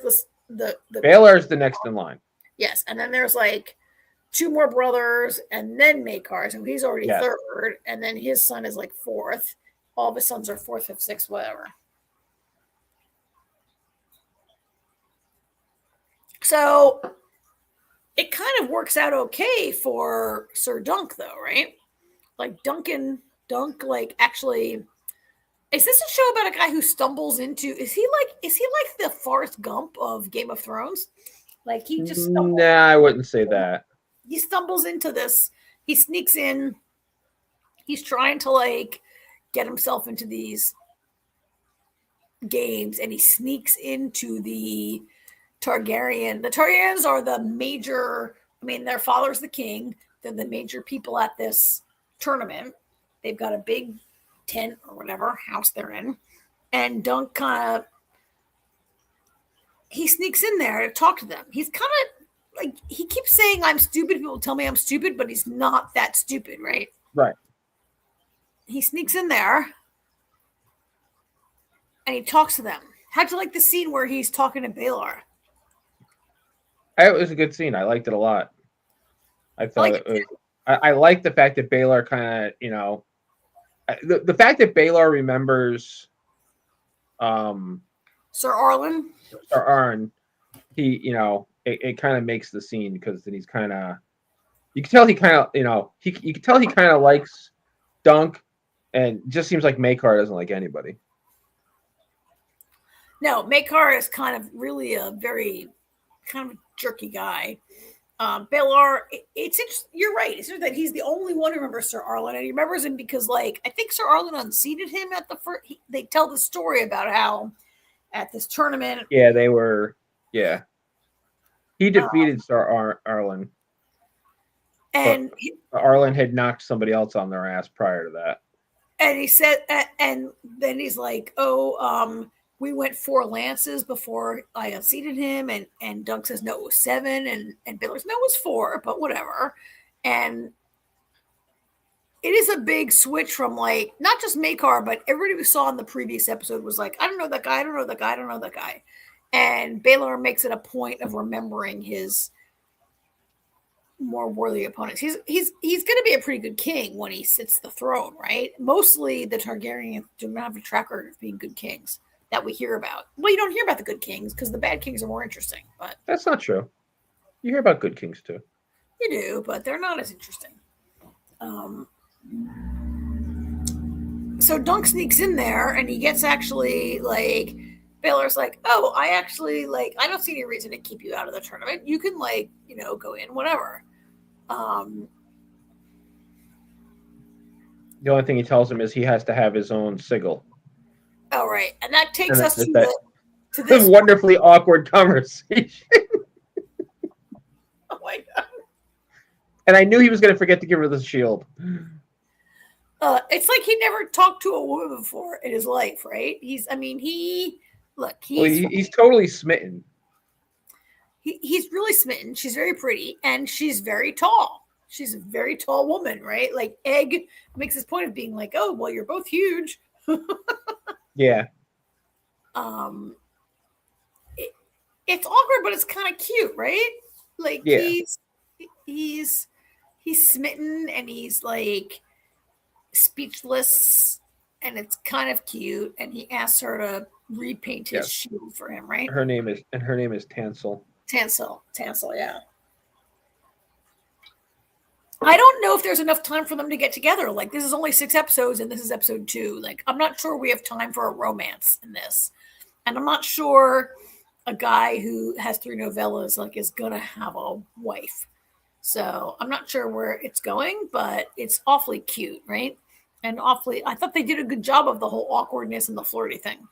the Baelor's the next in line. Yes, and then there's like 2 more brothers, and then Maekar. So he's already 3rd, and then his son is like 4th. All of his sons are 4th, 5th, 6th, whatever. So it kind of works out okay for Sir Dunk, though, right? Like Dunk, like actually, is this a show about a guy who stumbles into? Is he like the Forrest Gump of Game of Thrones? Like he just nah, I wouldn't say that. He stumbles into this. He sneaks in. He's trying to like get himself into these games, and he sneaks into the Targaryen. The Targaryens are the major. I mean, their father's the king. They're the major people at this tournament. They've got a big tent or whatever house they're in, and Dunk kind of he sneaks in there to talk to them. He's kind of like he keeps saying I'm stupid. People tell me I'm stupid, but he's not that stupid, right? Right. He sneaks in there and he talks to them. How'd you like the scene where he's talking to Baelor? It was a good scene. I liked it a lot. I thought I liked the fact that Baelor kind of, the fact that Baylor remembers Sir Arlen. Sir Arn, he, it kind of makes the scene, because then he's kind of, you can tell he kind of, you can tell he kind of likes Dunk, and just seems like Makar doesn't like anybody. No, Makar is kind of really a very kind of jerky guy. Baylor, it's interesting. You're right. It's just that he's the only one who remembers Sir Arlen, and he remembers him because, like, I think Sir Arlen unseated him at the first. They tell the story about how at this tournament. Yeah, they were. Yeah, he defeated Sir Arlen, and Arlen had knocked somebody else on their ass prior to that. And he said, and then he's like, "Oh, we went 4 lances before I unseated him," and Dunk says, "No, it was 7," and Baylor's, "No, it was 4," but whatever. And it is a big switch from, like, not just Makar, but everybody we saw in the previous episode was like, "I don't know that guy, I don't know that guy, I don't know that guy," and Baylor makes it a point of remembering his more worthy opponents. He's going to be a pretty good king when he sits the throne, right? Mostly the Targaryens do not have a track record of being good kings that we hear about. Well, you don't hear about the good kings because the bad kings are more interesting. But that's not true. You hear about good kings too. You do, but they're not as interesting. So Dunk sneaks in there, and he gets actually, like, Baylor's like, "Oh, I actually, like, I don't see any reason to keep you out of the tournament. You can, like, go in, whatever." The only thing he tells him is he has to have his own sigil. Oh, right. And that takes us to this wonderfully awkward conversation. Oh my God. And I knew he was going to forget to give her the shield. It's like he never talked to a woman before in his life, right? He's totally smitten. He's really smitten. She's very pretty, and she's very tall. She's a very tall woman, right? Like, Egg makes this point of being like, "Oh, well, you're both huge." Yeah. It's awkward, but it's kind of cute, right? Like, yeah. he's smitten, and he's, like, speechless, and it's kind of cute. And he asks her to repaint his shield for him, right? Her name is Tansel. Tansel, yeah. I don't know if there's enough time for them to get together. Like, this is only 6 episodes, and this is episode 2. Like, I'm not sure we have time for a romance in this. And I'm not sure a guy who has 3 novellas, like, is going to have a wife. So I'm not sure where it's going, but it's awfully cute, right? And I thought they did a good job of the whole awkwardness and the flirty thing.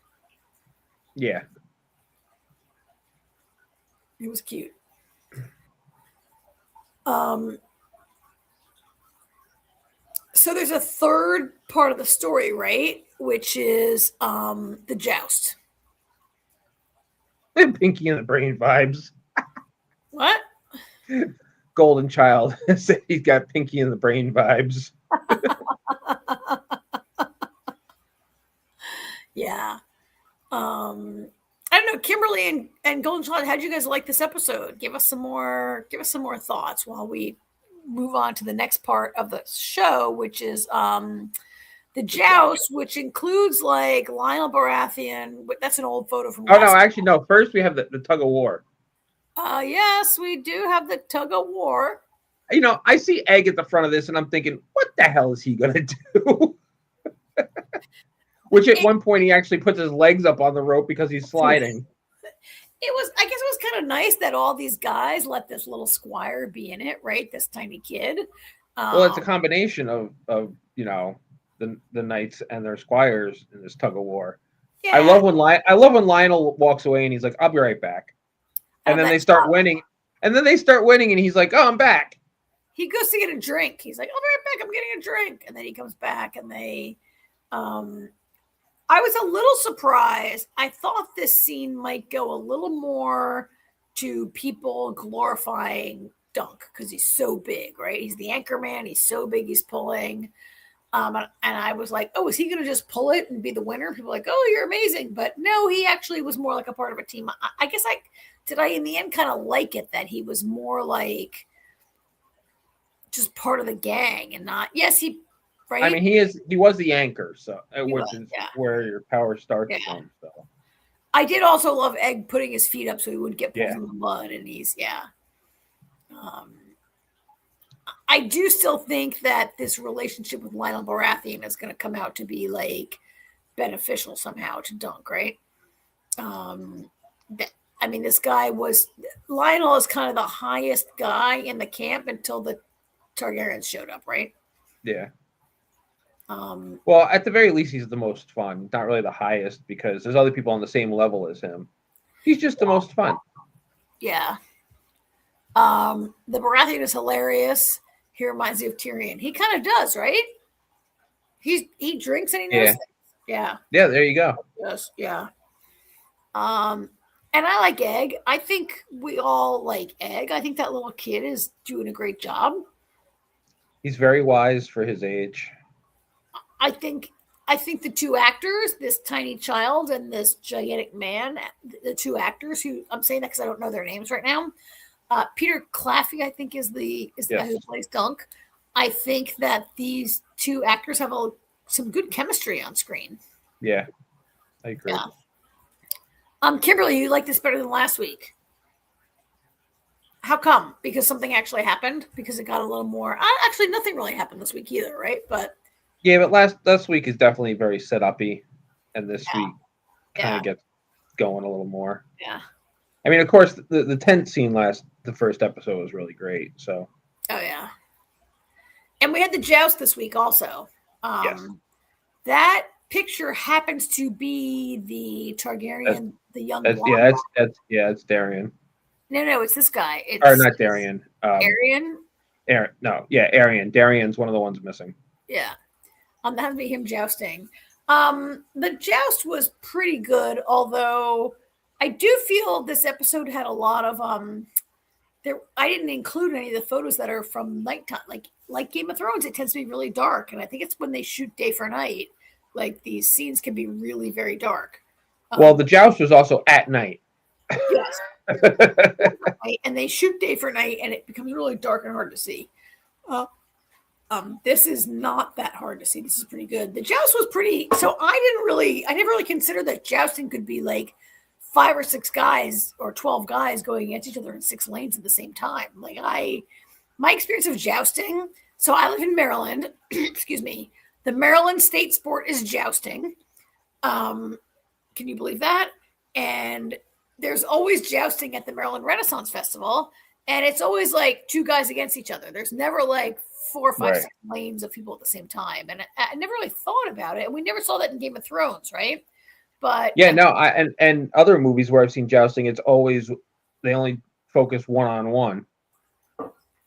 Yeah. It was cute. So there's a third part of the story, right? Which is the joust. Pinky and the Brain vibes. What? Golden Child said he's got Pinky and the Brain vibes. Yeah. I don't know, Kimberly and Golden Child, how'd you guys like this episode? Give us some more thoughts while we move on to the next part of the show, which is the joust, which includes, like, Lionel Baratheon. That's an old photo from. Oh no, actually no. First we have the tug of war. Yes, we do have the tug of war. I see Egg at the front of this, and I'm thinking, what the hell is he gonna do? Which at one point he actually puts his legs up on the rope because he's sliding. I guess it was kind of nice that all these guys let this little squire be in it, right? This tiny kid. Well, it's a combination of the knights and their squires in this tug of war. Yeah. I love when Lionel walks away and he's like, "I'll be right back," and then they start winning, and he's like, "Oh, I'm back." He goes to get a drink. He's like, "I'll be right back. I'm getting a drink," and then he comes back, and they. I was a little surprised. I thought this scene might go a little more to people glorifying Dunk because he's so big, right? He's the anchor man. He's so big. He's pulling. And I was like, "Oh, is he going to just pull it and be the winner?" People are like, "Oh, you're amazing." But no, he actually was more like a part of a team. I guess I in the end kind of like it that he was more like just part of the gang and not, yes, he right? I mean, he was the anchor, so which is yeah. where your power starts Yeah. from. So I did also love Egg putting his feet up so he wouldn't get pulled Yeah. in the mud, and I do still think that this relationship with Lionel Baratheon is going to come out to be like beneficial somehow to Dunk, right? I mean, this guy was Lionel is kind of the highest guy in the camp until the Targaryens showed up, right? yeah. Um, Well, at the very least, he's the most fun. Not really the highest because there's other people on the same level as him. He's just the most fun. yeah. The Baratheon is hilarious. He reminds me of Tyrion. He kind of does, right? He drinks and he knows things. Yeah. Yeah, there you go. Yes, yeah. And I like Egg. I think we all like Egg. I think that little kid is doing a great job. He's very wise for his age. I think the two actors, this tiny child and this gigantic man, the two actors who I'm saying that because I don't know their names right now. Peter Claffey, I think, is the guy who plays Dunk. I think that these two actors have some good chemistry on screen. Yeah, I agree. Yeah. Kimberly, you like this better than last week. How come? Because something actually happened? Because it got a little more. Actually, nothing really happened this week either, right? But yeah, but last week is definitely very set uppy, and this week kind of gets going a little more. Yeah. I mean, of course, the tent scene the first episode was really great. So. Oh yeah. And we had the joust this week also. Yes. That picture happens to be the Targaryen, the young one. It's Darian. No, it's this guy. Or not Darian. Arian? Arian. Darian's one of the ones missing. Yeah. That would be him jousting. The joust was pretty good, although I do feel this episode had a lot of I didn't include any of the photos that are from nighttime. Like Game of Thrones, it tends to be really dark, and I think it's when they shoot day for night. Like these scenes can be really very dark. Well, the joust was also at night. Yes. And they shoot day for night, and it becomes really dark and hard to see. This is not that hard to see. This is pretty good. The joust was pretty. So I never really considered that jousting could be like 5 or 6 guys or 12 guys going against each other in 6 lanes at the same time. My experience of jousting. So I live in Maryland. Excuse me. The Maryland state sport is jousting. Can you believe that? And there's always jousting at the Maryland Renaissance Festival, and it's always like 2 guys against each other. There's never like 4 or 5, 6 lanes of people at the same time, and I never really thought about it. And we never saw that in Game of Thrones, right? But yeah, no, and other movies where I've seen jousting, it's always they only focus one-on-one,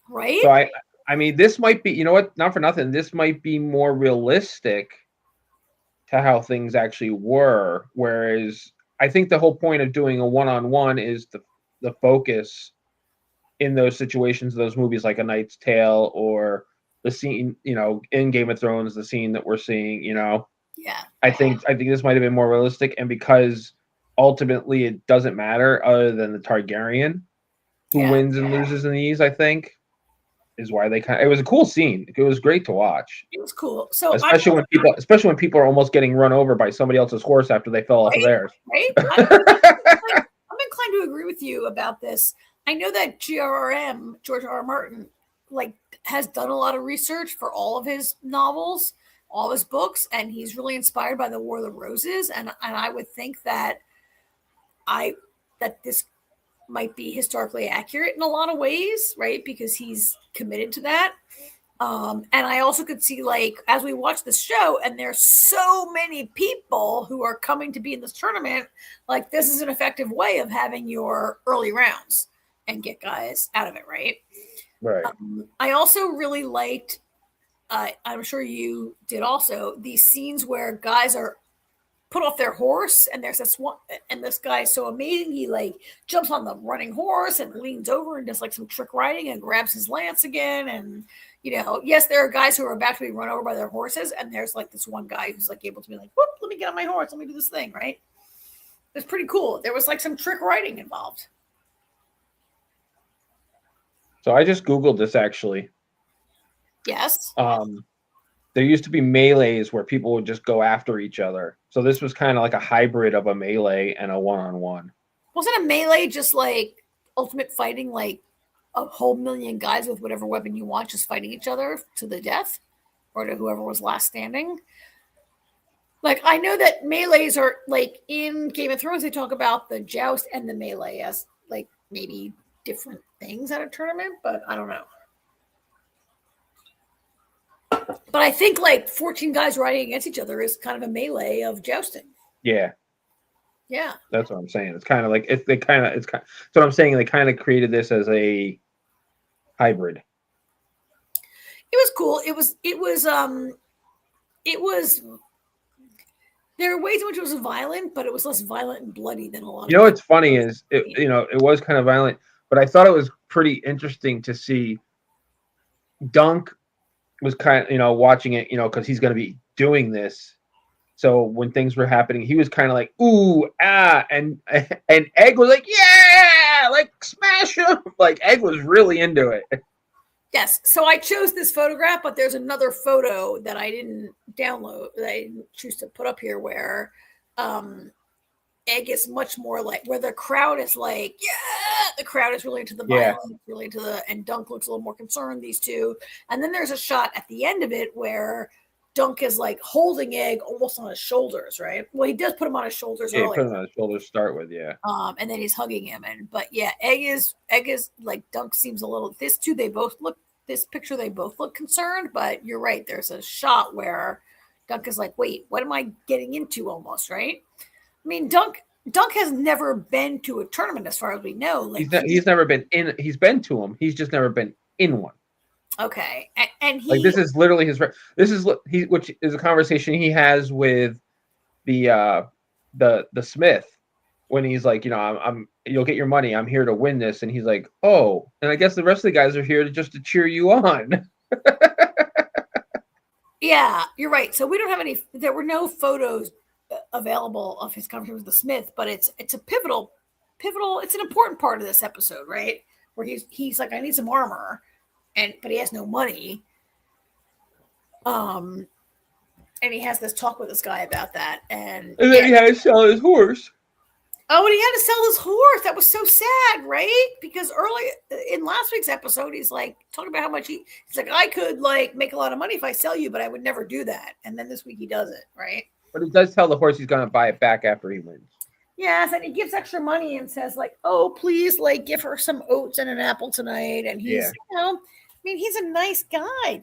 right? So I mean, this might be, you know what? Not for nothing, this might be more realistic to how things actually were. Whereas I think the whole point of doing a one-on-one is the focus in those situations, those movies like A Knight's Tale or the scene, in Game of Thrones, the scene that we're seeing, Yeah. I think this might have been more realistic, and because ultimately it doesn't matter other than the Targaryen who wins and loses in these, I think is why it was a cool scene. It was great to watch. It was cool. So especially when people are almost getting run over by somebody else's horse after they fell off of theirs. Right? I'm inclined to agree with you about this. I know that George R. R. Martin, has done a lot of research for all of his novels, all of his books, and he's really inspired by the War of the Roses. And I would think that this might be historically accurate in a lot of ways, right? Because he's committed to that. And I also could see, as we watch the show, and there's so many people who are coming to be in this tournament, this is an effective way of having your early rounds and get guys out of it, right? Right. I also really liked, I'm sure you did also, these scenes where guys are put off their horse, and there's this one, and this guy is so amazing, he jumps on the running horse and leans over and does some trick riding and grabs his lance again. And yes, there are guys who are about to be run over by their horses, and there's this one guy who's able to be whoop, let me get on my horse, let me do this thing, right? It's pretty cool. There was some trick riding involved. So I just Googled this actually. Yes. there used to be melees where people would just go after each other. So this was kind of like a hybrid of a melee and a one-on-one. Wasn't a melee just like ultimate fighting, like a whole million guys with whatever weapon you want just fighting each other to the death or to whoever was last standing? Like, I know that melees are like in Game of Thrones, they talk about the joust and the melee as like maybe different things at a tournament, but I don't know. But I think like 14 guys riding against each other is kind of a melee of jousting. Yeah. Yeah. That's what I'm saying. It's kind of like that's what I'm saying. They kind of created this as a hybrid. It was cool. There were ways in which it was violent, but it was less violent and bloody than a lot of. You know what's funny is it was kind of violent, but I thought it was pretty interesting to see Dunk was kind of watching it, because he's going to be doing this. So when things were happening, he was kind of like, ooh, ah, and Egg was like, yeah, like smash him. Like Egg was really into it. Yes. So I chose this photograph, but there's another photo that I didn't download, that I didn't choose to put up here, where Egg is much more like, where the crowd is like, yeah, the crowd is really into the violence, really into and Dunk looks a little more concerned, these two. And then there's a shot at the end of it where Dunk is like holding Egg almost on his shoulders, right? Well, he does put him on his shoulders earlier. Put him on his shoulders to start with, yeah. And then he's hugging him, but yeah, Egg is like, Dunk seems a little. This picture they both look concerned, but you're right. There's a shot where Dunk is like, wait, what am I getting into? Almost, right? I mean, Dunk has never been to a tournament, as far as we know. Like he's never been in. He's been to them. He's just never been in one. Okay, and he, like, this is literally which is a conversation he has with the Smith when he's like, I'm you'll get your money. I'm here to win this, and he's like, oh, and I guess the rest of the guys are here to cheer you on. Yeah, you're right. So we don't have any. There were no photos available of his conversation with the Smith, but it's a pivotal. It's an important part of this episode, right? Where he's like, I need some armor. But he has no money. And he has this talk with this guy about that. And then he had to sell his horse. Oh, and he had to sell his horse. That was so sad, right? Because early in last week's episode, he's like talking about how much he's like, I could like make a lot of money if I sell you, but I would never do that. And then this week he does it, right? But he does tell the horse he's going to buy it back after he wins. Yes, and he gives extra money and says like, oh, please, like give her some oats and an apple tonight. And he's, I mean, he's a nice guy.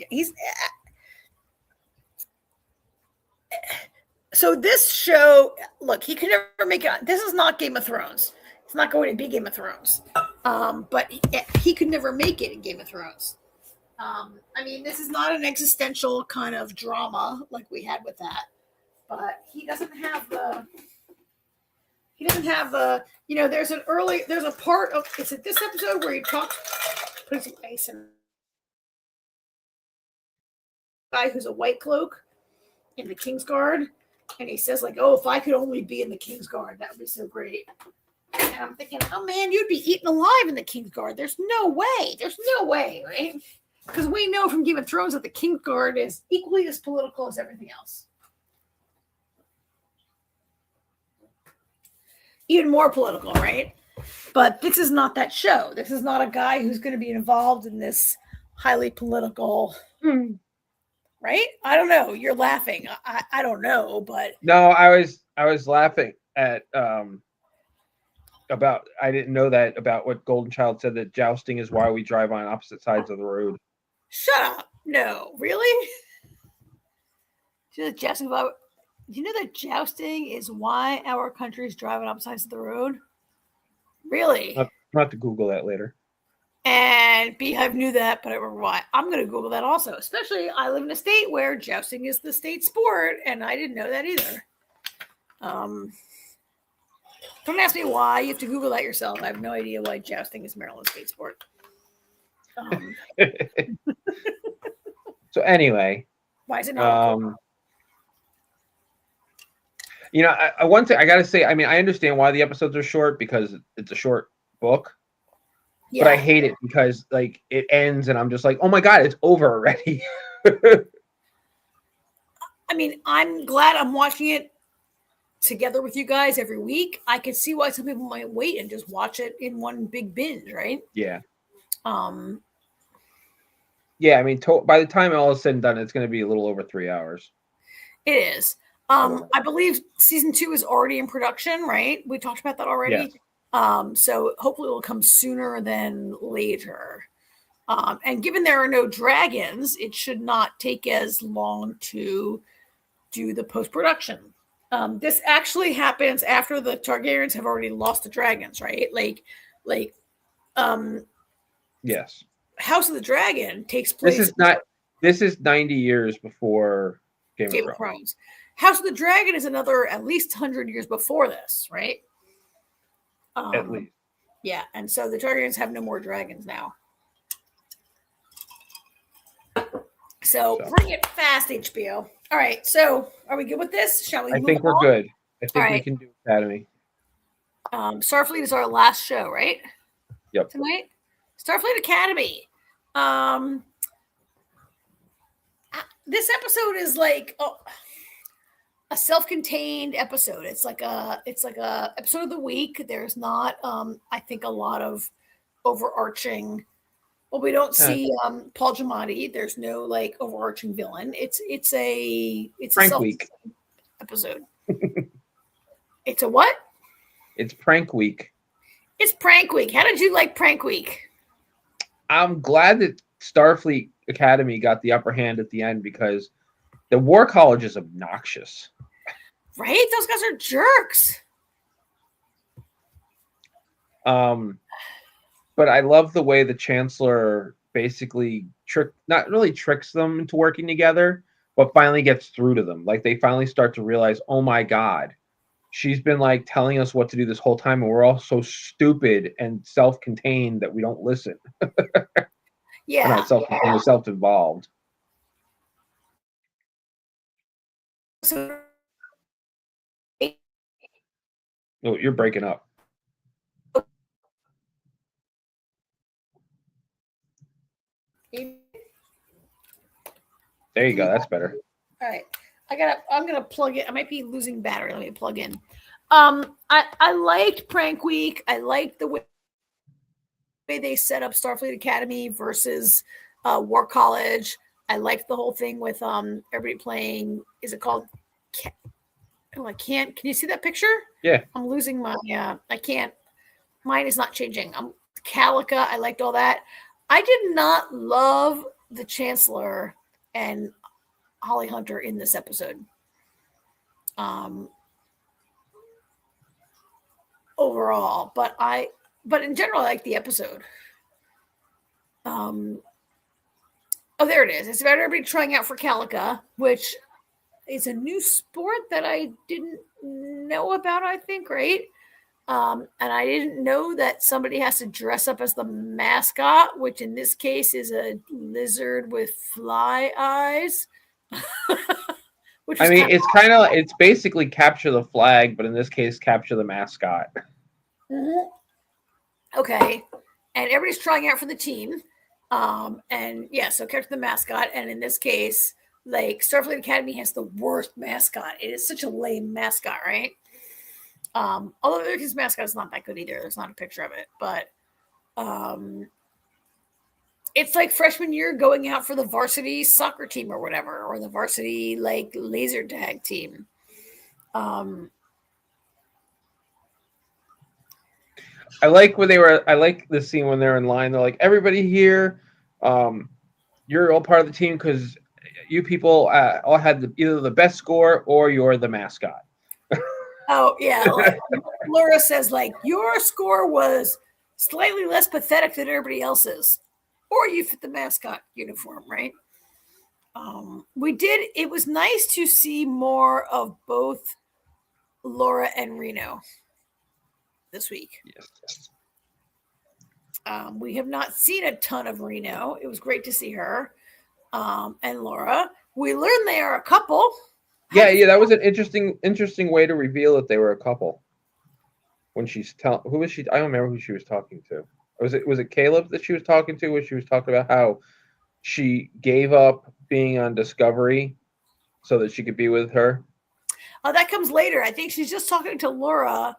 So this show, look, he could never make it. This is not Game of Thrones. It's not going to be Game of Thrones. But he could never make it in Game of Thrones. I mean, this is not an existential kind of drama like we had with that. But he doesn't have the. There's a part of, is it this episode where he talks, put some ice in. Guy who's a white cloak in the Kingsguard, and he says like, oh, if I could only be in the Kingsguard, that would be so great. And I'm thinking, oh man, you'd be eaten alive in the Kingsguard. There's no way, right? Because we know from Game of Thrones that the Kingsguard is equally as political as everything else. Even more political, right? But this is not that show. This is not a guy who's going to be involved in this highly political. Right? I don't know. You're laughing. I don't know, but no, I was laughing at about, I didn't know that about what Golden Child said, that jousting is why we drive on opposite sides of the road. Shut up. No, really? Do you know that jousting is why our countries drive on opposite sides of the road? Really? I'll have to Google that later. And Beehive knew that, but I remember why. I'm going to Google that also. Especially, I live in a state where jousting is the state sport, and I didn't know that either. Don't ask me why. You have to Google that yourself. I have no idea why jousting is Maryland's state sport. So anyway, why is it not? One thing I got to say, I mean, I understand why the episodes are short because it's a short book. Yeah. But I hate it because like it ends and I'm just like, oh my God, it's over already. I mean, I'm glad I'm watching it together with you guys every week. I can see why some people might wait and just watch it in one big binge, right? Yeah. Um, Yeah, I mean, by the time all is said and done, it's going to be a little over 3 hours. it is. I believe season 2 is already in production, right? We talked about that already. Yes. So hopefully it will come sooner than later. And given there are no dragons, it should not take as long to do the post-production. This actually happens after the Targaryens have already lost the dragons, right? Yes. House of the Dragon takes place. This is 90 years before Game of Thrones. House of the Dragon is another at least 100 years before this, right? At least. Yeah, and so the Targaryens have no more dragons now. So bring it fast, HBO. All right, so are we good with this? Shall we? I think we're good. I think we can do Academy. Starfleet is our last show, right? Yep. Tonight, Starfleet Academy. This episode is like a self-contained episode. It's like a episode of the week. There's not, I think, a lot of overarching. Well, we don't see Paul Giamatti. There's no like overarching villain. It's a Prank week episode. It's a what? It's prank week. It's prank week. How did you like prank week? I'm glad that Starfleet Academy got the upper hand at the end because the War College is obnoxious. Right? Those guys are jerks. But I love the way the Chancellor basically not really tricks them into working together, but finally gets through to them. Like they finally start to realize, oh my God, she's been like telling us what to do this whole time, and we're all so stupid and self-contained that we don't listen. Yeah. Not self-contained, self-involved. So, oh, you're breaking up. There you go. That's better. All right. I'm gonna plug it. I might be losing battery. Let me plug in. I liked Prank Week. I liked the way they set up Starfleet Academy versus War College. I liked the whole thing with everybody playing. Is it called? Oh, I can't. Can you see that picture? Yeah. I'm losing my. I can't. Mine is not changing. I'm Calica. I liked all that. I did not love the Chancellor and Holly Hunter in this episode. Overall, but in general, I like the episode. Oh, there it is. It's about everybody trying out for Calica, which is a new sport that I didn't know about, I think, right? And I didn't know that somebody has to dress up as the mascot, which in this case is a lizard with fly eyes. I mean, it's basically capture the flag, but in this case, capture the mascot. Mm-hmm. Okay. And everybody's trying out for the team. And yeah, so capture the mascot. And in this case, like Starfleet Academy has the worst mascot. It is such a lame mascot, right? Although his mascot is not that good either. There's not a picture of it, but it's like freshman year going out for the varsity soccer team or whatever, or the varsity like laser tag team. I like the scene when they're in line. They're like, everybody here, you're all part of the team because you people all had either the best score or you're the mascot. Oh, yeah. Like, Laura says, like, your score was slightly less pathetic than everybody else's. Or you fit the mascot uniform, right? It was nice to see more of both Laura and Reno this week. Yes. We have not seen a ton of Reno. It was great to see her and Laura. We learned they are a couple. Yeah, that was an interesting way to reveal that they were a couple. When who was she? I don't remember who she was talking to. Was it Caleb that she was talking to? Where she was talking about how she gave up being on Discovery so that she could be with her. That comes later. I think she's just talking to Laura.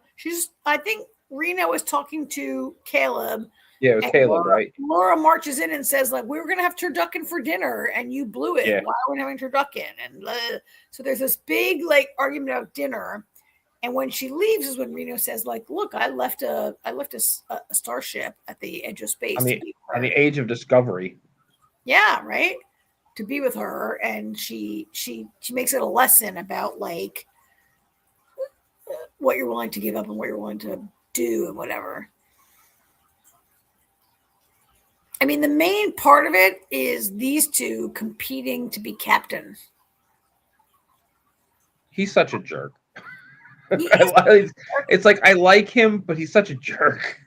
I think Reno is talking to Caleb. Yeah, it was Caleb, right? Laura marches in and says, like, we were going to have turducken for dinner and you blew it. Yeah. Why are we having turducken? And so there's this big, like, argument about dinner. And when she leaves is when Reno says, like, look, I left a starship at the edge of space. On the age of discovery. Yeah, right? To be with her. And she makes it a lesson about, like, what you're willing to give up and what you're willing to do and whatever. I mean, the main part of it is these two competing to be captain. He's such a jerk. It's like I like him, but he's such a jerk.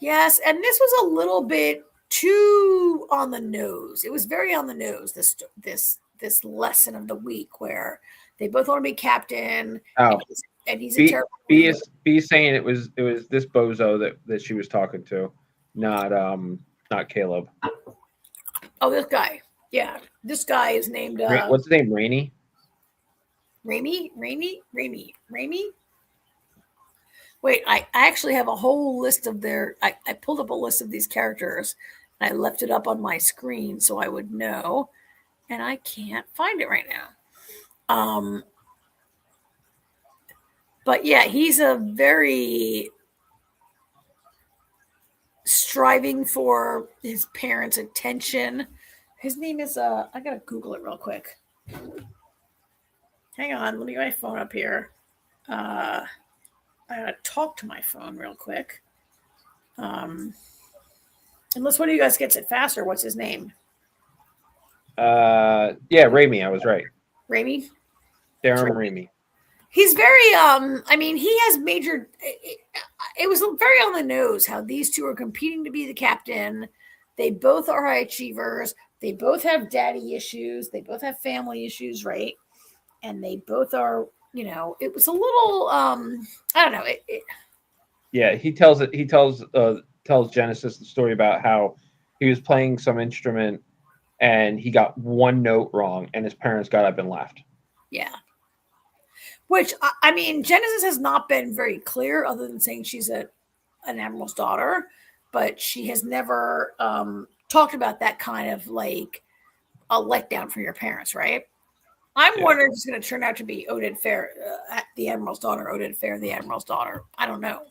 Yes, and this was a little bit too on the nose. It was very on the nose. This lesson of the week where they both want to be captain. Oh, and he's a terrible. B saying it was this bozo that she was talking to, not Caleb. Oh, this guy. Yeah, this guy is named. What's his name? Rainey. Raimi? Wait, I actually have a whole list of I pulled up a list of these characters and I left it up on my screen so I would know. And I can't find it right now. But yeah, he's a very striving for his parents' attention. His name is I gotta Google it real quick. Hang on, let me get my phone up here. I gotta talk to my phone real quick. Unless one of you guys gets it faster. What's his name? Yeah, Raimi. I was right. Raimi? Darren Raimi. He's very, I mean, he has major, it was very on the nose how these two are competing to be the captain. They both are high achievers. They both have daddy issues. They both have family issues, right? And they both are, it was a little, I don't know. Yeah, he tells Genesis the story about how he was playing some instrument and he got one note wrong and his parents got up and left. Yeah. Which, I mean, Genesis has not been very clear other than saying she's an admiral's daughter, but she has never talked about that kind of like a letdown from your parents, right? I'm wondering if it's going to turn out to be Odin Fair, the admiral's daughter, Odin Fair, the admiral's daughter. I don't know.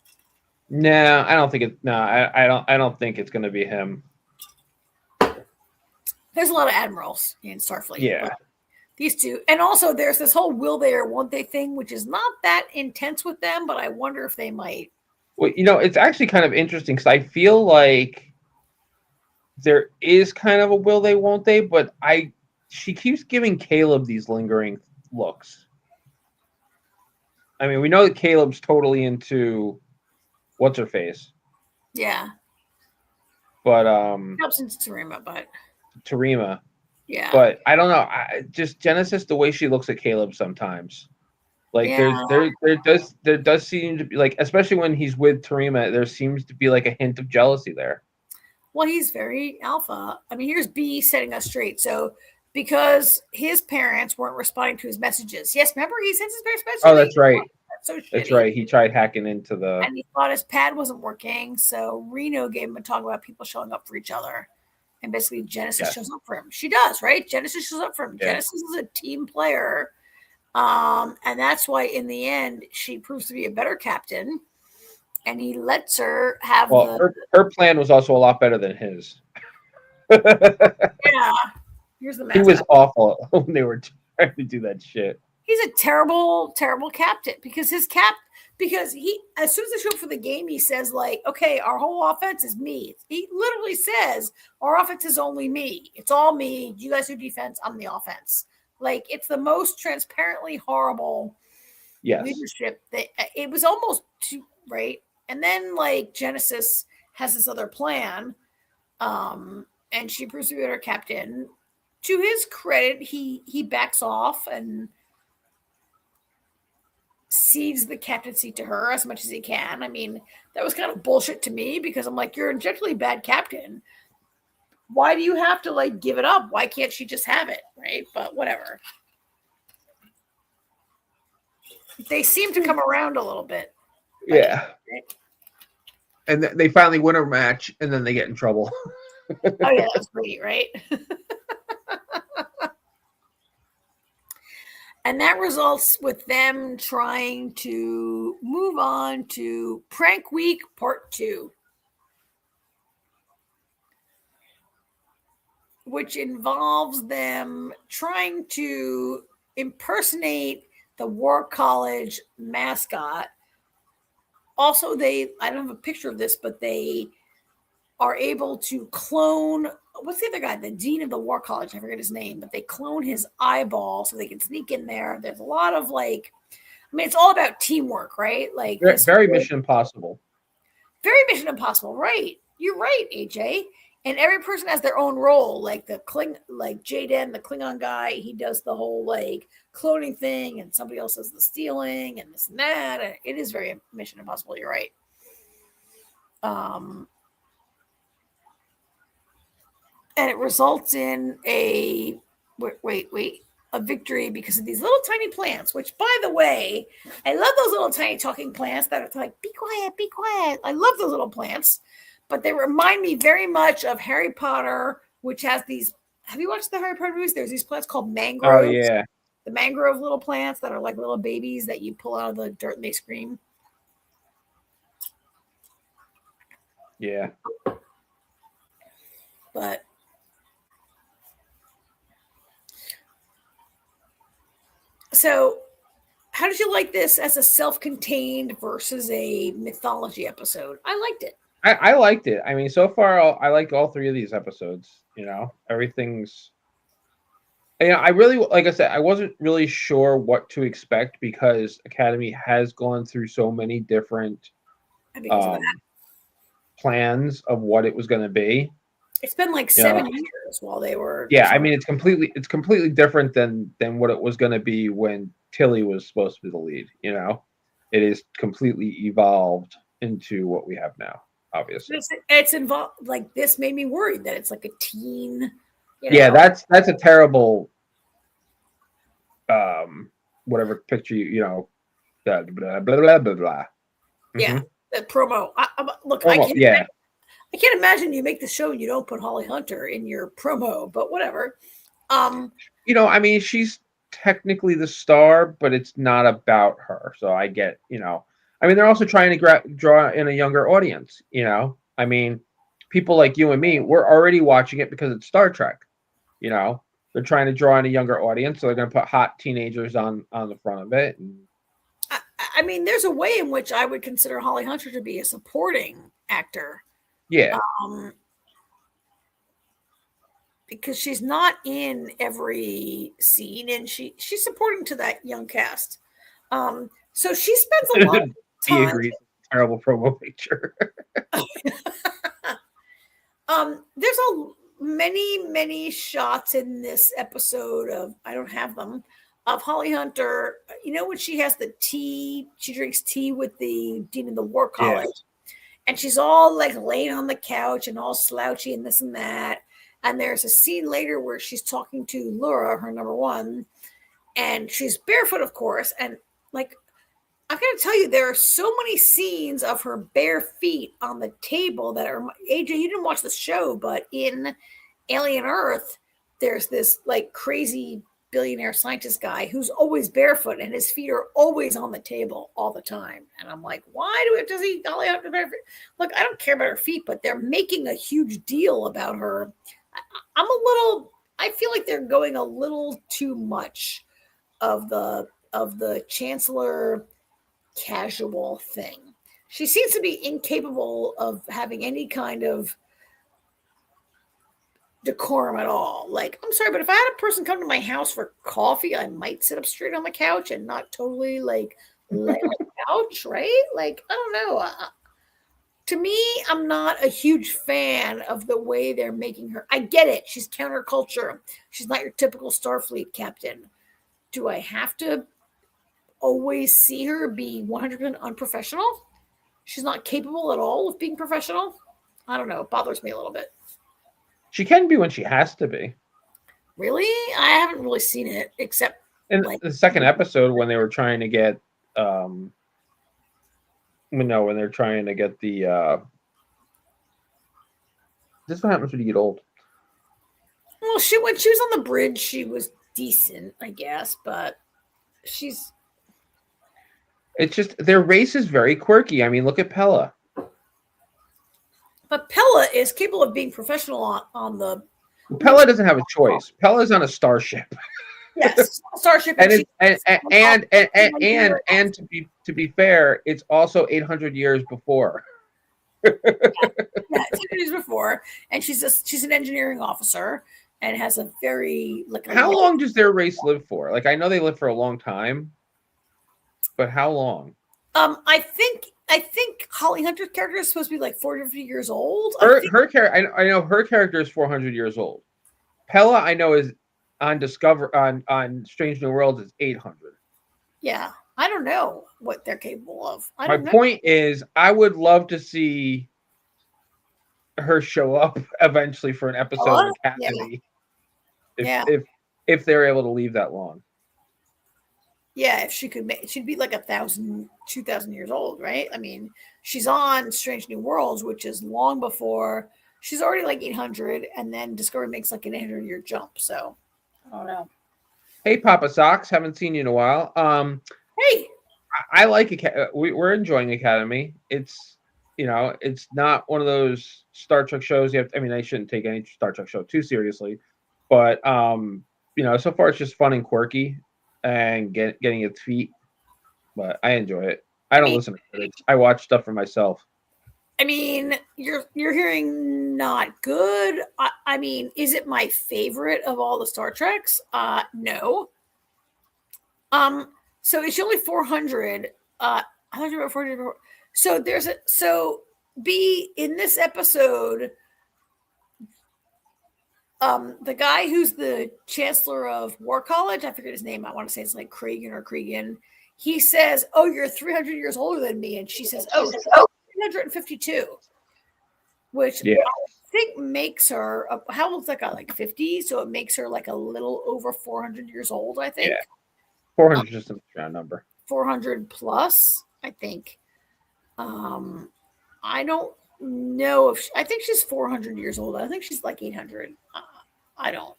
No, I don't think it. No, I don't think it's going to be him. There's a lot of admirals in Starfleet. Yeah. These two. And also there's this whole will they or won't they thing, which is not that intense with them, but I wonder if they might. Well, it's actually kind of interesting because I feel like there is kind of a will they, won't they, but she keeps giving Caleb these lingering looks. I mean, we know that Caleb's totally into what's her face. Yeah. But helps into Tarima, but Tarima. Yeah. But I don't know. Just Genesis, the way she looks at Caleb sometimes. Like there does seem to be like, especially when he's with Tarima, there seems to be like a hint of jealousy there. Well, he's very alpha. I mean, here's B setting us straight. So because his parents weren't responding to his messages. Yes, remember he sent his parents messages. Oh, that's right. That's so shitty. That's right. He tried hacking into and he thought his pad wasn't working. So Reno gave him a talk about people showing up for each other. And basically Genesis shows up for him. She does, right? Genesis shows up for him. Yeah. Genesis is a team player. And that's why in the end, she proves to be a better captain. And he lets her have her plan was also a lot better than his. Yeah. Here's the mascot. He was awful when they were trying to do that shit. He's a terrible, terrible captain because he, as soon as they show up for the game, he says like, okay, our whole offense is me. He literally says our offense is only me. It's all me. You guys do defense. I'm the offense. Like it's the most transparently horrible leadership that it was almost too right. And then like Genesis has this other plan. And she proves to be our captain. To his credit, he backs off and cedes the captaincy to her as much as he can. I mean, that was kind of bullshit to me because I'm like, you're an objectively bad captain. Why do you have to like give it up? Why can't she just have it? Right. But whatever. They seem to come around a little bit. Yeah. And they finally win a match, and then they get in trouble. Oh yeah, that's great, right? And that results with them trying to move on to Prank Week Part 2, which involves them trying to impersonate the War College mascot. Also, I don't have a picture of this, but they are able to clone, what's the other guy? The dean of the War College. I forget his name, but they clone his eyeball so they can sneak in there. There's a lot of it's all about teamwork, right? Like very Mission Impossible. Very Mission Impossible, right? You're right, AJ. And every person has their own role. Like Jaden, the Klingon guy, he does the whole cloning thing, and somebody else does the stealing and this and that. And it is very Mission Impossible. You're right. And it results in a victory because of these little tiny plants, which, by the way, I love those little tiny talking plants that are like, be quiet, be quiet. I love those little plants, but they remind me very much of Harry Potter, which has these. Have you watched the Harry Potter movies? There's these plants called mangroves. Oh, yeah. The mangrove little plants that are like little babies that you pull out of the dirt and they scream. Yeah. But so, how did you like this as a self-contained versus a mythology episode? I liked it. I liked it. I mean, so far, I liked all three of these episodes. Everything's. I really, like I said, I wasn't really sure what to expect because Academy has gone through so many different plans of what it was going to be. It's been like 7 years while they were. Yeah, I mean, it's completely different than what it was going to be when Tilly was supposed to be the lead. It is completely evolved into what we have now. Obviously, it's involved. Like, this made me worried that it's like a teen. Yeah, that's a terrible. Whatever picture blah blah blah blah blah. Yeah, the promo. Look, promo, I can't imagine you make the show and you don't put Holly Hunter in your promo, but whatever. I mean, she's technically the star, but it's not about her. So I get, I mean, they're also trying to draw in a younger audience. I mean, people like you and me, we're already watching it because it's Star Trek. They're trying to draw in a younger audience, so they're going to put hot teenagers on the front of it. And I mean, there's a way in which I would consider Holly Hunter to be a supporting actor. Yeah. Because she's not in every scene, and she's supporting to that young cast. So she spends a lot of time. He agrees. Terrible promo picture. There's many shots in this episode of, I don't have them, of Holly Hunter. When she has the tea, she drinks tea with the dean of the War College. Yeah. And she's all like laying on the couch and all slouchy and this and that. And there's a scene later where she's talking to Laura, her number one, and she's barefoot, of course. And like, I'm going to tell you, there are so many scenes of her bare feet on the table that are, AJ, you didn't watch the show, but in Alien Earth, there's this like crazy billionaire scientist guy who's always barefoot and his feet are always on the table all the time. And I'm like, why does he Holly have to barefoot? Look, I don't care about her feet, but they're making a huge deal about her. I feel like they're going a little too much of the Chancellor casual thing. She seems to be incapable of having any kind of decorum at all. Like, I'm sorry, but if I had a person come to my house for coffee, I might sit up straight on the couch and not totally like lay on the couch, right? Like, I don't know. To me, I'm not a huge fan of the way they're making her. I get it. She's counterculture. She's not your typical Starfleet captain. Do I have to always see her be 100% unprofessional? She's not capable at all of being professional. I don't know. It bothers me a little bit. She can be when she has to be. Really? I haven't really seen it except in the second episode when they were trying to get when they're trying to get the. This is what happens when you get old. Well, when she was on the bridge, she was decent, I guess, but she's. It's just their race is very quirky. I mean, look at Pella. But Pella is capable of being professional on the. Pella doesn't have a choice. Pella's on a starship. Yes, starship, and to be fair, it's also 800 years before. Yeah, 800 years before, and she's an engineering officer and has a very How long does their race live for? Like, I know they live for a long time, but how long? I think Holly Hunter's character is supposed to be like 40 or 50 years old. Her character, I know her character is 400 years old. Pella, I know, is on Strange New Worlds is 800. Yeah, I don't know what they're capable of. My point is, I would love to see her show up eventually for an episode of Academy. Yeah. If they're able to leave that long. Yeah, if she could she'd be like 1,000, 2,000 years old, right? I mean, she's on Strange New Worlds, which is long before. She's already like 800, and then Discovery makes like an 800-year jump. So I don't know. Hey, Papa Socks, haven't seen you in a while. Hey, I like we're enjoying Academy. It's it's not one of those Star Trek shows. I shouldn't take any Star Trek show too seriously, but so far it's just fun and quirky, and getting its feet. But I enjoy it. I don't listen to critics. I watch stuff for myself. I mean, you're hearing not good. I mean, is it my favorite of all the Star Treks? No. So it's only 400. I thought you were 400. So B in this episode, the guy who's the chancellor of War College, I forget his name. I want to say it's like Cregan. He says, "Oh, you're 300 years older than me," and she says, "Oh, 352," which I think makes her. How old's that guy? Like 50? So it makes her like a little over 400 years old. I think. Yeah. 400 is just a round number. 400 plus, I think. I don't know if I think she's 400 years old. I think she's like 800. I don't.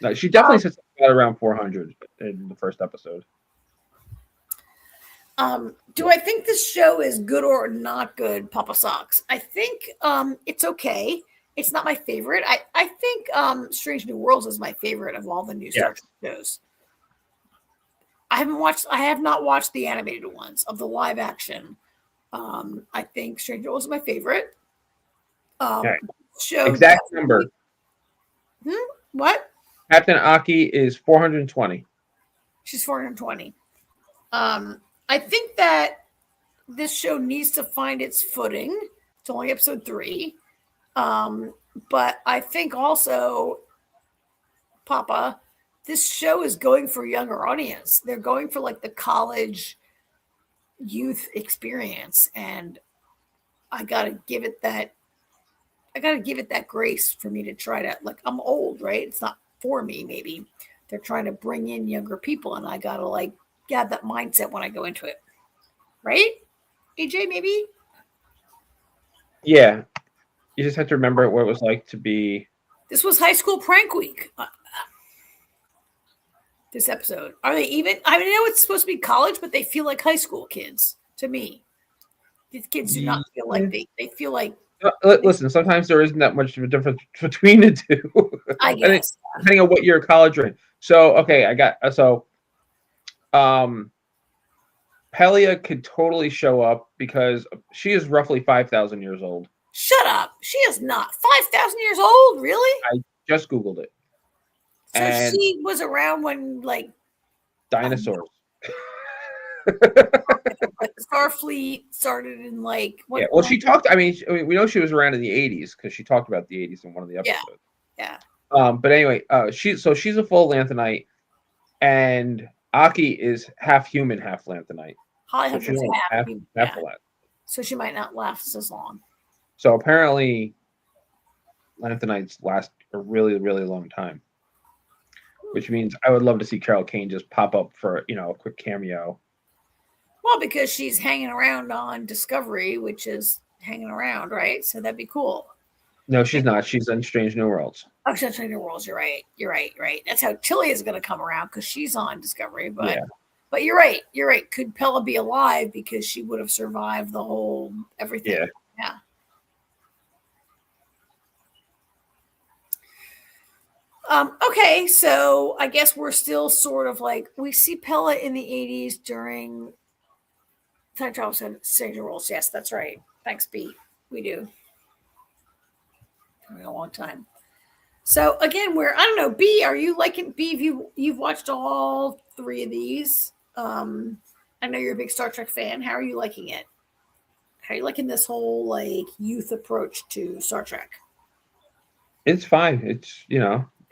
No, she definitely sits around 400 in the first episode. Do I think this show is good or not good, Papa Socks? I think it's okay. It's not my favorite. I think Strange New Worlds is my favorite of all the new Star Trek shows. I have not watched the animated ones of the live action. I think Strange New Worlds is my favorite. Show exact number. What? Captain Aki is 420. She's 420. I think that this show needs to find its footing. It's only episode 3. But I think also, Papa, this show is going for a younger audience. They're going for like the college youth experience. And I gotta give it that grace for me to try to, like, I'm old, right? It's not for me, maybe. They're trying to bring in younger people, and I gotta like have that mindset when I go into it. Right? AJ, maybe? Yeah. You just have to remember what it was like to be. This was high school prank week. This episode. Are they even? I mean, I know it's supposed to be college, but they feel like high school kids to me. These kids do not feel like they feel like. Listen, sometimes there isn't that much of a difference between the two. I guess. Depending on what year of college you're in. So, okay, Pelia could totally show up because she is roughly 5,000 years old. Shut up. She is not 5,000 years old. Really? I just Googled it. So she was around when, like, dinosaurs. Like Starfleet started in like. Well, she talked. I mean, we know she was around in the 80s because she talked about the 80s in one of the episodes. Yeah. But anyway, she's a full Lanthanite, and Aki is half human, half Lanthanite. Holly Hunter's half of that. So she might not last as long. So apparently, Lanthanites last a really, really long time. Which means I would love to see Carol Kane just pop up for a quick cameo. Well, because she's hanging around on Discovery, which is hanging around, right? So that'd be cool. No, she's not. She's in Strange New Worlds. Oh, she's on Strange New Worlds. You're right. You're right. That's how Tilly is going to come around because she's on Discovery. But Yeah. but you're right. You're right. Could Pella be alive because she would have survived the whole everything? Yeah. Yeah. Okay, so I guess we're still sort of like we see Pella in the 80s during Time Travel Strange New Worlds. Yes, that's right. Thanks, B. We do. For a long time. So again, I don't know, B, are you liking B? You've watched all 3 of these. I know you're a big Star Trek fan. How are you liking it? How are you liking this whole like youth approach to Star Trek? It's fine. It's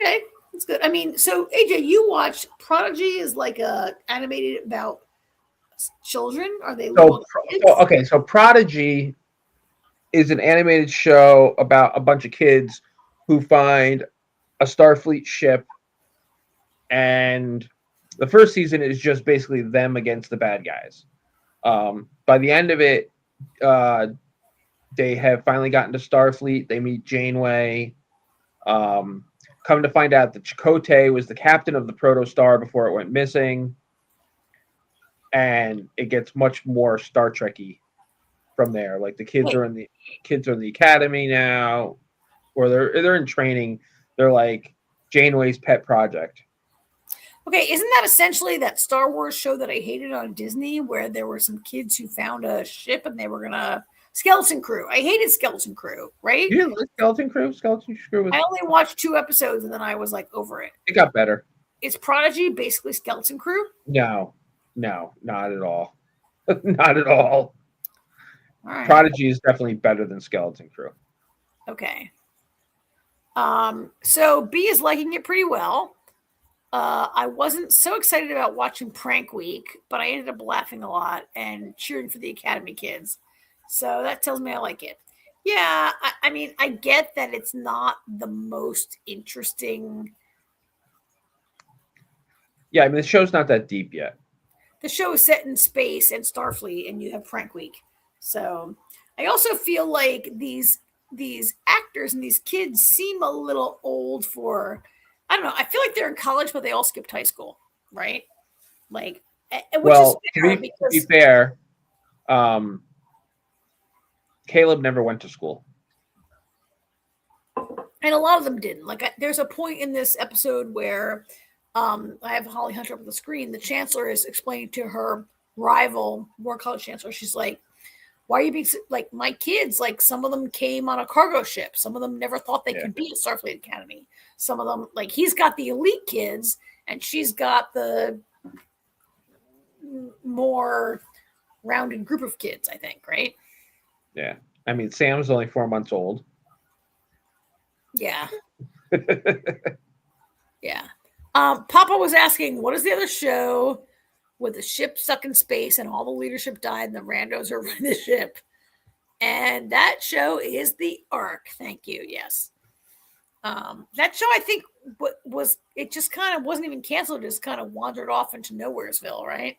Okay, that's good. I mean, so AJ, you watched Prodigy is like a animated about children. Are they little kids? So Prodigy is an animated show about a bunch of kids who find a Starfleet ship, and the first season is just basically them against the bad guys. By the end of it, they have finally gotten to Starfleet. They meet Janeway. Come to find out that Chakotay was the captain of the Protostar before it went missing, and it gets much more Star Trek-y from there. Like the kids are in the academy now, or they're in training. They're like Janeway's pet project. Okay, isn't that essentially that Star Wars show that I hated on Disney, where there were some kids who found a ship and they were gonna Skeleton Crew? I hated Skeleton Crew, right? You didn't like Skeleton Crew? Skeleton Crew was... I only watched 2 episodes and then I was like over it. It got better. Is Prodigy basically Skeleton Crew? No, not at all. Not at all. All right. Prodigy is definitely better than Skeleton Crew. Okay. So B is liking it pretty well. I wasn't so excited about watching Prank Week, but I ended up laughing a lot and cheering for the Academy kids. So that tells me I like it. Yeah, I mean, I get that it's not the most interesting. Yeah, I mean, the show's not that deep yet. The show is set in space and Starfleet, and you have Prank Week. So I also feel like these actors and these kids seem a little old for, I don't know. I feel like they're in college, but they all skipped high school, right? Like, well, to be fair, Caleb never went to school. And a lot of them didn't. Like, there's a point in this episode where I have Holly Hunter up on the screen. The chancellor is explaining to her rival, War College chancellor, she's like, why are you being like my kids? Like some of them came on a cargo ship. Some of them never thought they could be at Starfleet Academy. Some of them, like he's got the elite kids and she's got the more rounded group of kids, I think, right? Yeah. I mean, Sam's only 4 months old. Yeah. Yeah. Papa was asking, what is the other show with the ship stuck in space and all the leadership died and the randos are running the ship? And that show is The Ark. Thank you. Yes. That show, I think, was it just kind of wasn't even canceled. It just kind of wandered off into Nowheresville, right?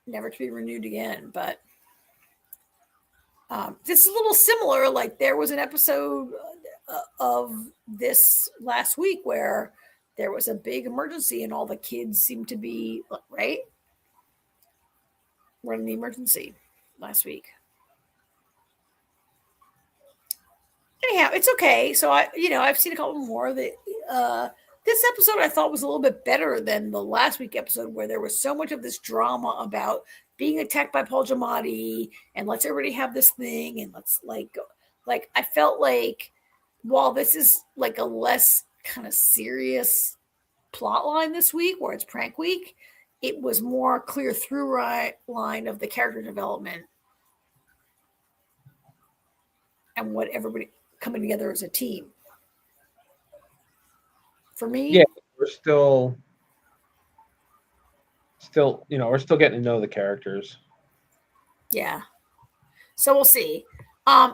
Never to be renewed again. But this is a little similar. Like there was an episode of this last week where there was a big emergency and all the kids seemed to be right running the emergency last week. Anyhow, it's okay. So I've seen a couple more that this episode I thought was a little bit better than the last week episode where there was so much of this drama about being attacked by Paul Giamatti and let's everybody have this thing and let's like I felt like while this is like a less kind of serious plot line this week where it's Prank Week, it was more clear through line of the character development and what everybody coming together as a team. For me, yeah, we're still we're still getting to know the characters. Yeah. So we'll see.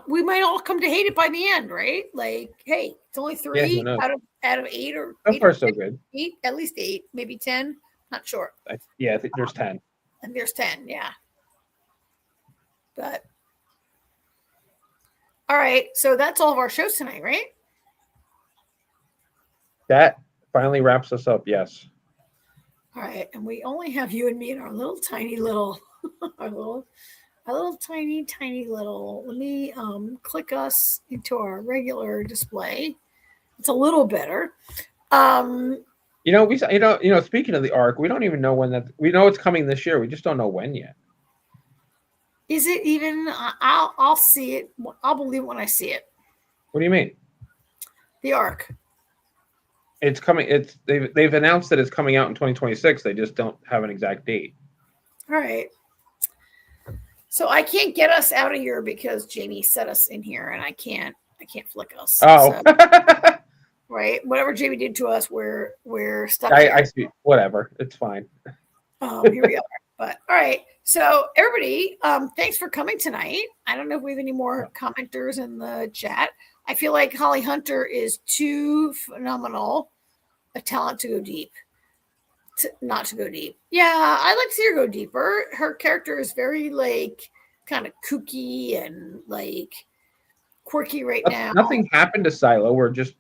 We might all come to hate it by the end, right? Like, hey, it's only 3 out of 8 or so far so good. 8, at least 8, maybe 10. Not sure. Yeah, I think there's 10. And there's 10, yeah. But all right, so that's all of our shows tonight, right? That finally wraps us up. Yes. All right, and we only have you and me in our little tiny little, our little tiny little. Let me click us into our regular display. It's a little better. Speaking of the arc, we don't even know when that. We know it's coming this year. We just don't know when yet. Is it even? I'll see it. I'll believe it when I see it. What do you mean? The arc. It's coming. They've announced that it's coming out in 2026. They just don't have an exact date. All right. So I can't get us out of here because Jamie set us in here, and I can't flick us. Oh. So, right. Whatever Jamie did to us, we're stuck. I see. Whatever. It's fine. Here we are. But all right. So everybody, thanks for coming tonight. I don't know if we have any more commenters in the chat. I feel like Holly Hunter is too phenomenal a talent to go deep. Not to go deep. Yeah, I'd like to see her go deeper. Her character is very kind of kooky and quirky right now. Nothing happened to Silo. We're just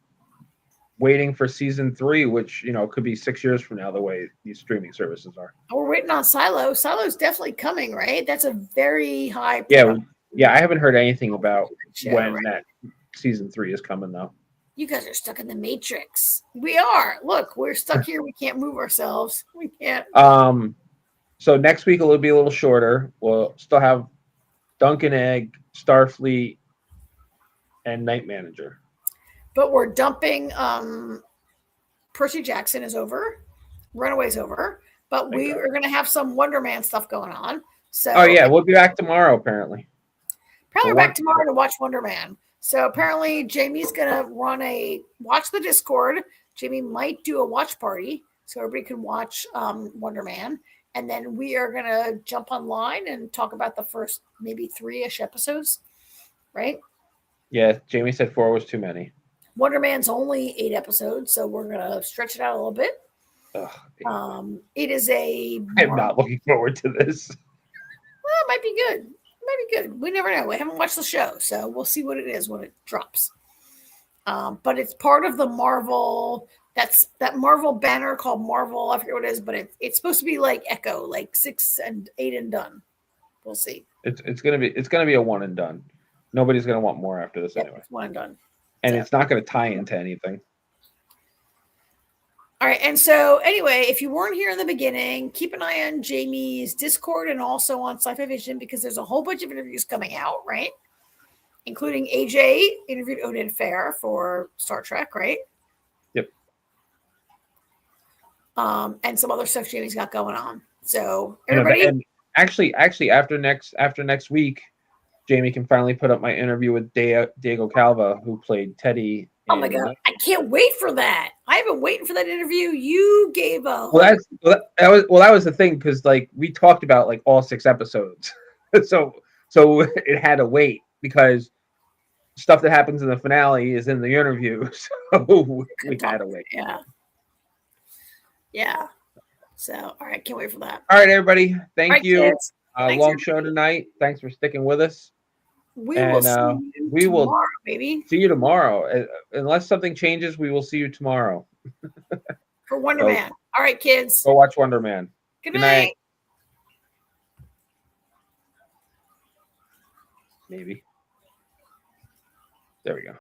waiting for season 3, which could be 6 years from now. The way these streaming services are. We're waiting on Silo. Silo's definitely coming, right? That's a very high. Yeah. I haven't heard anything about when that season 3 is coming though. You guys are stuck in the Matrix. We are. Look, we're stuck here. We can't move ourselves. We can't. So next week it'll be a little shorter. We'll still have Duncan Egg, Starfleet, and Night Manager. But we're dumping. Percy Jackson is over. Runaway's over. But we are going to have some Wonder Man stuff going on. So. Oh yeah, we'll be back tomorrow apparently. Probably back tomorrow to watch Wonder Man. So apparently Jamie's gonna watch the Discord. Jamie might do a watch party so everybody can watch Wonder Man, and then we are gonna jump online and talk about the first maybe 3-ish episodes, right? Yeah, Jamie said 4 was too many. Wonder Man's only 8 episodes, so we're gonna stretch it out a little bit. It is I'm not looking forward to this. Well, it might be good. Might be good. We never know. We haven't watched the show, so we'll see what it is when it drops. But it's part of the Marvel. That's that Marvel banner called Marvel. I forget what it is, but it's supposed to be like Echo, like 6 and 8 and done. We'll see. It's gonna be a one and done. Nobody's gonna want more after this anyway. It's one and done. And it's not gonna tie into anything. All right. And so anyway, if you weren't here in the beginning, keep an eye on Jamie's Discord and also on SciFi Vision because there's a whole bunch of interviews coming out, right? Including AJ interviewed Odin Fair for Star Trek, right? Yep. And some other stuff Jamie's got going on. So everybody. And actually, after next week, Jamie can finally put up my interview with Diego Calva, who played Teddy. Oh my God! I can't wait for that. I've been waiting for that interview. You gave a that was the thing because we talked about all 6 episodes, so it had to wait because stuff that happens in the finale is in the interview, so we had to wait. Yeah. So all right, can't wait for that. All right, everybody, thank you. Kids. Long show tonight. Thanks for sticking with us. We will see you tomorrow. Unless something changes, we will see you tomorrow. For Wonder Man. All right, kids. Go watch Wonder Man. Good night. Maybe. There we go.